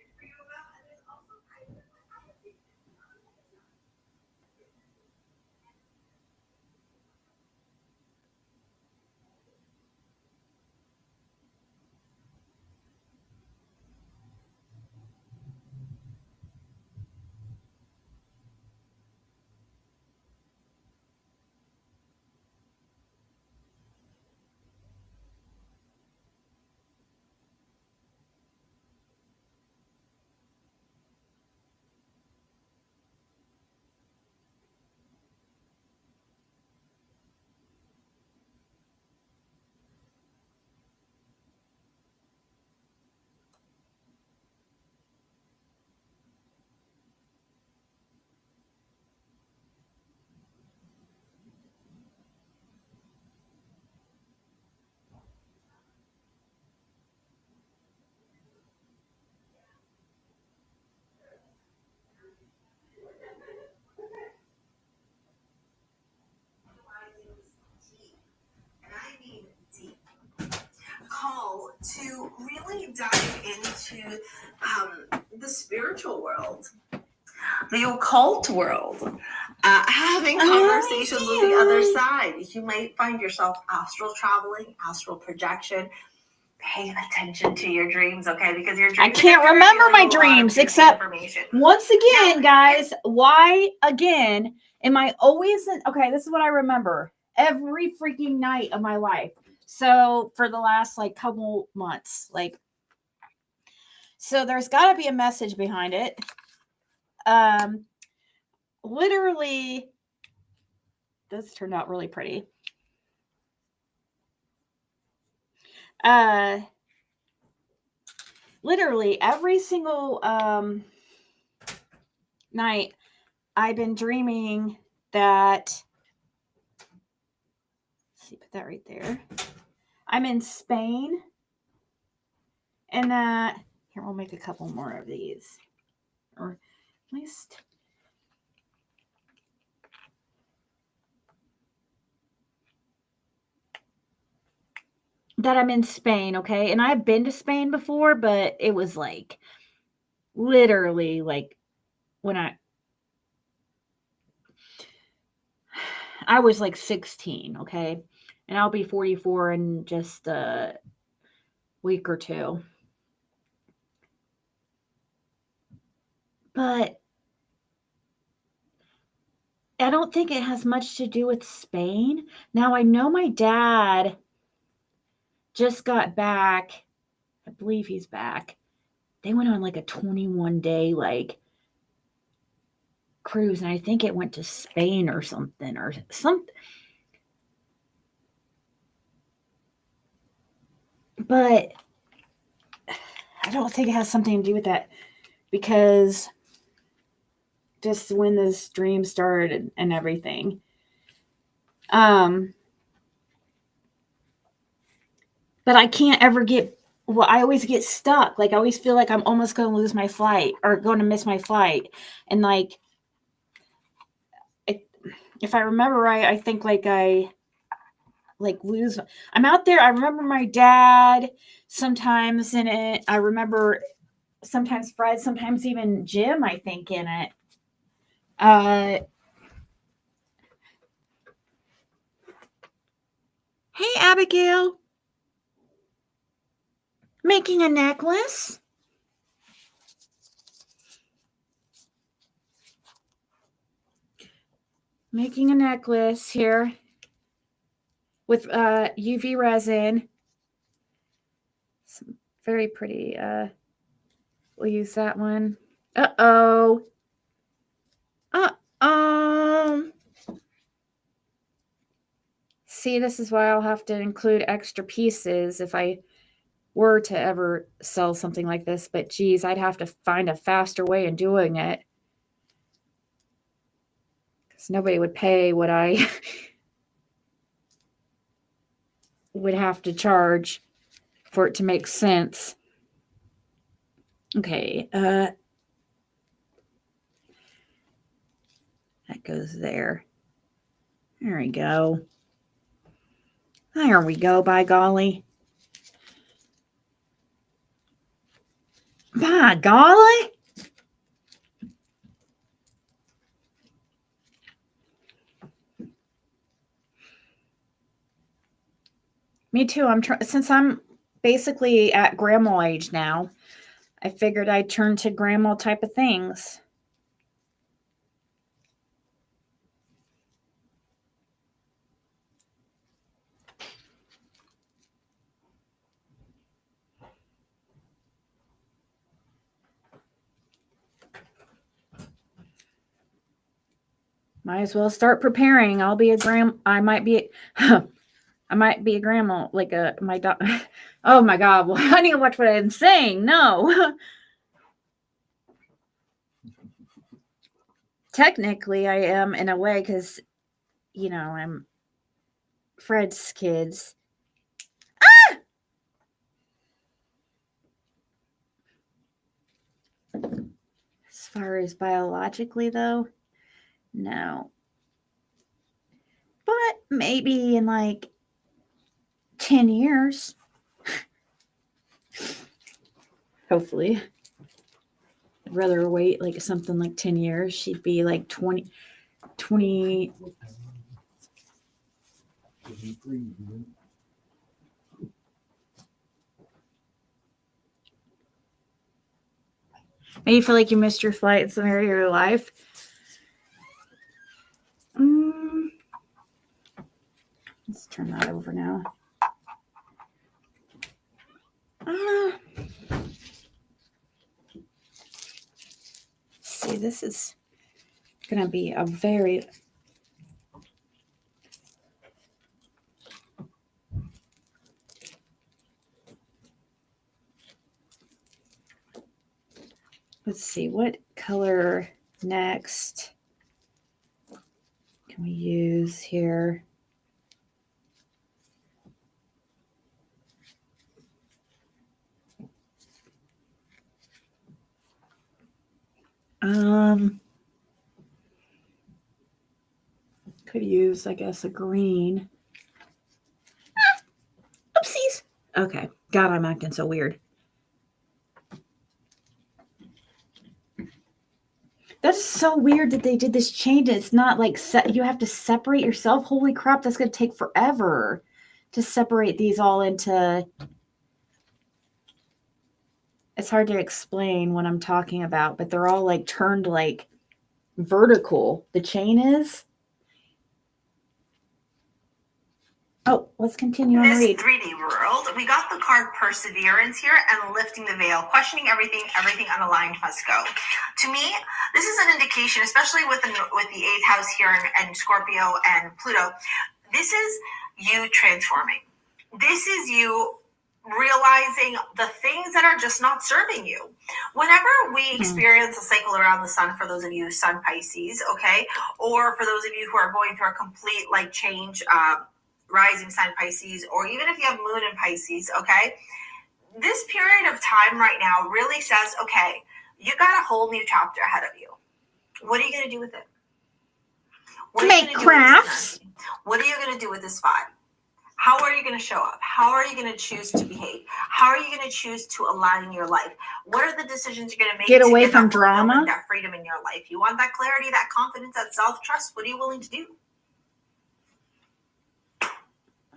to really dive into the spiritual world, the occult world, having conversations with the other side. You might find yourself astral traveling, astral projection. Pay attention to your dreams, okay? Because your dreams. I can't remember my dreams except once again, guys. Why again am I always in? Okay, this is what I remember every freaking night of my life. So for the last like couple months, like, so there's got to be a message behind it. Literally, this turned out really pretty. Literally every single night I've been dreaming that, let's see, put that right there. I'm in Spain, and that, here, we'll make a couple more of these, or at least, that I'm in Spain, okay? And I've been to Spain before, but it was like literally like when I was like 16, okay? And I'll be 44 in just a week or two. But I don't think it has much to do with Spain. Now, I know my dad just got back. I believe he's back. They went on like a 21-day like cruise, and I think it went to Spain or something. But I don't think it has something to do with that, because just when this dream started and everything. But I can't ever get, well, I always get stuck. Like, I always feel like I'm almost going to lose my flight or going to miss my flight. And like, if I remember right, I think like I like lose. I'm out there. I remember my dad sometimes in it. I remember sometimes Fred, sometimes even Jim, I think, in it. Hey, Abigail. Making a necklace. Making a necklace here with UV resin. Some very pretty. We'll use that one. Uh-oh. See, this is why I'll have to include extra pieces if I were to ever sell something like this. But geez, I'd have to find a faster way of doing it, because nobody would pay what I would have to charge for it to make sense. Okay, that goes there. There we go. There we go, by golly. By golly. Me too. Since I'm basically at grandma age now, I figured I'd turn to grandma type of things. Might as well start preparing. I'll be a I might be a grandma, like my daughter. Oh my God. Well, I need to watch what I'm saying. No. Technically, I am in a way, because, you know, I'm Fred's kids. Ah! As far as biologically, though, no. But maybe in like 10 years. Hopefully. I'd rather wait like something like 10 years. She'd be like 20. It'd be free, you know? Maybe you feel like you missed your flight in some area of your life. Let's turn that over now. See, this is going to be a very... Let's see, what color next can we use here? Could use, I guess, a green. Oopsies. Okay. God, I'm acting so weird. That's so weird that they did this change. It's not like you have to separate yourself. Holy crap, that's going to take forever to separate these all into... It's hard to explain what I'm talking about, but they're all like turned like vertical. The chain is. Oh, let's continue on this read. 3D world, we got the card Perseverance here and lifting the veil, questioning everything unaligned must go. To me, this is an indication, especially with the 8th house here and Scorpio and Pluto. This is you transforming. This is you realizing the things that are just not serving you. Whenever we experience a cycle around the sun, for those of you Sun Pisces, okay, or for those of you who are going through a complete like change, rising sign Pisces, or even if you have moon in Pisces, okay, this period of time right now really says, okay, you got a whole new chapter ahead of you. What are you going to do with it? Make crafts. What are you going to do with this vibe? How are you going to show up? How are you going to choose to behave? How are you going to choose to align your life? What are the decisions you're going to make? Get away to from that drama. That freedom in your life. You want that clarity, that confidence, that self-trust. What are you willing to do?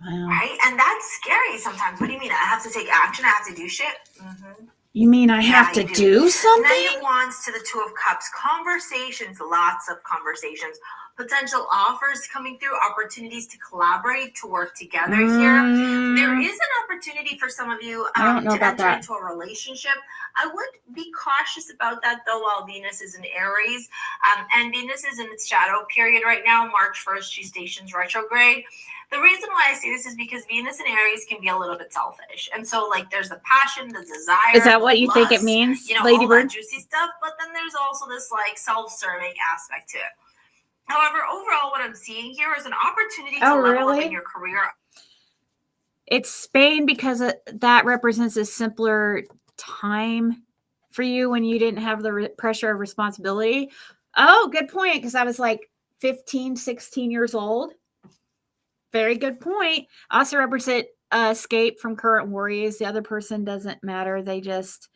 Wow. Right? And that's scary sometimes. What do you mean? I have to take action? I have to do shit? Mm-hmm. You mean I have to do something? Knight of Wands to the 2 of Cups. Conversations, lots of conversations. Potential offers coming through, opportunities to collaborate, to work together here. There is an opportunity for some of you I don't know to about enter that. into a relationship. I would be cautious about that though while Venus is in Aries. And Venus is in its shadow period right now. March 1st, she stations retrograde. The reason why I say this is because Venus in Aries can be a little bit selfish. And so, like, there's the passion, the desire. Is that what you lust, think it means, you know, Lady all Bird? that juicy stuff. But then there's also this, like, self-serving aspect to it. However, overall, what I'm seeing here is an opportunity to level up in your career. It's Spain because that represents a simpler time for you when you didn't have the pressure of responsibility. Oh, good point. Because I was like 15, 16 years old. Very good point. Also represent escape from current worries. The other person doesn't matter. They just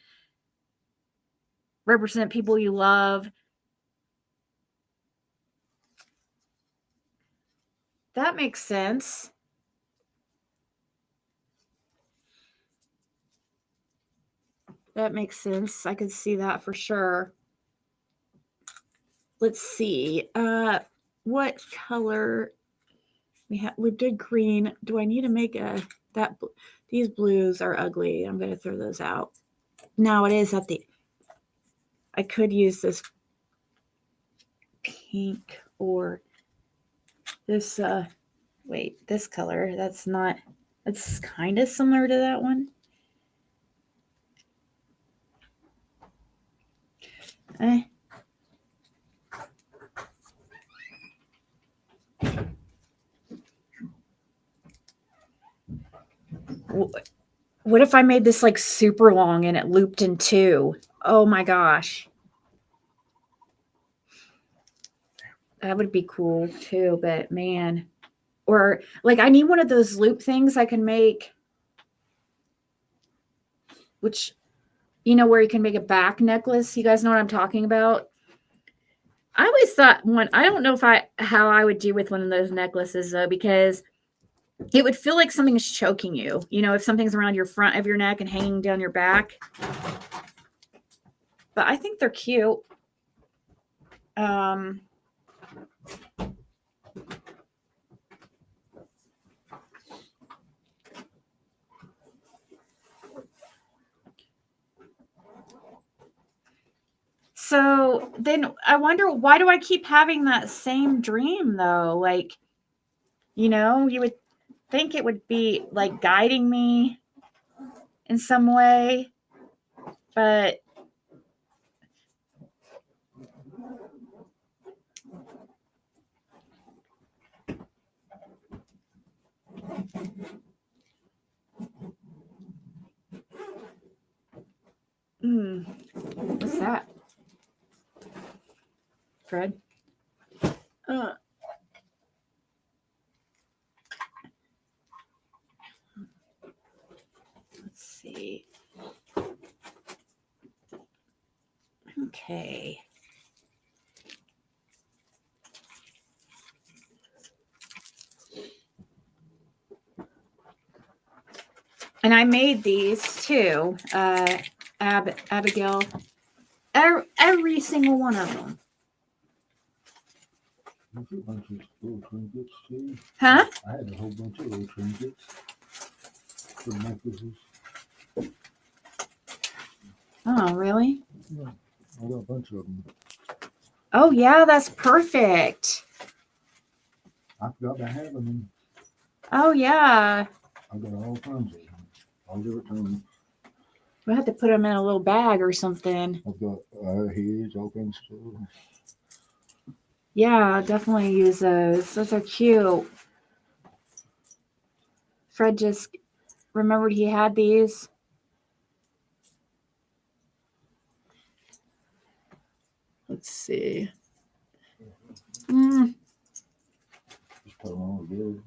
represent people you love. That makes sense. That makes sense. I could see that for sure. Let's see. What color we did green. Do I need to make these blues are ugly. I'm going to throw those out. No, it is I could use this pink or this this color. It's kind of similar to that one. What if I made this like super long and it looped in 2? Oh my gosh. That would be cool too, but man. Or like I need one of those loop things I can make. Which you know, where you can make a back necklace. You guys know what I'm talking about? I always thought I don't know how I would do with one of those necklaces though, because it would feel like something's choking you. You know, if something's around your front of your neck and hanging down your back. But I think they're cute. So then I wonder, why do I keep having that same dream though? Like, you know, you would think it would be like guiding me in some way, but what's that? Fred? Let's see. Okay. And I made these too, Abigail. Every single one of them. A bunch of little trinkets too. Huh? I had a whole bunch of little trinkets for necklaces. Oh, really? Yeah, I got a bunch of them. Oh, yeah, that's perfect. I forgot to have them. Oh, yeah. I got all kinds of them. I'll give it to them. We'll have to put them in a little bag or something. I've got heads, all kinds of stuff. Yeah, definitely use those. Those are cute. Fred just remembered he had these. Let's see. Just put them on good.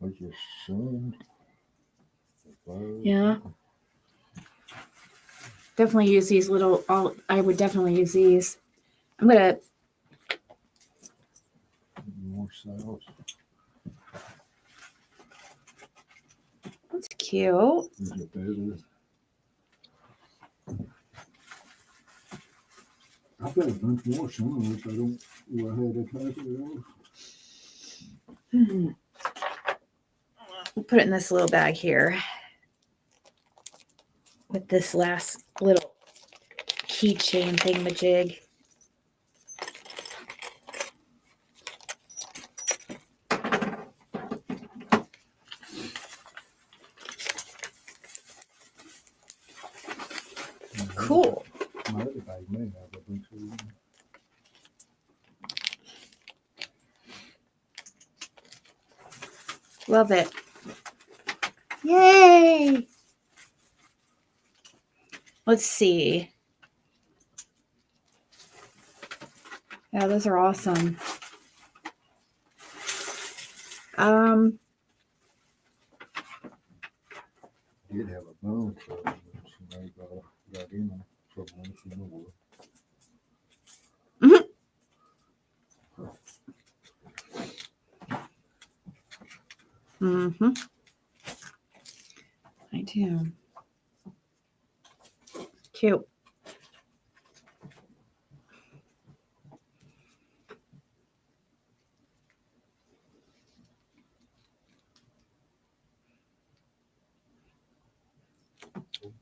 Like your son. Yeah. Definitely use these little. I would definitely use these. I'm gonna. More cells. That's cute. Is it better? I've got a bunch more similar, so I don't know how to type it off. We'll put it in this little bag here with this last little keychain thingamajig. Cool. My other bag may have a bunch of them. Love it. Yay! Let's see. Yeah, those are awesome. Did have a bunch of them. Somebody got in them from one from the world. Mm-hmm. I do. Cute.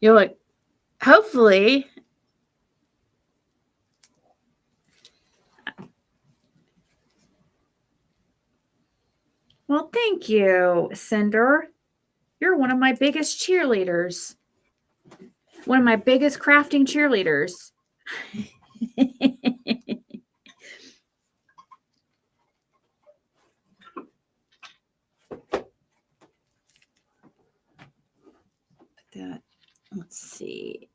You're like, hopefully. Well, thank you, Cinder. You're one of my biggest cheerleaders. One of my biggest crafting cheerleaders. That, let's see.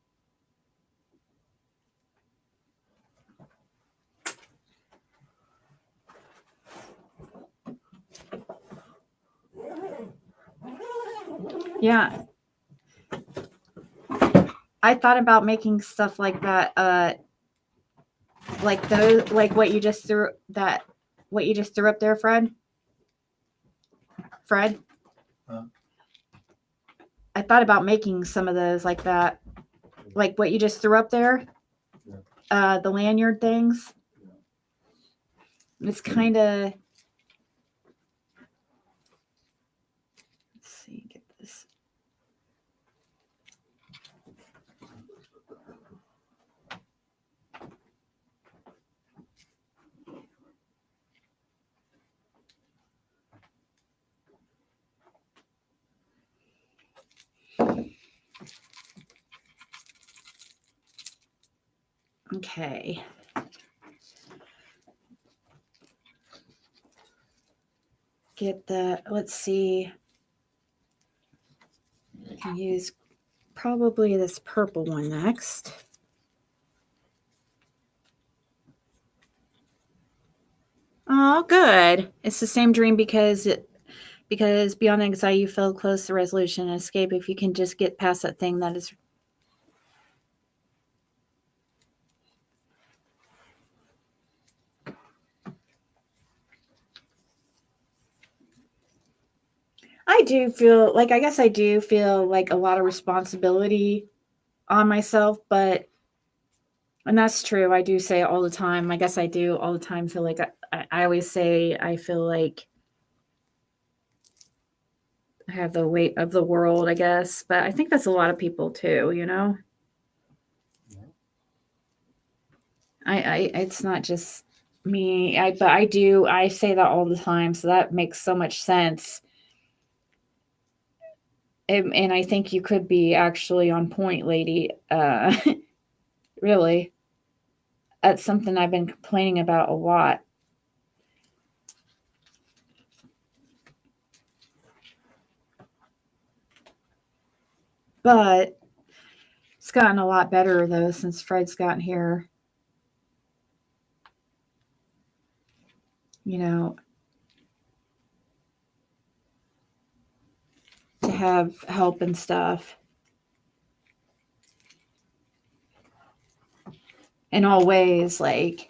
Yeah. I thought about making stuff like that, like those, like what you just threw up there, Fred. Fred. Huh? I thought about making some of those like that, like what you just threw up there. Yeah. The lanyard things. Yeah. It's kind of. Let's see. Get this. Okay. Get the, let's see. I can use probably this purple one next. Oh, good. It's the same dream because beyond anxiety, you feel close to resolution and escape. If you can just get past that thing that is. I do feel like, I guess I do feel like a lot of responsibility on myself, but, and that's true. I do say it all the time. I guess I do all the time feel like I always say I feel like I have the weight of the world, I guess, but I think that's a lot of people too, you know? It's not just me. But I say that all the time. So that makes so much sense. And I think you could be actually on point, lady. Really. That's something I've been complaining about a lot. But it's gotten a lot better though since Fred's gotten here. You know, to have help and stuff. In all ways, like.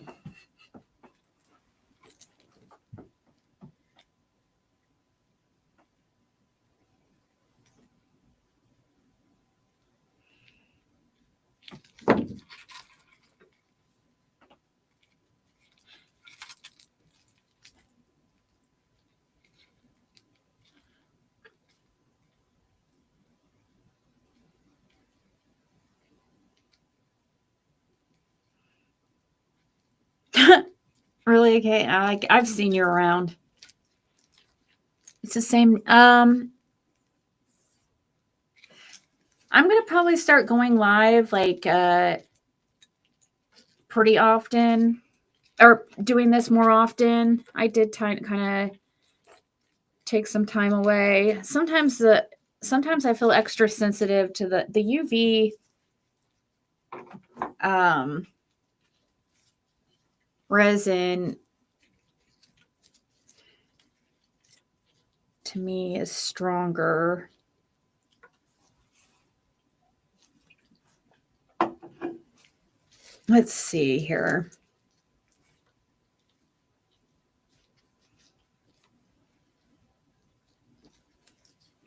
Really? Okay. I've seen you around. It's the same. I'm gonna probably start going live like pretty often, or doing this more often. I did kind of take some time away. Sometimes I feel extra sensitive to the UV resin. To me, is stronger. Let's see here.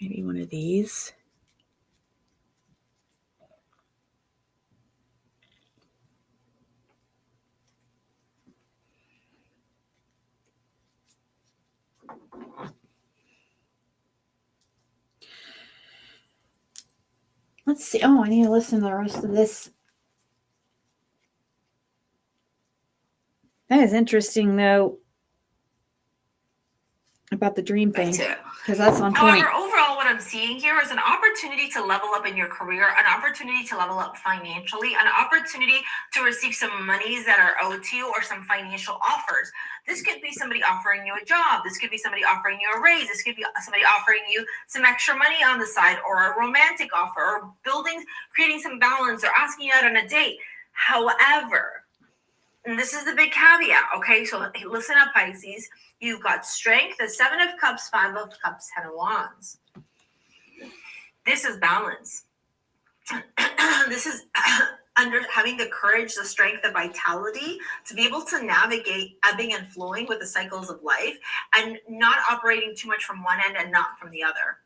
Maybe one of these. Let's see. Oh, I need to listen to the rest of this. That is interesting, though, about the dream thing, because that's on point. However, overall, what I'm seeing here is an opportunity to level up in your career, an opportunity to level up financially, an opportunity to receive some monies that are owed to you, or some financial offers. This could be somebody offering you a job. This could be somebody offering you a raise. This could be somebody offering you some extra money on the side, or a romantic offer, or creating some balance, or asking you out on a date. However, and this is the big caveat, okay? So listen up, Pisces. You've got strength, the 7 of Cups, 5 of Cups, 10 of Wands. This is balance. This is under having the courage, the strength, the vitality to be able to navigate ebbing and flowing with the cycles of life and not operating too much from one end and not from the other.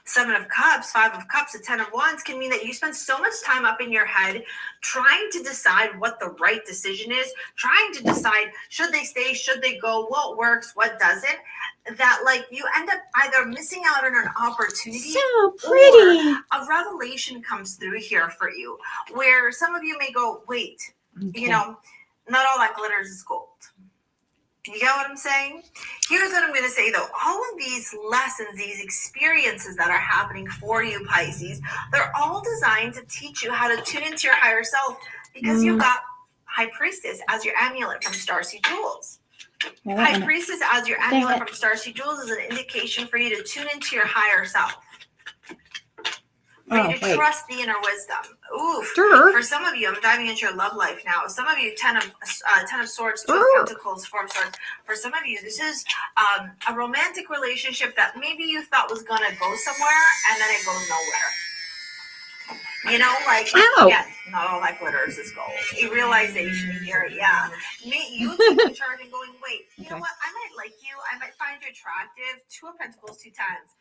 7 of Cups, 5 of Cups, a 10 of Wands can mean that you spend so much time up in your head trying to decide what the right decision is, trying to decide should they stay, should they go, what works, what doesn't, that like you end up either missing out on an opportunity So pretty. or a revelation comes through here for you where some of you may go, wait, Okay. you know, not all that glitters is gold. You get what I'm saying? Here's what I'm going to say though. All of these lessons, these experiences that are happening for you, Pisces, they're all designed to teach you how to tune into your higher self because you've got High Priestess as your amulet from Starseed Jewels. Well, High Priestess as your Dang amulet it. from Starseed Jewels is an indication for you to tune into your higher self. For you to trust the inner wisdom. Oof. Sure. For some of you, I'm diving into your love life now. Some of you, 10 of Swords, 2 of Pentacles, 4 of Swords. For some of you, this is a romantic relationship that maybe you thought was going to go somewhere and then it goes nowhere. You know, like, yeah, not all that glitters is gold. A realization here, yeah. You taking charge and going, wait, you know what? I might like you. I might find you attractive. 2 of Pentacles, 2 times.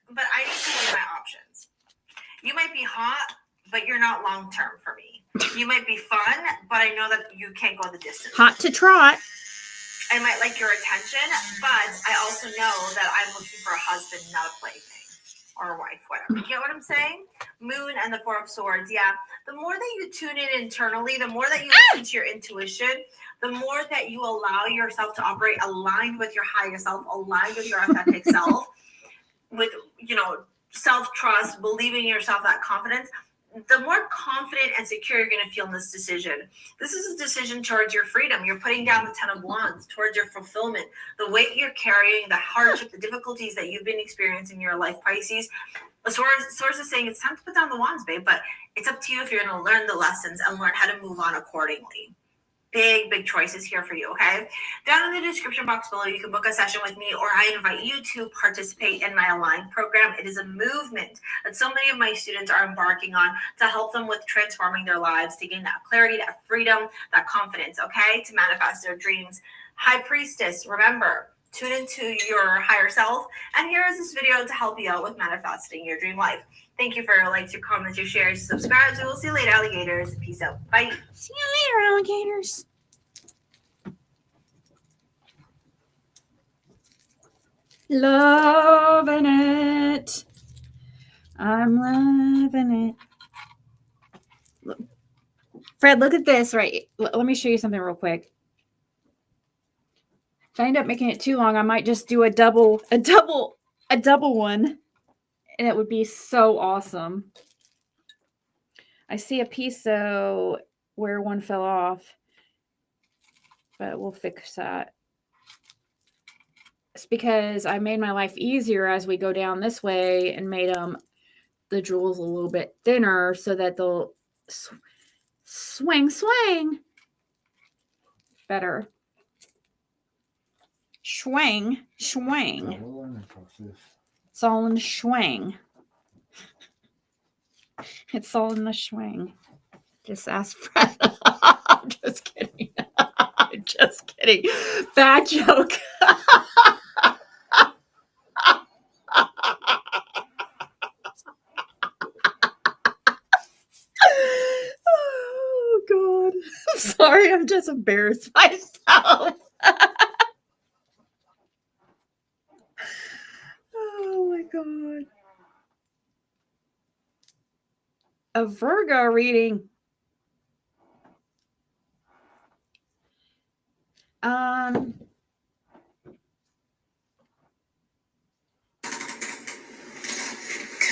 But I need to weigh my options. You might be hot, but you're not long-term for me. You might be fun, but I know that you can't go the distance. Hot to trot. I might like your attention, but I also know that I'm looking for a husband, not a plaything. Or a wife, whatever. You get what I'm saying? Moon and the 4 of Swords, yeah. The more that you tune in internally, the more that you listen to your intuition, the more that you allow yourself to operate aligned with your higher self, aligned with your authentic self, with, you know, self-trust, believing in yourself, that confidence, the more confident and secure you're going to feel in this decision. This is a decision towards your freedom. You're putting down the 10 of Wands towards your fulfillment. The weight you're carrying, the hardship, the difficulties that you've been experiencing in your life, Pisces. The source is saying it's time to put down the wands, babe, but it's up to you if you're going to learn the lessons and learn how to move on accordingly. Big choices here for you, okay? Down in the description box below, you can book a session with me, or I invite you to participate in my Align program. It is a movement that so many of my students are embarking on to help them with transforming their lives, to gain that clarity, that freedom, that confidence, okay? To manifest their dreams. High Priestess, remember, tune into your higher self. And here is this video to help you out with manifesting your dream life. Thank you for your likes, your comments, your shares, your subscribes. We will see you later, alligators. Peace out. Bye. See you later, alligators. Loving it. I'm loving it. Look. Fred, look at this, right? Let me show you something real quick. If I end up making it too long, I might just do a double one, and it would be so awesome. I see a piece though where one fell off, but we'll fix that. It's because I made my life easier as we go down this way and made the jewels a little bit thinner so that they'll swing better. Swing. It's all in the swing. It's all in the swing. Just ask Fred. I'm just kidding. I'm just kidding. Bad joke. Oh, God. I'm sorry. I'm just embarrassed myself. Oh, my God. A Virgo reading.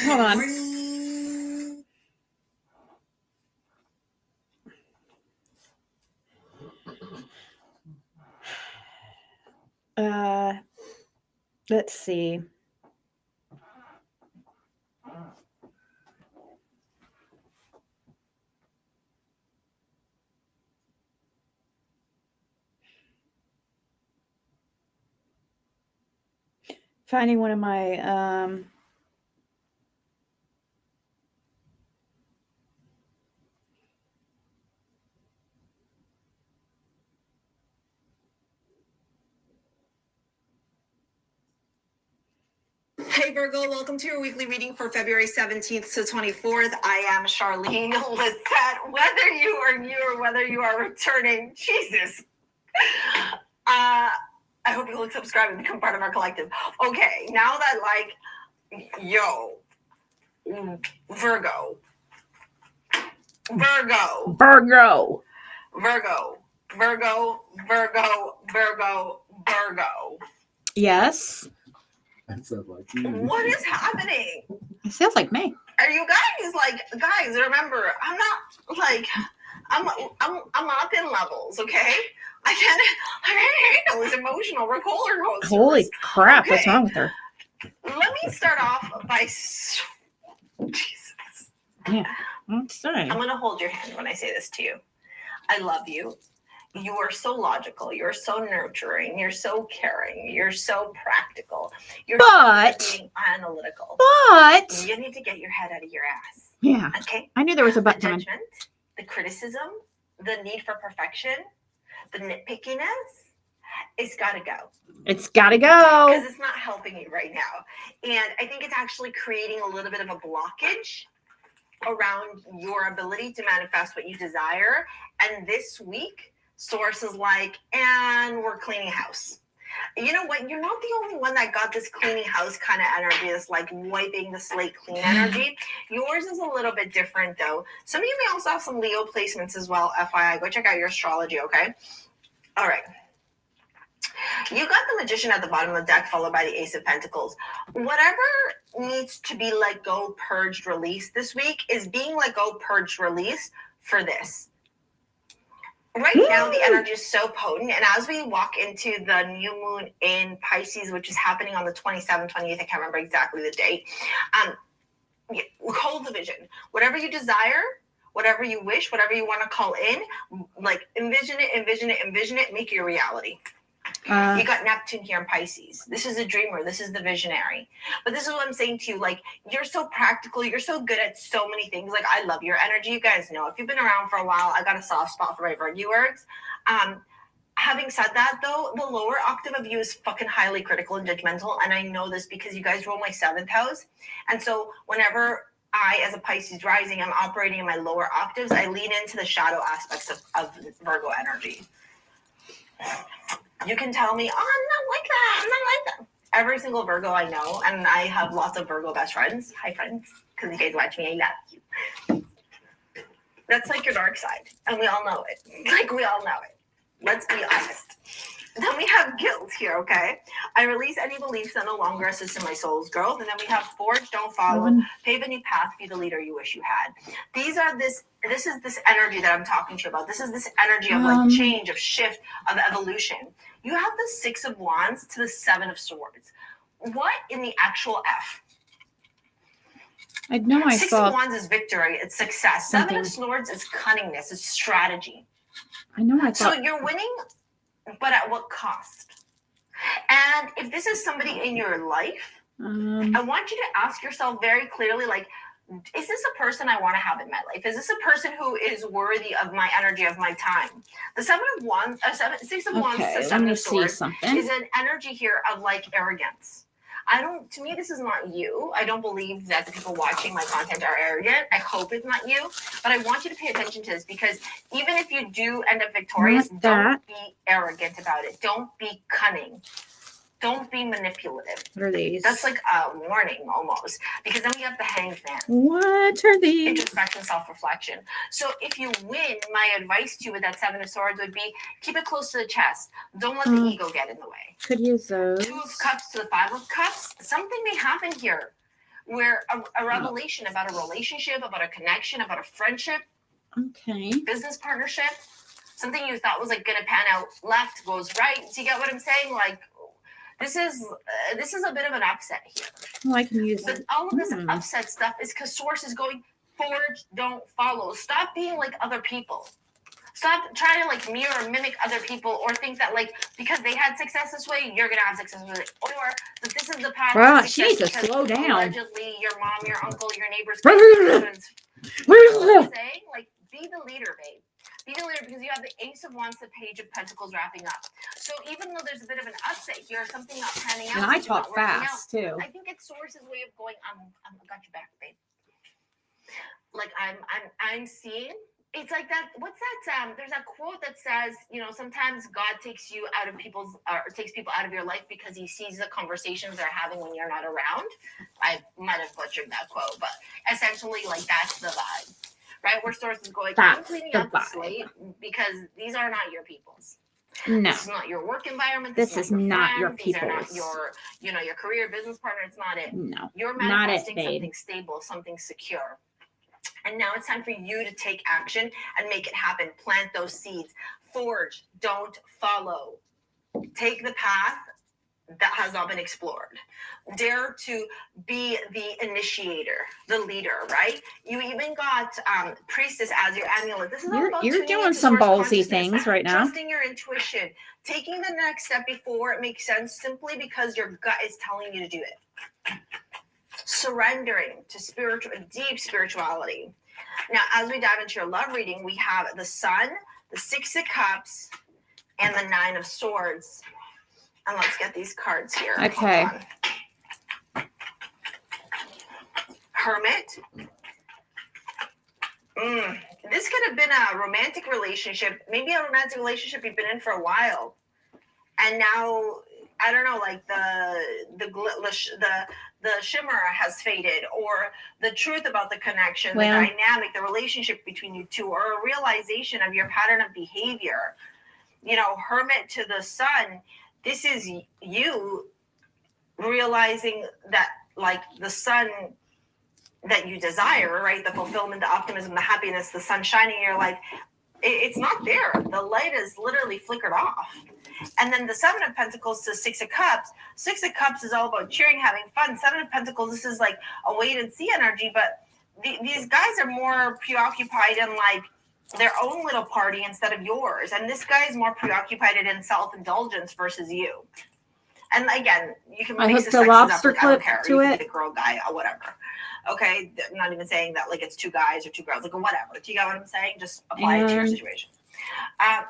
Hold on. Let's see. Finding one of my Hey Virgo, welcome to your weekly reading for February 17th to 24th. I am Charlene Lissette. Whether you are new or whether you are returning, Jesus. I hope you will subscribe and become part of our collective. Okay, now that yo, Virgo. Yes. That sounds like you. What is happening? It sounds like me. Are you guys, remember, I'm not I'm up in levels, okay? I handle this emotional roller coasters. Holy crap! What's Okay. wrong with her? Let me start off by Jesus. I'm sorry. I'm gonna hold your hand when I say this to you. I love you. You are so logical. You're so nurturing. You're so caring. You're so practical. You're But- so being analytical. But You need to get your head out of your ass. yeah, Okay? I knew there was a The but coming. judgment, the criticism, the need for perfection, the nitpickiness, it's gotta go. It's got to go. Because it's not helping you right now. And I think it's actually creating a little bit of a blockage around your ability to manifest what you desire. And this week, Source is like, and we're cleaning house. You know what? You're not the only one that got this cleaning house kind of energy, this like wiping the slate clean energy. Yours is a little bit different though. Some of you may also have some Leo placements as well, FYI. Go check out your astrology, okay? All right. You got the Magician at the bottom of the deck, followed by the Ace of Pentacles. Whatever needs to be let go, purged, released this week is being let go, purged, released for this. Right now, the energy is so potent. And as we walk into the new moon in Pisces, which is happening on the 27th, 28th, I can't remember exactly the date, hold the vision. Whatever you desire, whatever you wish, whatever you want to call in, like envision it, make it a reality. You got Neptune here in Pisces. This is a dreamer. This is the visionary. But this is what I'm saying to you. Like, you're so practical. You're so good at so many things. Like, I love your energy. You guys know. If you've been around for a while, I got a soft spot for my Virgo words. Having said that, though, the lower octave of you is fucking highly critical and judgmental. And I know this because you guys rule my 7th house. And so whenever I, as a Pisces rising, am operating in my lower octaves, I lean into the shadow aspects of Virgo energy. You can tell me, oh, I'm not like that. I'm not like that. Every single Virgo I know, and I have lots of Virgo best friends. Hi, friends, because you guys watch me. I love you. That's like your dark side, and we all know it. Like, we all know it. Let's be honest. Then we have guilt here, okay? I release any beliefs that no longer assist in my soul's growth. And then we have forge, don't follow, pave a new path, be the leader you wish you had. This is this energy that I'm talking to you about. This is this energy of like change, of shift, of evolution. You have the 6 of Wands to the 7 of Swords. What in the actual F? I know I 6 saw. of Wands is victory, it's success. Something. 7 of Swords is cunningness, it's strategy. I know I So thought. you're winning, but at what cost? And if this is somebody in your life, I want you to ask yourself very clearly, like, is this a person I want to have in my life? Is this a person who is worthy of my energy, of my time? The 6 of Wands Okay, to let 7 me of see Swords something. is an energy here of like arrogance. To me, this is not you. I don't believe that the people watching my content are arrogant. I hope it's not you, but I want you to pay attention to this because even if you do end up victorious, Not don't that. be arrogant about it. Don't be cunning. Don't be manipulative. What are these? That's like a warning almost, because then we have the Hanged Man. What are these? Introspection, self-reflection. So if you win, my advice to you with that 7 of Swords would be keep it close to the chest. Don't let the ego get in the way. Could use those. 2 of Cups to the 5 of Cups. Something may happen here where a revelation about a relationship, about a connection, about a friendship, Okay. business partnership, something you thought was like going to pan out left goes right. Do you get what I'm saying? Like, this is a bit of an upset here. Well, I can use But it. all of this upset stuff is because Source is going forward, don't follow. Stop being like other people. Stop trying to like mirror or mimic other people or think that like because they had success this way, you're gonna have success with it. Or that this is the path Wow, to she success needs to because slow down. allegedly your mom, your uncle, your neighbors. You know what I'm saying? Like, be the leader, babe. Be the leader because you have the Ace of Wands, the Page of Pentacles wrapping up. So even though there's a bit of an upset here, something not panning out, And I something not talk working fast too. I think it's Source's way of going, I got your back, babe. Like I'm seeing. It's like that. What's that? There's that quote that says, you know, sometimes God takes you out of people's, or takes people out of your life because He sees the conversations they're having when you're not around. I might have butchered that quote, but essentially, like that's the vibe, right? Where Source is going, I'm That's cleaning the up the vibe. slate because these are not your peoples. No, This is not your work environment. this is not your These are not people's. your, you know, your career business partner. It's not it. No, You're not it, manifesting babe. something stable, something secure. And now it's time for you to take action and make it happen. Plant those seeds. Forge, don't follow. Take the path that has not been explored. Dare to be the initiator, the leader, right? You even got Priestess as your amulet. This is all about You're tuning doing into some source ballsy consciousness, things right now. trusting your intuition, taking the next step before it makes sense, simply because your gut is telling you to do it. Surrendering to deep spirituality. Now, as we dive into your love reading, we have the Sun, the Six of Cups, and the Nine of Swords. And let's get these cards here. Okay. Hold on. Hermit. This could have been a romantic relationship, maybe a romantic relationship you've been in for a while, and now I don't know, like the shimmer has faded, or the truth about the connection, the dynamic, the relationship between you two, or a realization of your pattern of behavior. You know, Hermit to the Sun. This is you realizing that, like, the sun that you desire, right? The fulfillment, the optimism, the happiness, the sun shining in your life. It's not there. The light is literally flickered off. And then the Seven of Pentacles to Six of Cups. Six of Cups is all about cheering, having fun. Seven of Pentacles, this is like a wait and see energy. But these guys are more preoccupied in like their own little party instead of yours. And this guy is more preoccupied in self-indulgence versus you. And again, you can I mix hooked the a sexes lobster up. Like, I don't clip care. to You can it. be the girl guy or whatever. Okay, I'm not even saying that like it's two guys or two girls, like whatever. Do you get what I'm saying? Just apply it to your situation.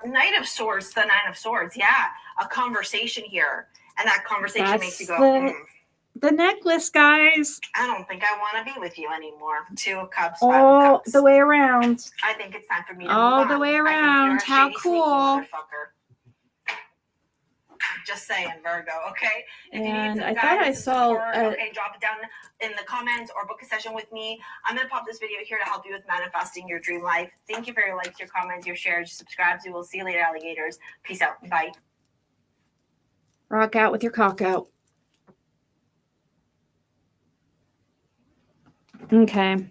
Knight of Swords, the Nine of Swords. Yeah, a conversation here, and that conversation makes you go, the necklace, guys. I don't think I want to be with you anymore. Two of Cups, Five of Cups. the way around. I think it's time for me to all move the on. way I think around. you're a How shady, sneaky cool. motherfucker. Just saying, Virgo, okay? If you And need some I thought I guidance and saw support, okay, drop it down in the comments or book a session with me. I'm going to pop this video here to help you with manifesting your dream life. Thank you for your likes, your comments, your shares, your subscribes. We will see you later, alligators. Peace out. Bye. Rock out with your cock out. Okay.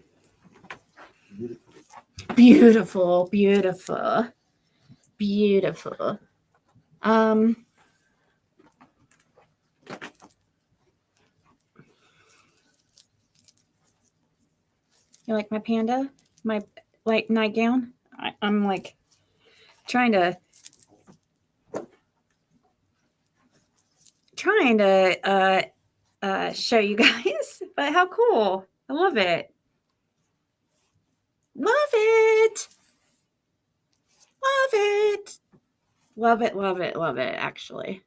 Beautiful, beautiful, beautiful. You like my panda? My like nightgown? I'm like trying to show you guys, but how cool. I love it. Love it. Love it. Love it, love it, love it, actually.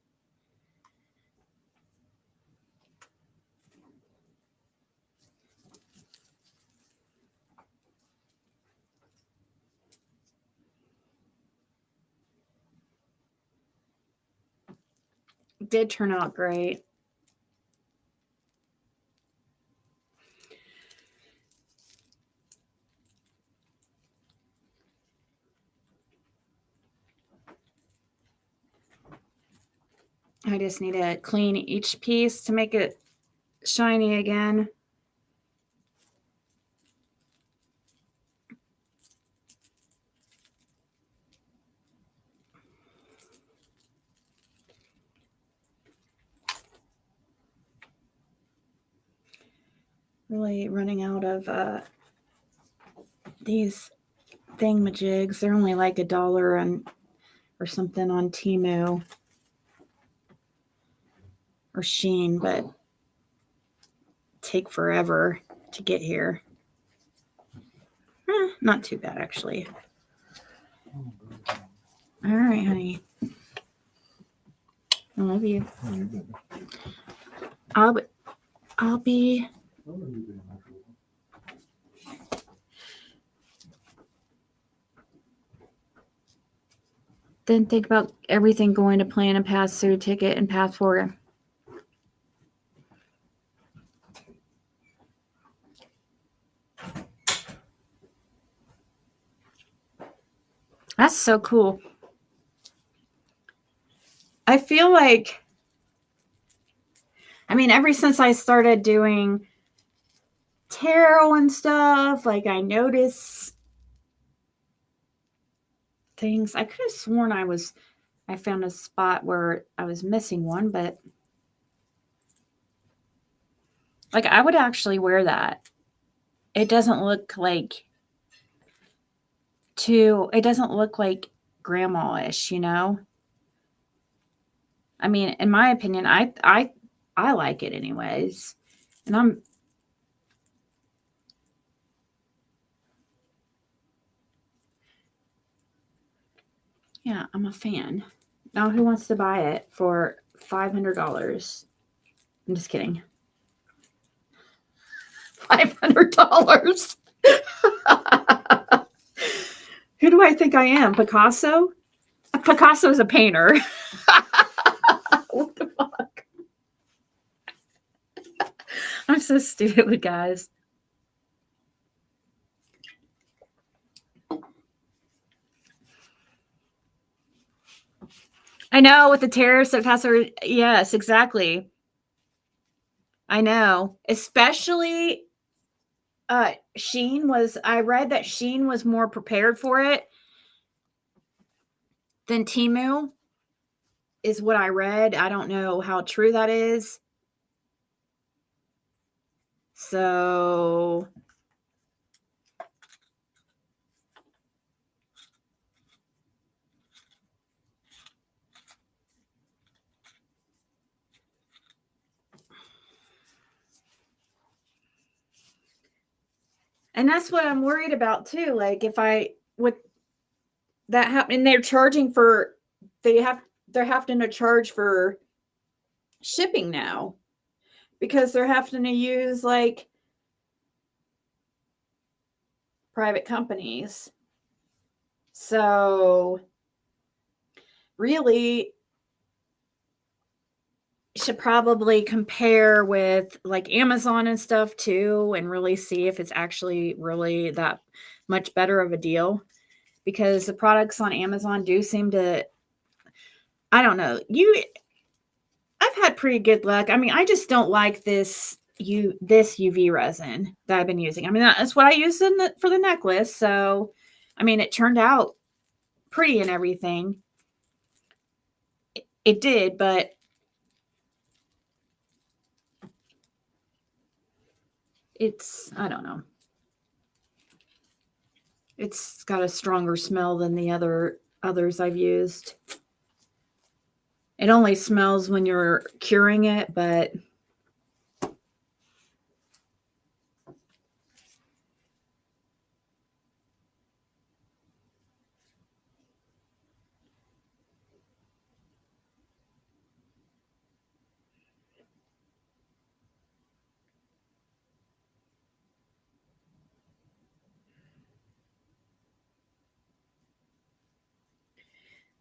It did turn out great. I just need to clean each piece to make it shiny again. Really running out of these thingamajigs. They're only like $1 or something on Temu or Shein, but take forever to get here. Not too bad, actually. All right, honey. I love you. Oh, you better. I'll be. I know you've been natural. Then think about everything going to plan and pass through ticket and pass forward. That's so cool. I feel like, I mean, ever since I started doing tarot and stuff, like I notice things. I could have sworn I found a spot where I was missing one, but like I would actually wear that. It doesn't look like it doesn't look like grandma-ish, you know? I mean, in my opinion, I like it anyways. And I'm a fan. Now who wants to buy it for $500? I'm just kidding. $500. Who do I think I am? Picasso? Picasso's a painter. What the fuck? I'm so stupid, guys. I know with the tariffs that pass over. Yes, exactly. I know. Especially Shein was, I read that Shein was more prepared for it than Temu, is what I read. I don't know how true that is. So and that's what I'm worried about too. Like if I would that happen, and they're charging for, they're having to charge for shipping now because they're having to use like private companies. So really should probably compare with like Amazon and stuff too, and really see if it's actually really that much better of a deal, because the products on Amazon do seem to, I don't know, I've had pretty good luck. I mean, I just don't like this UV resin that I've been using. I mean, that's what I used for the necklace. So, I mean, it turned out pretty and everything. It did, but I don't know. It's got a stronger smell than the others I've used. It only smells when you're curing it, but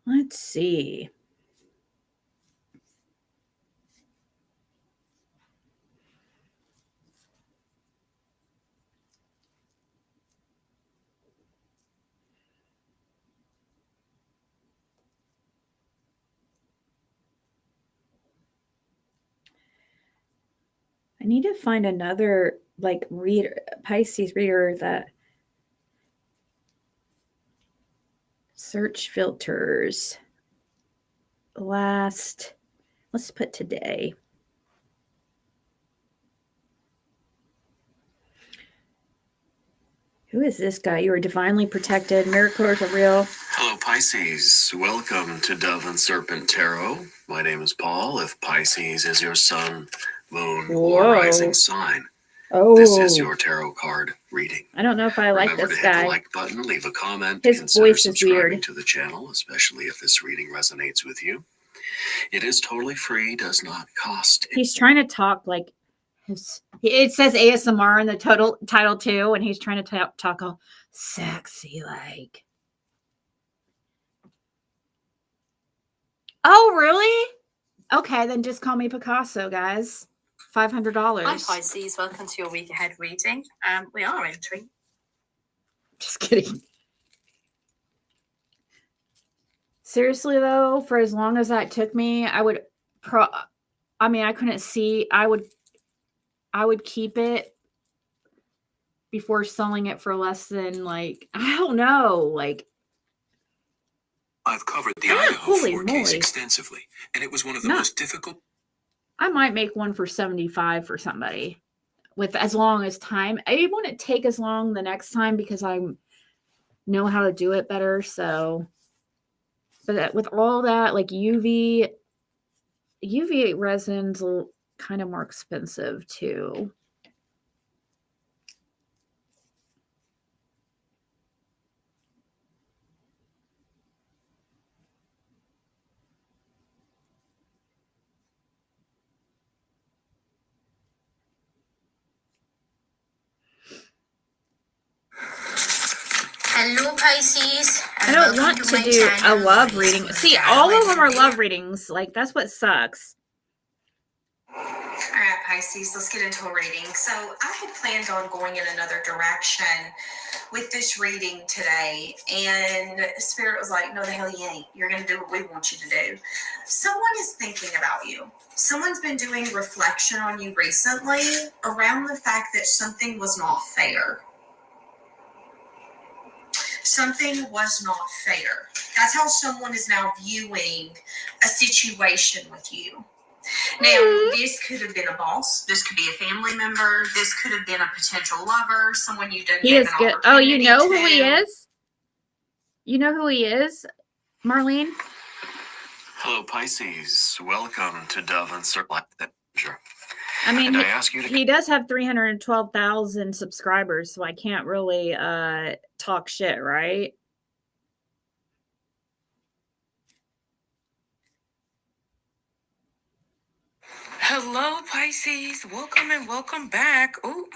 let's see. I need to find another like Pisces reader that search filters. Let's put today. Who is this guy? You are divinely protected. Miracles are real. Hello, Pisces. Welcome to Dove and Serpent Tarot. My name is Paul. If Pisces is your sun, moon, or rising sign, Oh, This is your tarot card reading. I don't know if I like Remember this to hit the guy. like button, leave a comment, His consider voice is subscribing weird. to the channel, especially if this reading resonates with you. It is totally free, does not cost. He's trying to talk like it says ASMR in the title too, and he's trying to talk all sexy like. Oh, really? Okay, then just call me Picasso, guys. $500. Hi Pisces, welcome to your week ahead reading. We are entering. Just kidding. Seriously though, for as long as that took me, I couldn't see. I would keep it before selling it for less than like, I don't know, like I've covered the Ah, Idaho holy 4 case moly. extensively, and it was one of the Not- most difficult. I might make one for 75 for somebody with as long as time. I wouldn't take as long the next time because I know how to do it better. So, but with all that, like UV resins kind of more expensive too. Hello Pisces. I don't want to do a love reading. See, all of them are love readings. Like, that's what sucks. All right, Pisces, let's get into a reading. So I had planned on going in another direction with this reading today, and Spirit was like, no, the hell you ain't. You're going to do what we want you to do. Someone is thinking about you. Someone's been doing reflection on you recently around the fact that something was not fair. Something was not fair. That's how someone is now viewing a situation with you. Now, this could have been a boss. This could be a family member. This could have been a potential lover, someone you didn't He give is an good. Oh, you opportunity know to. who he is? You know who he is, Marlene? Hello, Pisces. Welcome to Dove and Circle. I mean, And I ask you to he does have 312,000 subscribers, so I can't really talk shit, right? Hello, Pisces. Welcome and welcome back. Ooh.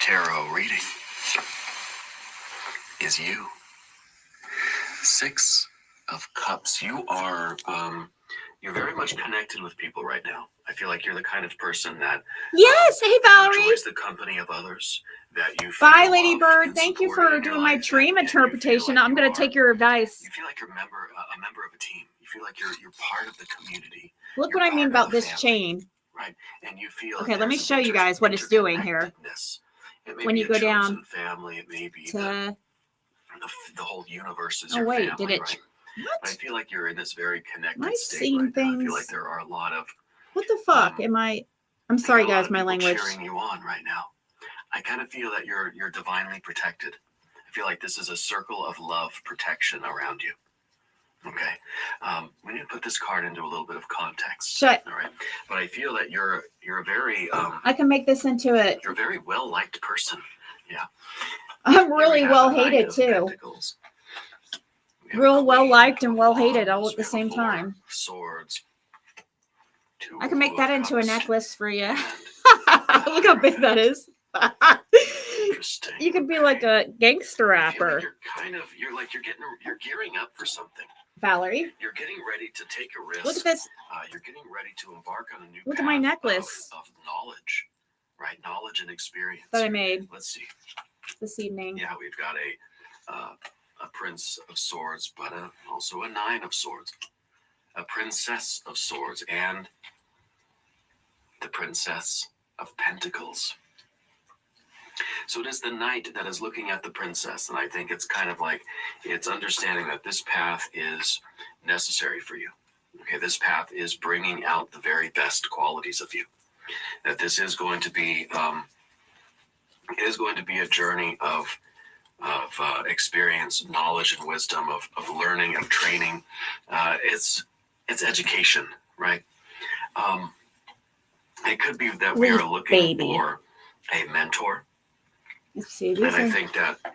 tarot reading is you. 6 of Cups. You are you're very much connected with people right now. I feel like you're the kind of person that Yes. Hey, Valerie. enjoys the company of others. That you Bye, feel Lady loved Bird. and Thank you supported for in your doing my life, dream and you feel interpretation. like I'm you going to take your advice. You feel like you're a member of a team. You feel like you're part of the community. Look You're what I mean part about of the this family, chain. right? And you feel Okay, let me there's show you guys what it's doing here. interconnectedness. It may When be you a go down chosen family. It may be to... the whole universe is Oh, your wait. family, Did it... right? But I What? feel like you're in this very connected Am I state seeing right now. I feel like things? there are a lot of What the fuck? Am I... I'm sorry, a lot guys, of my people language. cheering you on right now. I kind of feel that you're divinely protected. I feel like this is a circle of love protection around you. Okay, we need to put this card into a little bit of context. Shut. All right, but I feel that you're a very I can make this into it. you're a very well liked person. Yeah, I'm Here really we have well the Knight hated of too. Pentacles. We have Real a well Queen liked and of well hated all Wands. at We the have a same Four time. of Swords. Two I can make of that into a Cups. necklace for you. And Look how big that is. interesting. You could be like a gangster I feel rapper, like you're gearing up for something. Valerie. You're getting ready to take a risk. Look at this. You're getting ready to embark on a new Look at path my necklace of knowledge, right? Knowledge and experience. that I made Let's see. this evening. Yeah, we've got a Prince of Swords, but also a Nine of Swords, a Princess of Swords, and the Princess of Pentacles. So it is the knight that is looking at the princess, and I think it's kind of like it's understanding that this path is necessary for you. Okay, this path is bringing out the very best qualities of you. That this is going to be a journey of experience, knowledge, and wisdom, of learning, of training. It's education, right? It could be that we are Leaf looking baby. for a mentor. Let's see. And These I are, think that I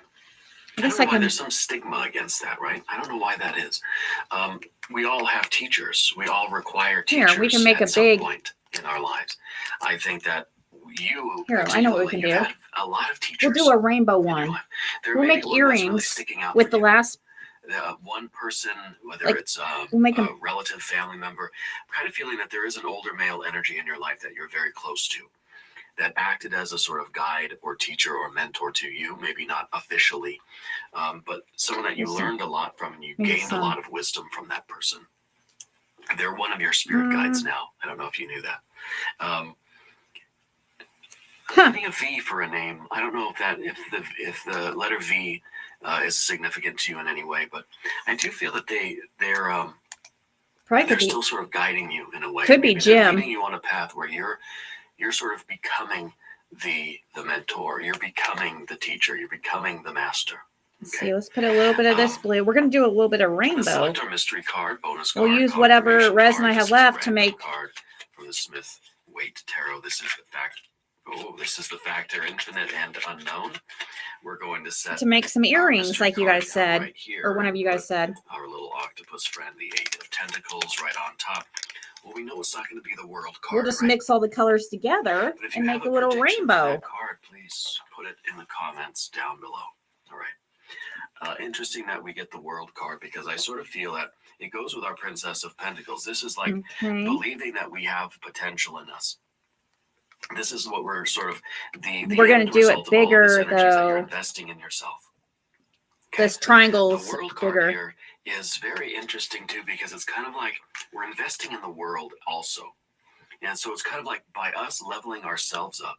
I guess don't I know why can. there's some stigma against that, right? I don't know why that is. We all have teachers. We all require Here, teachers we can make at a some big. point in our lives. I think that you, Here, I know what we can particularly, you've do. had a lot of teachers. We'll do a rainbow in your one. life. There We'll may make be one that's really earrings sticking out with for the you. last. One person, whether Like, it's we'll make a 'em- relative, family member, I'm kind of feeling that there is an older male energy in your life that you're very close to, that acted as a sort of guide or teacher or mentor to you, maybe not officially, but someone that you Listen. learned a lot from and you Maybe gained a some. lot of wisdom from that person. They're one of your spirit guides now. I don't know if you knew that. Getting a V for a name, I don't know if the letter V is significant to you in any way, but I do feel that they're Probably they're could be. still sort of guiding you in a way. Could be Maybe they're Jim. leading you on a path where you're sort of becoming the mentor. You're becoming the teacher. You're becoming the master. Let's see. Let's put a little bit of this blue. We're gonna do a little bit of rainbow. Select our mystery card, bonus We'll card. use whatever confirmation resin card. I have This is a left to random make. card from the Smith Waite Tarot. This is the fact. Oh, this is the factor infinite and unknown. We're going to set To make some our earrings, mystery like you card guys down said, right here. or one of you guys Put said. our little octopus friend, the Eight of Tentacles, right on top. Well, we know it's not going to be the world card. We'll just right? mix all the colors together But if you and have make a little prediction for rainbow. that card, please put it in the comments down below. All right. Interesting that we get the world card because I sort of feel that it goes with our Princess of Pentacles. This is like Okay. believing that we have potential in us. This is what we're sort of the We're gonna end do it result of all of this bigger, energy is that you're though. investing in yourself. Okay? This triangle's The world card bigger. here is very interesting too because it's kind of like we're investing in the world also. And so it's kind of like by us leveling ourselves up,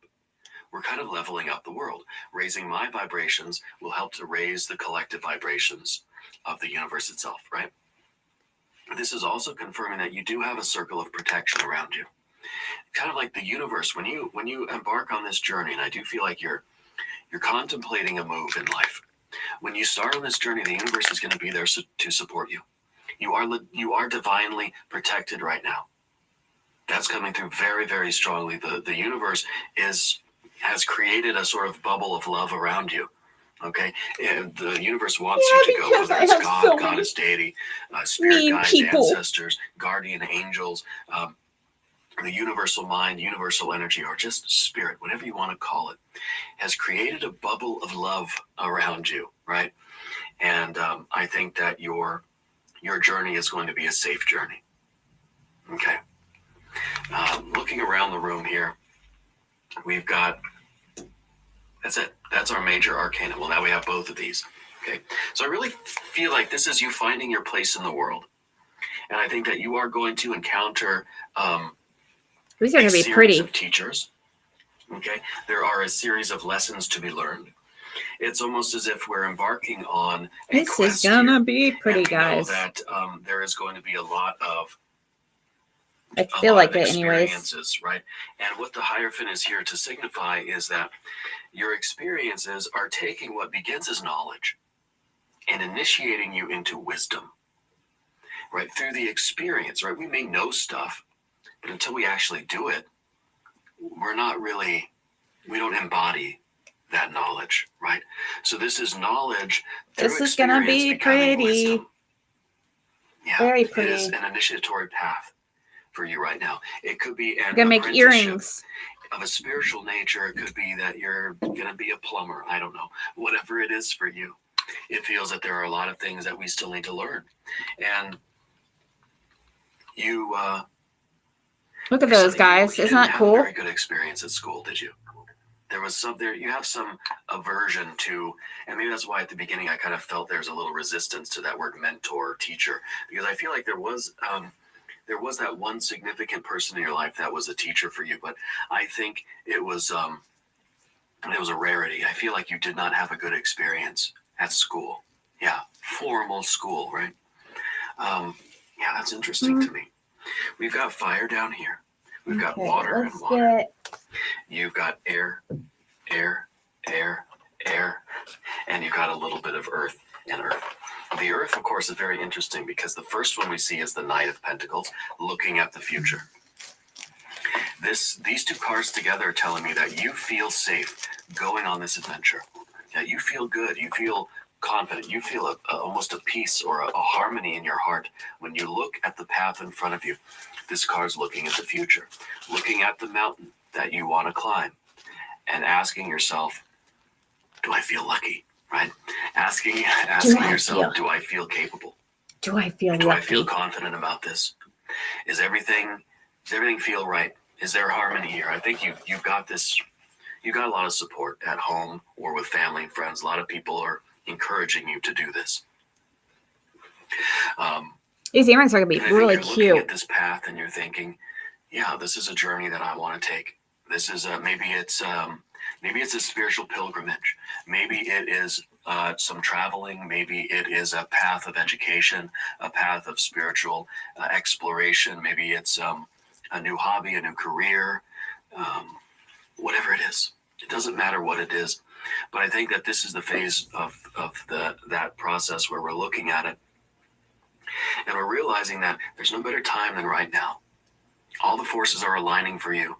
we're kind of leveling up the world. Raising my vibrations will help to raise the collective vibrations of the universe itself, right? This is also confirming that you do have a circle of protection around you. Kind of like the universe, when you embark on this journey, and I do feel like you're contemplating a move in life. When you start on this journey, the universe is going to be there to support you. You are divinely protected right now. That's coming through very, very strongly. The universe has created a sort of bubble of love around you. Okay, and the universe wants you to go, because whether I it's have God, so many goddess, deity, spirit mean guides, people. ancestors, guardian angels, the universal mind, universal energy, or just spirit, whatever you want to call it, has created a bubble of love around you, right? And I think that your journey is going to be a safe journey. Okay. Looking around the room here, we've got, that's it. That's our major arcana. Well, now we have both of these. Okay. So I really feel like this is you finding your place in the world. And I think that you are going to encounter These are a gonna be series pretty. of teachers. Okay. There are a series of lessons to be learned. It's almost as if we're embarking on a This is quest gonna here. be pretty, And we guys. know that there is going to be a lot of I feel like it, anyways. experiences, right? And what the Hierophant is here to signify is that your experiences are taking what begins as knowledge and initiating you into wisdom, right? Through the experience, right? We may know stuff, but until we actually do it, we don't embody that knowledge, right? So this is knowledge through This is gonna experience be becoming pretty. wisdom. Yeah, Very it is pretty. an initiatory path for you right now. It could be an I'm gonna make apprenticeship earrings. of a spiritual nature. It could be that you're going to be a plumber. I don't know. Whatever it is for you. It feels that there are a lot of things that we still need to learn. And you... Look at those guys. You Isn't didn't that have cool? a very good experience at school, did you? You have some aversion to, and maybe that's why at the beginning I kind of felt there's a little resistance to that word mentor, teacher, because I feel like there was that one significant person in your life that was a teacher for you, but I think it was a rarity. I feel like you did not have a good experience at school. Yeah, formal school, right? Yeah, that's interesting to me. We've got fire down here. We've got water and water. You've got air, air, air, air, and you've got a little bit of earth and earth. The earth, of course, is very interesting because the first one we see is the Knight of Pentacles, looking at the future. These two cards together are telling me that you feel safe going on this adventure. That you feel good. You feel confident. You feel almost a peace or a harmony in your heart when you look at the path in front of you. This card's looking at the future, looking at the mountain that you want to climb, and asking yourself, "Do I feel lucky?" Right? Asking yourself, "Do I feel capable? Do I feel Do lucky? I feel confident about this? Does everything feel right? Is there harmony here?" I think you've got this. You got a lot of support at home or with family and friends. A lot of people are encouraging you to do this. These earrings are gonna be and I think really you're cute. looking at this path and you're thinking, "Yeah, this is a journey that I want to take. This is maybe it's a spiritual pilgrimage. Maybe it is some traveling. Maybe it is a path of education, a path of spiritual exploration. Maybe it's a new hobby, a new career, whatever it is. It doesn't matter what it is. But I think that this is the phase of that process where we're looking at it and we're realizing that there's no better time than right now. All the forces are aligning for you.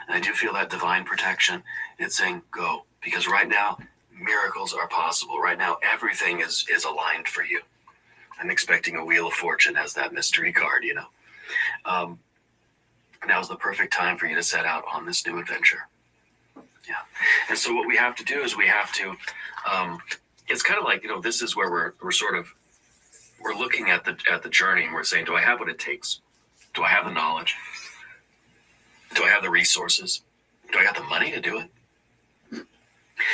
And I do feel that divine protection. It's saying go, because right now miracles are possible. Right now everything is aligned for you. I'm expecting a Wheel of Fortune as that mystery card, you know. Now's the perfect time for you to set out on this new adventure. Yeah. And so what we have to do is we have to, it's kind of like, you know, this is where we're looking at the journey and we're saying, do I have what it takes? Do I have the knowledge? Do I have the resources? Do I got the money to do it?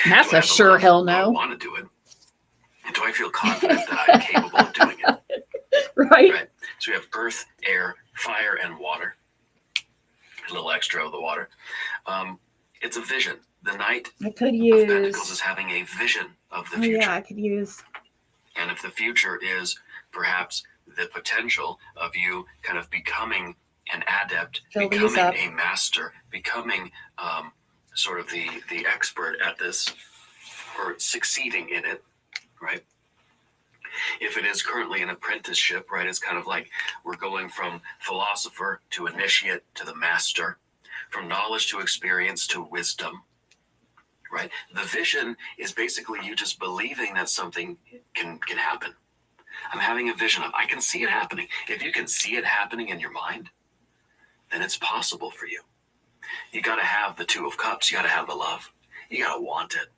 That's Do I a have the sure love? hell Do I no. want to do it? And do I feel confident that I'm capable of doing it? Right? Right. So we have earth, air, fire, and water. A little extra of the water. It's a vision. The Knight I could of use. Pentacles is having a vision of the Oh future. yeah, I could use. And if the future is perhaps the potential of you kind of becoming an adept, Fill these becoming up. a master, becoming sort of the expert at this, or succeeding in it, right? If it is currently an apprenticeship, right, it's kind of like we're going from philosopher to initiate to the master, from knowledge to experience to wisdom, right? The vision is basically you just believing that something can happen. I'm having a vision of, I can see it happening. If you can see it happening in your mind, then it's possible for you. You got to have the Two of Cups. You got to have the love. You got to want it,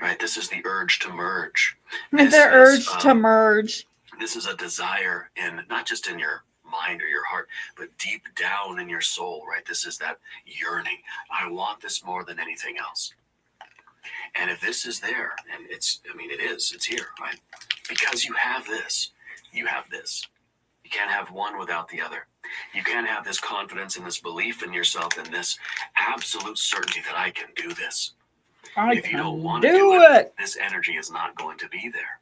right? This is the urge to merge. The urge to merge. This is a desire in, not just in your mind or your heart, but deep down in your soul, right? This is that yearning. I want this more than anything else. And if this is there, and it's here, right? Because you have this, you have this. You can't have one without the other. You can't have this confidence and this belief in yourself and this absolute certainty that I can do this. If you don't want to do it, this energy is not going to be there.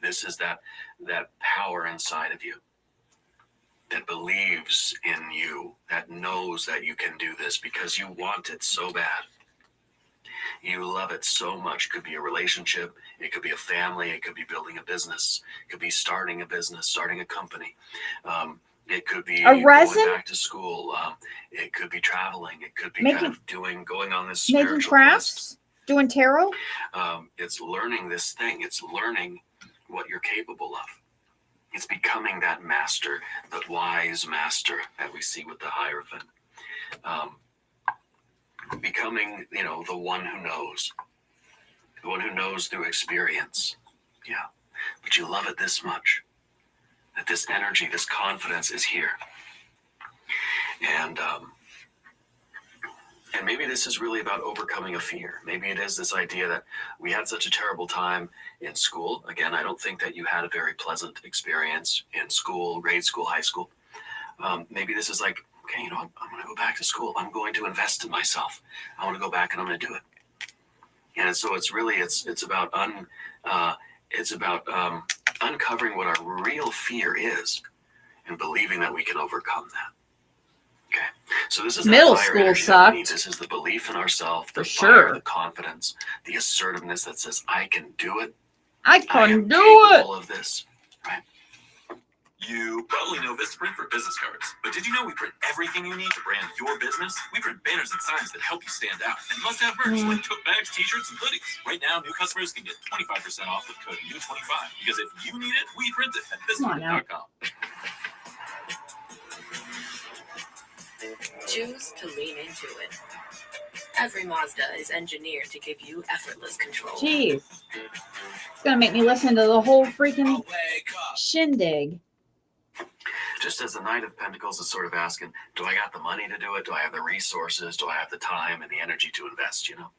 This is that power inside of you that believes in you, that knows that you can do this because you want it so bad. You love it so much. It could be a relationship. It could be a family. It could be building a business. It could be starting a business, starting a company. It could be A resin? going back to school. It could be traveling. It could be kind of going on this spiritual Making crafts, doing tarot. It's learning this thing. It's learning what you're capable of. It's becoming that master, the wise master that we see with the Hierophant. Becoming, the one who knows through experience. Yeah. But you love it this much, that this energy, this confidence is here. And maybe this is really about overcoming a fear. Maybe it is this idea that we had such a terrible time in school. Again, I don't think that you had a very pleasant experience in school, grade school, high school. Maybe this is like, okay, I'm going to go back to school. I'm going to invest in myself. I want to go back and I'm going to do it. And so it's really, it's about uncovering what our real fear is and believing that we can overcome that. Okay. So this is Middle fire school energy that we need. sucked. This is the belief in ourselves, the For fire, sure. the confidence, the assertiveness that says, I can do it. I I can am do it. capable of this. Right. You probably know Vistaprint for business cards, but did you know we print everything you need to brand your business? We print banners and signs that help you stand out, and must-have merch like tote bags, t-shirts, and hoodies. Right now, new customers can get 25% off with code U25, because if you need it, we print it at Vistaprint.com. Choose to lean into it. Every Mazda is engineered to give you effortless control. Jeez. It's going to make me listen to the whole freaking shindig. Just as the Knight of Pentacles is sort of asking, do I got the money to do it? Do I have the resources? Do I have the time and the energy to invest, you know?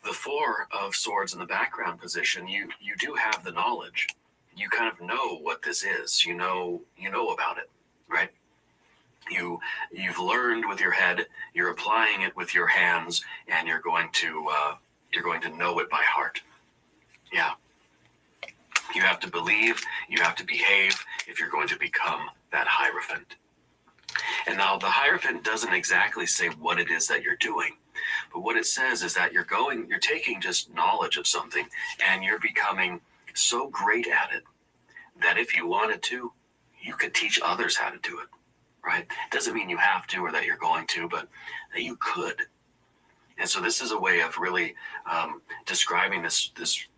The Four of Swords in the background position, you do have the knowledge. You kind of know what this is. You know about it, right? You've learned with your head, you're applying it with your hands, and you're going to know it by heart. Yeah. You have to believe, you have to behave if you're going to become that Hierophant. And now the Hierophant doesn't exactly say what it is that you're doing, but what it says is that you're taking just knowledge of something and you're becoming so great at it that if you wanted to, you could teach others how to do it, right? It doesn't mean you have to or that you're going to, but that you could. And so this is a way of really describing this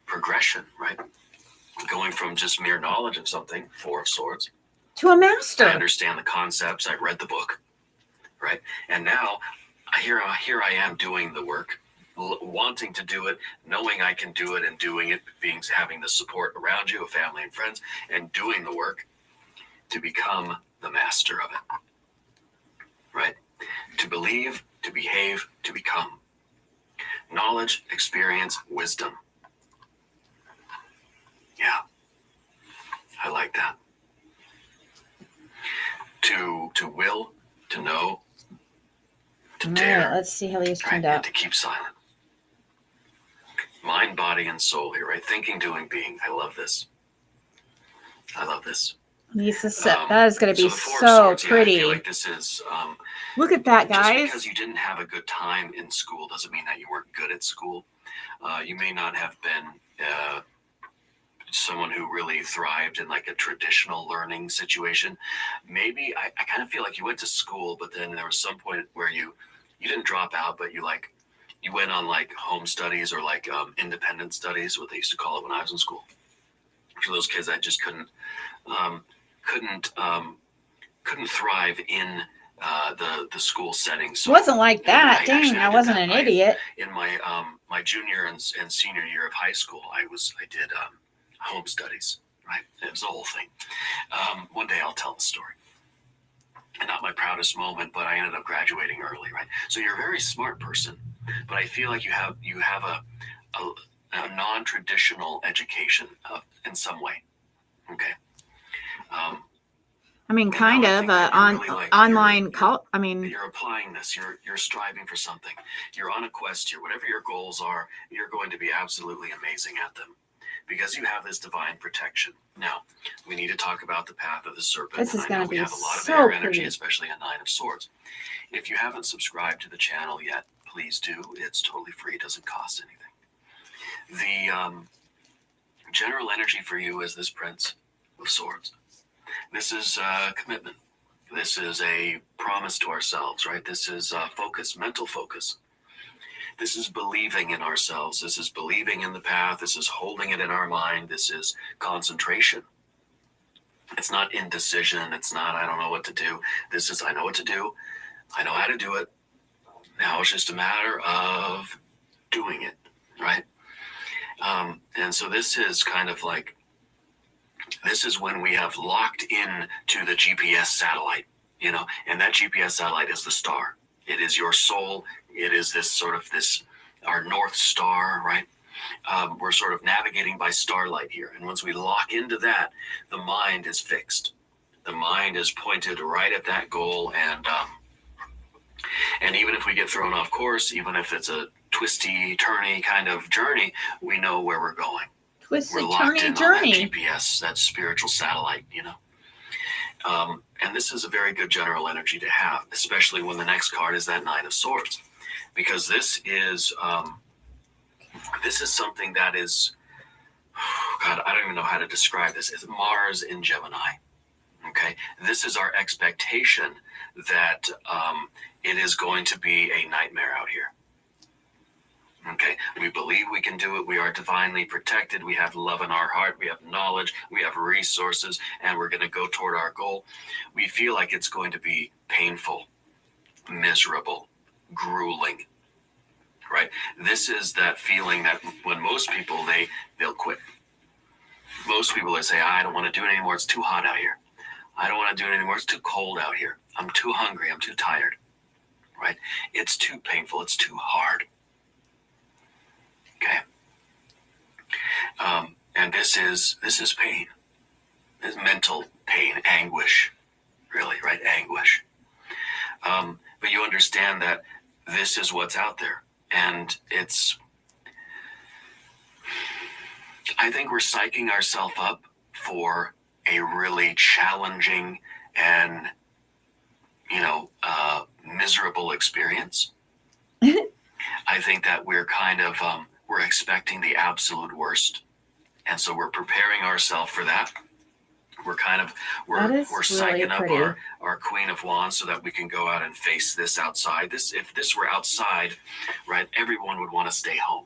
progression, right? Going from just mere knowledge of something, Four of Swords, To a master. I understand the concepts. I read the book, right? And now here I am doing the work, wanting to do it, knowing I can do it, and doing it, having the support around you, of family and friends, and doing the work to become the master of it, right? To believe, to behave, to become. Knowledge, experience, wisdom. Yeah, I like that. To will, to know, to All dare. right, let's see how these Right, turned and out. to keep silent. Mind, body, and soul here, right? Thinking, doing, being. I love this. I love this. Lisa said that is going to be the Four of so Swords, pretty. Yeah, I feel like this is. Look at that, Just guys. because you didn't have a good time in school doesn't mean that you weren't good at school. You may not have been someone who really thrived in like a traditional learning situation. Maybe I kind of feel like you went to school, but then there was some point where you didn't drop out, but you went on like home studies or like independent studies, what they used to call it when I was in school. For those kids that just couldn't thrive in the school setting. So It wasn't like that. actually, Dang, I did wasn't that. an idiot. In my junior and senior year of high school, I did home studies. Right, it was the whole thing. One day I'll tell the story. And not my proudest moment, but I ended up graduating early. Right, so you're a very smart person, but I feel like you have a non-traditional education in some way. Okay. I mean, kind I of think that you're really like- online call. I mean, You're applying this. You're striving for something. You're on a quest here. Whatever your goals are, you're going to be absolutely amazing at them because you have this divine protection. Now, we need to talk about the path of the serpent. This is and I know gonna we be have a lot of so air energy, pretty. especially a Nine of Swords. If you haven't subscribed to the channel yet, please do. It's totally free. It doesn't cost anything. The general energy for you is this Prince of Swords. This is commitment. This is a promise to ourselves, right? This is focus, mental focus. This is believing in ourselves. This is believing in the path. This is holding it in our mind. This is concentration. It's not indecision. It's not, I don't know what to do. This is, I know what to do. I know how to do it. Now it's just a matter of doing it, right? And so this is kind of like, this is when we have locked in to the GPS satellite, you know, and that GPS satellite is the star. It is your soul. It is our North Star, right? We're sort of navigating by starlight here. And once we lock into that, the mind is fixed. The mind is pointed right at that goal. And even if we get thrown off course, even if it's a twisty, turny kind of journey, we know where we're going. twisted, We're locked turny in journey. on that GPS, that spiritual satellite, you know. And this is a very good general energy to have, especially when the next card is that Nine of Swords, because this is something that is God, I don't even know how to describe this. It's Mars in Gemini. Okay, this is our expectation that it is going to be a nightmare out here. Okay, we believe we can do it. We are divinely protected. We have love in our heart. We have knowledge. We have resources, and we're going to go toward our goal. We feel like it's going to be painful, miserable, grueling, right? This is that feeling that when most people, they'll quit. Most people, they say, I don't want to do it anymore. It's too hot out here. I don't want to do it anymore. It's too cold out here. I'm too hungry. I'm too tired, right? It's too painful. It's too hard. Okay. And this is pain. It's mental pain, anguish, really, right? Anguish. But you understand that this is what's out there. And I think we're psyching ourselves up for a really challenging and, miserable experience. I think that we're kind of, we're expecting the absolute worst. And so we're preparing ourselves for that. We're That is really psyching pretty. up our Queen of Wands so that we can go out and face this outside. If this were outside, right, everyone would want to stay home.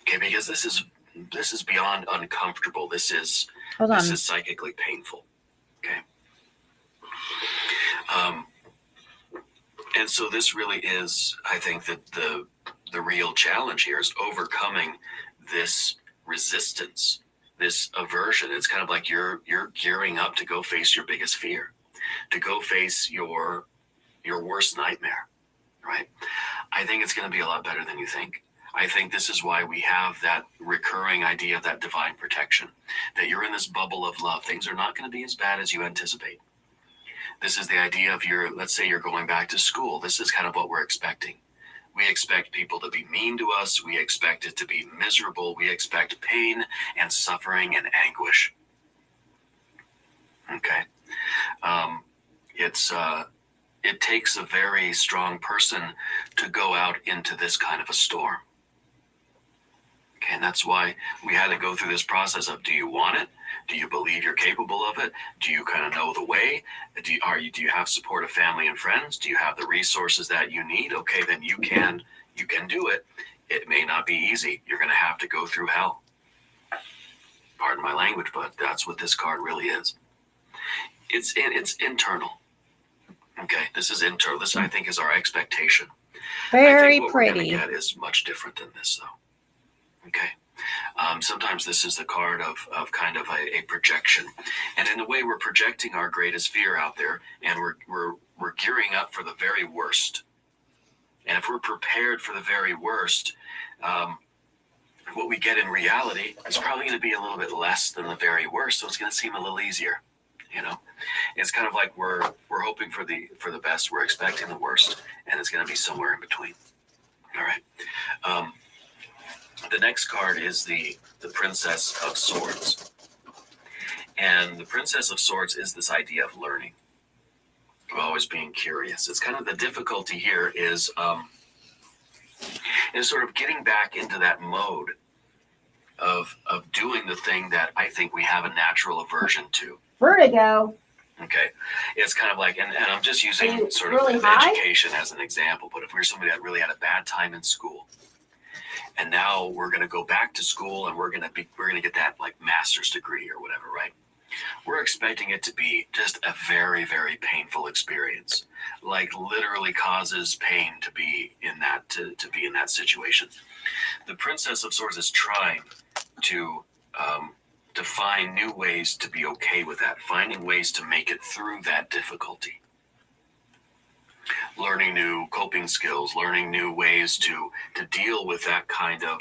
Okay, because this is beyond uncomfortable. This is psychically painful. Okay. And so this really is, I think, that the real challenge here is overcoming this resistance, this aversion. It's kind of like you're gearing up to go face your biggest fear, to go face your worst nightmare, right? I think it's going to be a lot better than you think. I think this is why we have that recurring idea of that divine protection, that you're in this bubble of love. Things are not going to be as bad as you anticipate. This is the idea of let's say you're going back to school. This is kind of what we're expecting. We expect people to be mean to us. We expect it to be miserable. We expect pain and suffering and anguish. Okay. It takes a very strong person to go out into this kind of a storm. Okay, and that's why we had to go through this process of, do you want it? Do you believe you're capable of it? Do you kind of know the way? Do you have support of family and friends? Do you have the resources that you need? Okay, then you can do it. It may not be easy. You're going to have to go through hell. Pardon my language, but that's what this card really is. It's internal. Okay, this is internal. This, I think, is our expectation. Very I think what pretty. we're going to get is much different than this, though. Okay. Sometimes this is the card of kind of a projection, and in a way, we're projecting our greatest fear out there, and we're gearing up for the very worst. And if we're prepared for the very worst, what we get in reality is probably going to be a little bit less than the very worst. So it's going to seem a little easier. It's kind of like we're hoping for the best, we're expecting the worst, and it's going to be somewhere in between. All right. The next card is the Princess of Swords, and the Princess of Swords is this idea of learning, of always being curious. It's kind of the difficulty here is sort of getting back into that mode of doing the thing that I think we have a natural aversion to. Vertigo. Okay, it's kind of like, and I'm just using Is it sort of really high? education as an example, but if we're somebody that really had a bad time in school, and now we're going to go back to school and we're going to get that like master's degree or whatever, right? We're expecting it to be just a very, very painful experience, like literally causes pain to be in that to be in that situation. The Princess of Swords is trying to find new ways to be okay with that, finding ways to make it through that difficulty. Learning new coping skills, learning new ways to deal with that kind of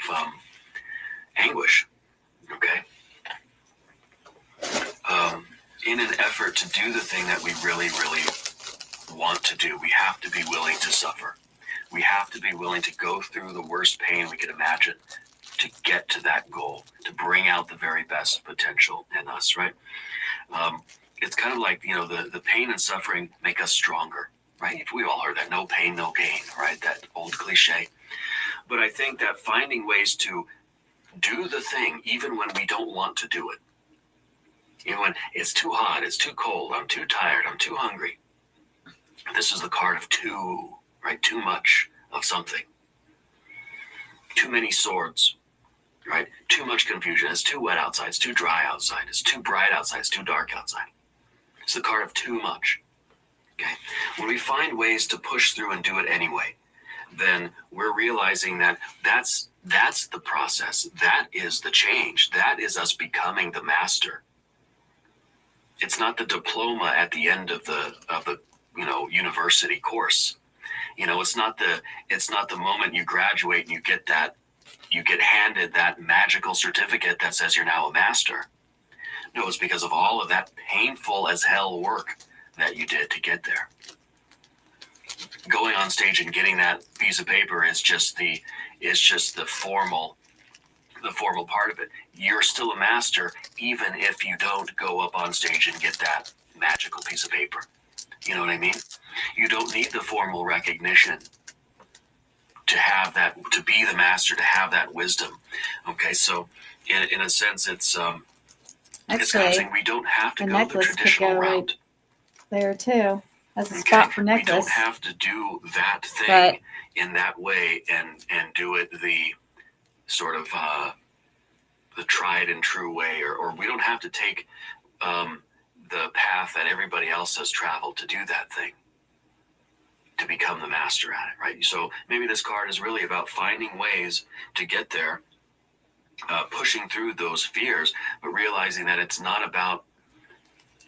anguish, okay? In an effort to do the thing that we really, really want to do, we have to be willing to suffer. We have to be willing to go through the worst pain we could imagine to get to that goal, to bring out the very best potential in us, right? It's kind of like, the pain and suffering make us stronger. Right? We all heard that, no pain, no gain, right? That old cliche. But I think that finding ways to do the thing even when we don't want to do it. Even when it's too hot, it's too cold, I'm too tired, I'm too hungry. This is the card of too, right? Too much of something. Too many swords, right? Too much confusion. It's too wet outside. It's too dry outside. It's too bright outside. It's too dark outside. It's the card of too much. Okay? When we find ways to push through and do it anyway, then we're realizing that that's the process. That is the change. That is us becoming the master. It's not the diploma at the end of the university course. It's not the moment you graduate and you get handed that magical certificate that says you're now a master. No, it's because of all of that painful as hell work that you did to get there. Going on stage and getting that piece of paper is just the formal part of it. You're still a master even if you don't go up on stage and get that magical piece of paper. You know what I mean? You don't need the formal recognition to have that, to be the master, to have that wisdom. Okay, so in a sense, it's kind of saying we don't have to go the traditional route. There too, as a spot for necklace. We don't have to do that thing in that way and do it the sort of the tried and true way, or we don't have to take the path that everybody else has traveled to do that thing, to become the master at it, right? So maybe this card is really about finding ways to get there, pushing through those fears, but realizing that it's not about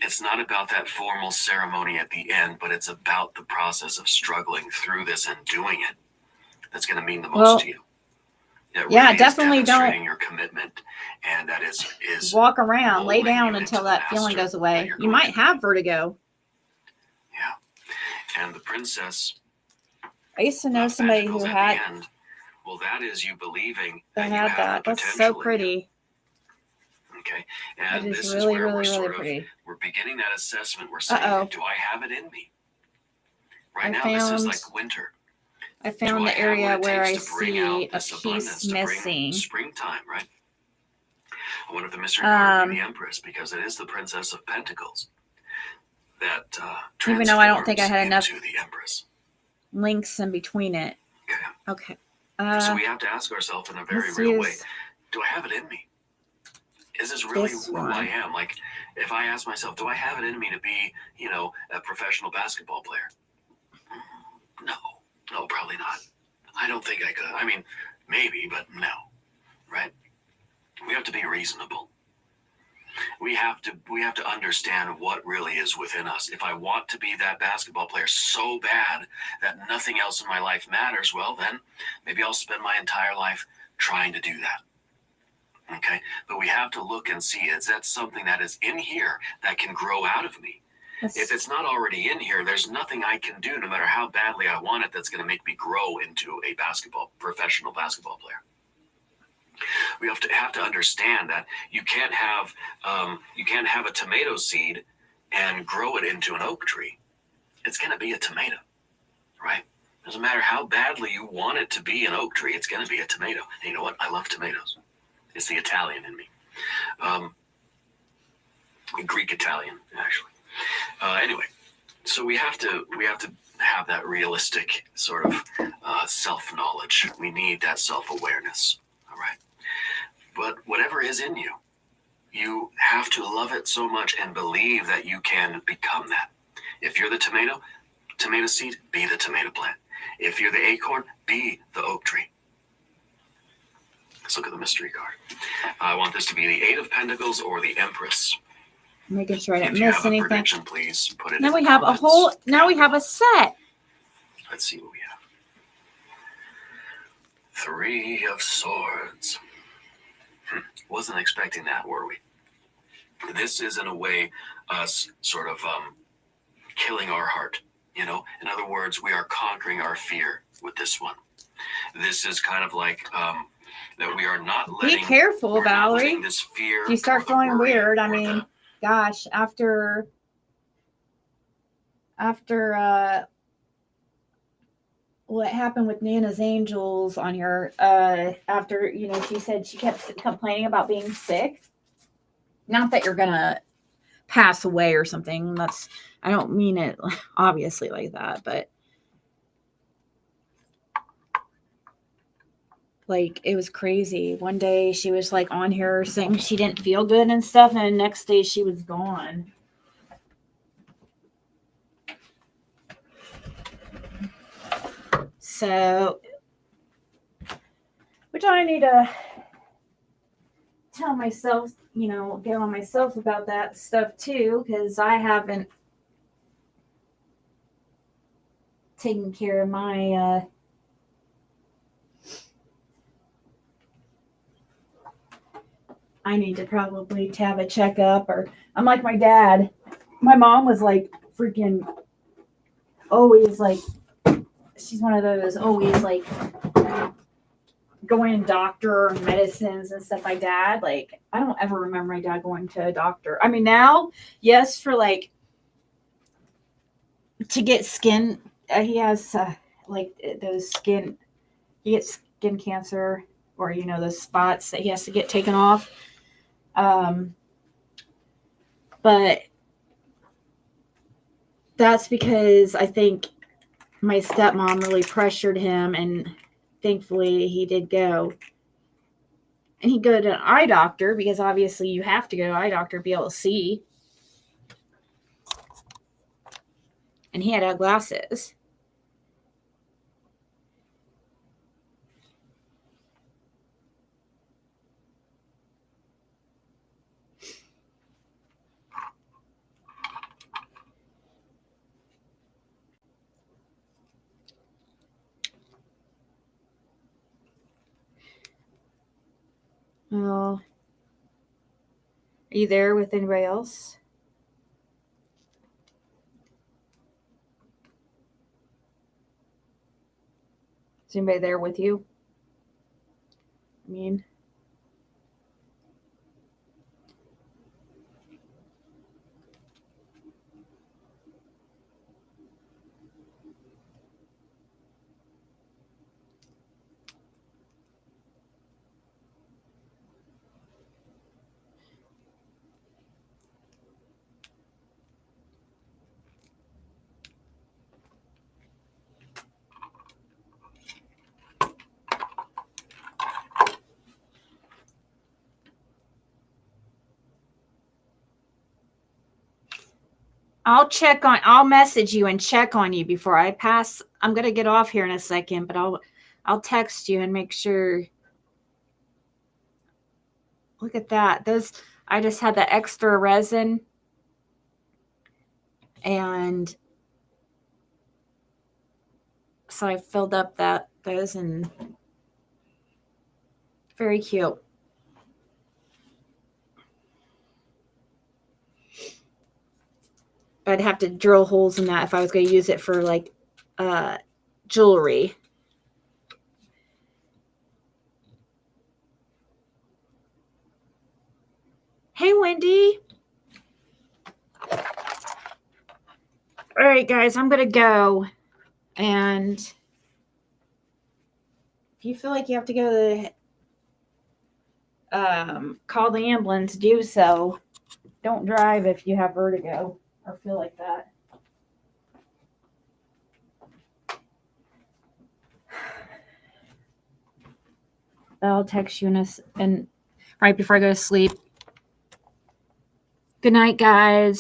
that formal ceremony at the end, but it's about the process of struggling through this and doing it. That's going to mean the most to you. Definitely don't your commitment, and that is walk around, lay down until that feeling goes away. You might have vertigo. Yeah, and the princess. I used to know somebody who had. Well, that is you believing that you had have that. the That's potential so pretty. Okay, and It is this really, is where really, we're really pretty. We're beginning that assessment. We're saying, do I have it in me? Right now, this is like winter. I found the area where I see a piece missing. Springtime, right? I wonder if the mystery card be the Empress, because it is the Princess of Pentacles that transforms even though I don't think I had enough into the Empress. links in between it. Okay. So we have to ask ourselves in a very real way, do I have it in me? Is this really who I am? Like, if I ask myself, do I have it in me to be, a professional basketball player? No, probably not. I don't think I could. I mean, maybe, but no, right? We have to be reasonable. We have to understand what really is within us. If I want to be that basketball player so bad that nothing else in my life matters, well, then maybe I'll spend my entire life trying to do that. Okay? But we have to look and see, is that something that is in here that can grow out of me? If it's not already in here, there's nothing I can do, no matter how badly I want it, that's going to make me grow into a professional basketball player. We have to understand that you can't have a tomato seed and grow it into an oak tree. It's going to be a tomato, right? Doesn't matter how badly you want it to be an oak tree, it's going to be a tomato. And you know what? I love tomatoes. It's the Italian in me, Greek Italian actually. Anyway, so we have to have that realistic sort of self-knowledge. We need that self-awareness. All right. But whatever is in you, you have to love it so much and believe that you can become that. If you're the tomato seed, be the tomato plant. If you're the acorn, be the oak tree. Let's look at the mystery card. I want this to be the Eight of Pentacles or the Empress. Making sure I didn't If you miss have a anything. prediction, please put it Now in we the have comments. now we have a set. Let's see what we have. Three of Swords. Wasn't expecting that, were we? This is, in a way, us sort of killing our heart. In other words, we are conquering our fear with this one. This is kind of like that we are not letting. Be careful, Valerie. This fear. If you start feeling weird, I mean, gosh, after what happened with Nana's Angels on here after, she said she kept complaining about being sick. Not that you're going to pass away or something. I don't mean it obviously like that, but like it was crazy. One day she was like on here saying she didn't feel good and stuff, and the next day she was gone. So, which I need to tell myself, get on myself about that stuff too, because I haven't taken care of my I need to probably have a checkup, or I'm like my dad. My mom was like freaking always like, she's one of those always like going to doctor and medicines and stuff. My dad, like, I don't ever remember my dad going to a doctor. I mean, now, yes, for like to get skin, he has like those skin, he gets skin cancer, or those spots that he has to get taken off. But that's because I think my stepmom really pressured him, and thankfully he did go. And he'd go to an eye doctor, because obviously you have to go to an eye doctor to be able to see. And he had to have glasses. Well, are you there with anybody else? Is anybody there with you? I mean, I'll message you and check on you before I pass. I'm going to get off here in a second, but I'll text you and make sure. Look at that. I just had the extra resin, and so I filled up those, and very cute. But I'd have to drill holes in that if I was going to use it for like jewelry. Hey, Wendy. All right, guys, I'm going to go. And if you feel like you have to go to call the ambulance, do so. Don't drive if you have vertigo or feel like that. I'll text you and right before I go to sleep. Good night, guys.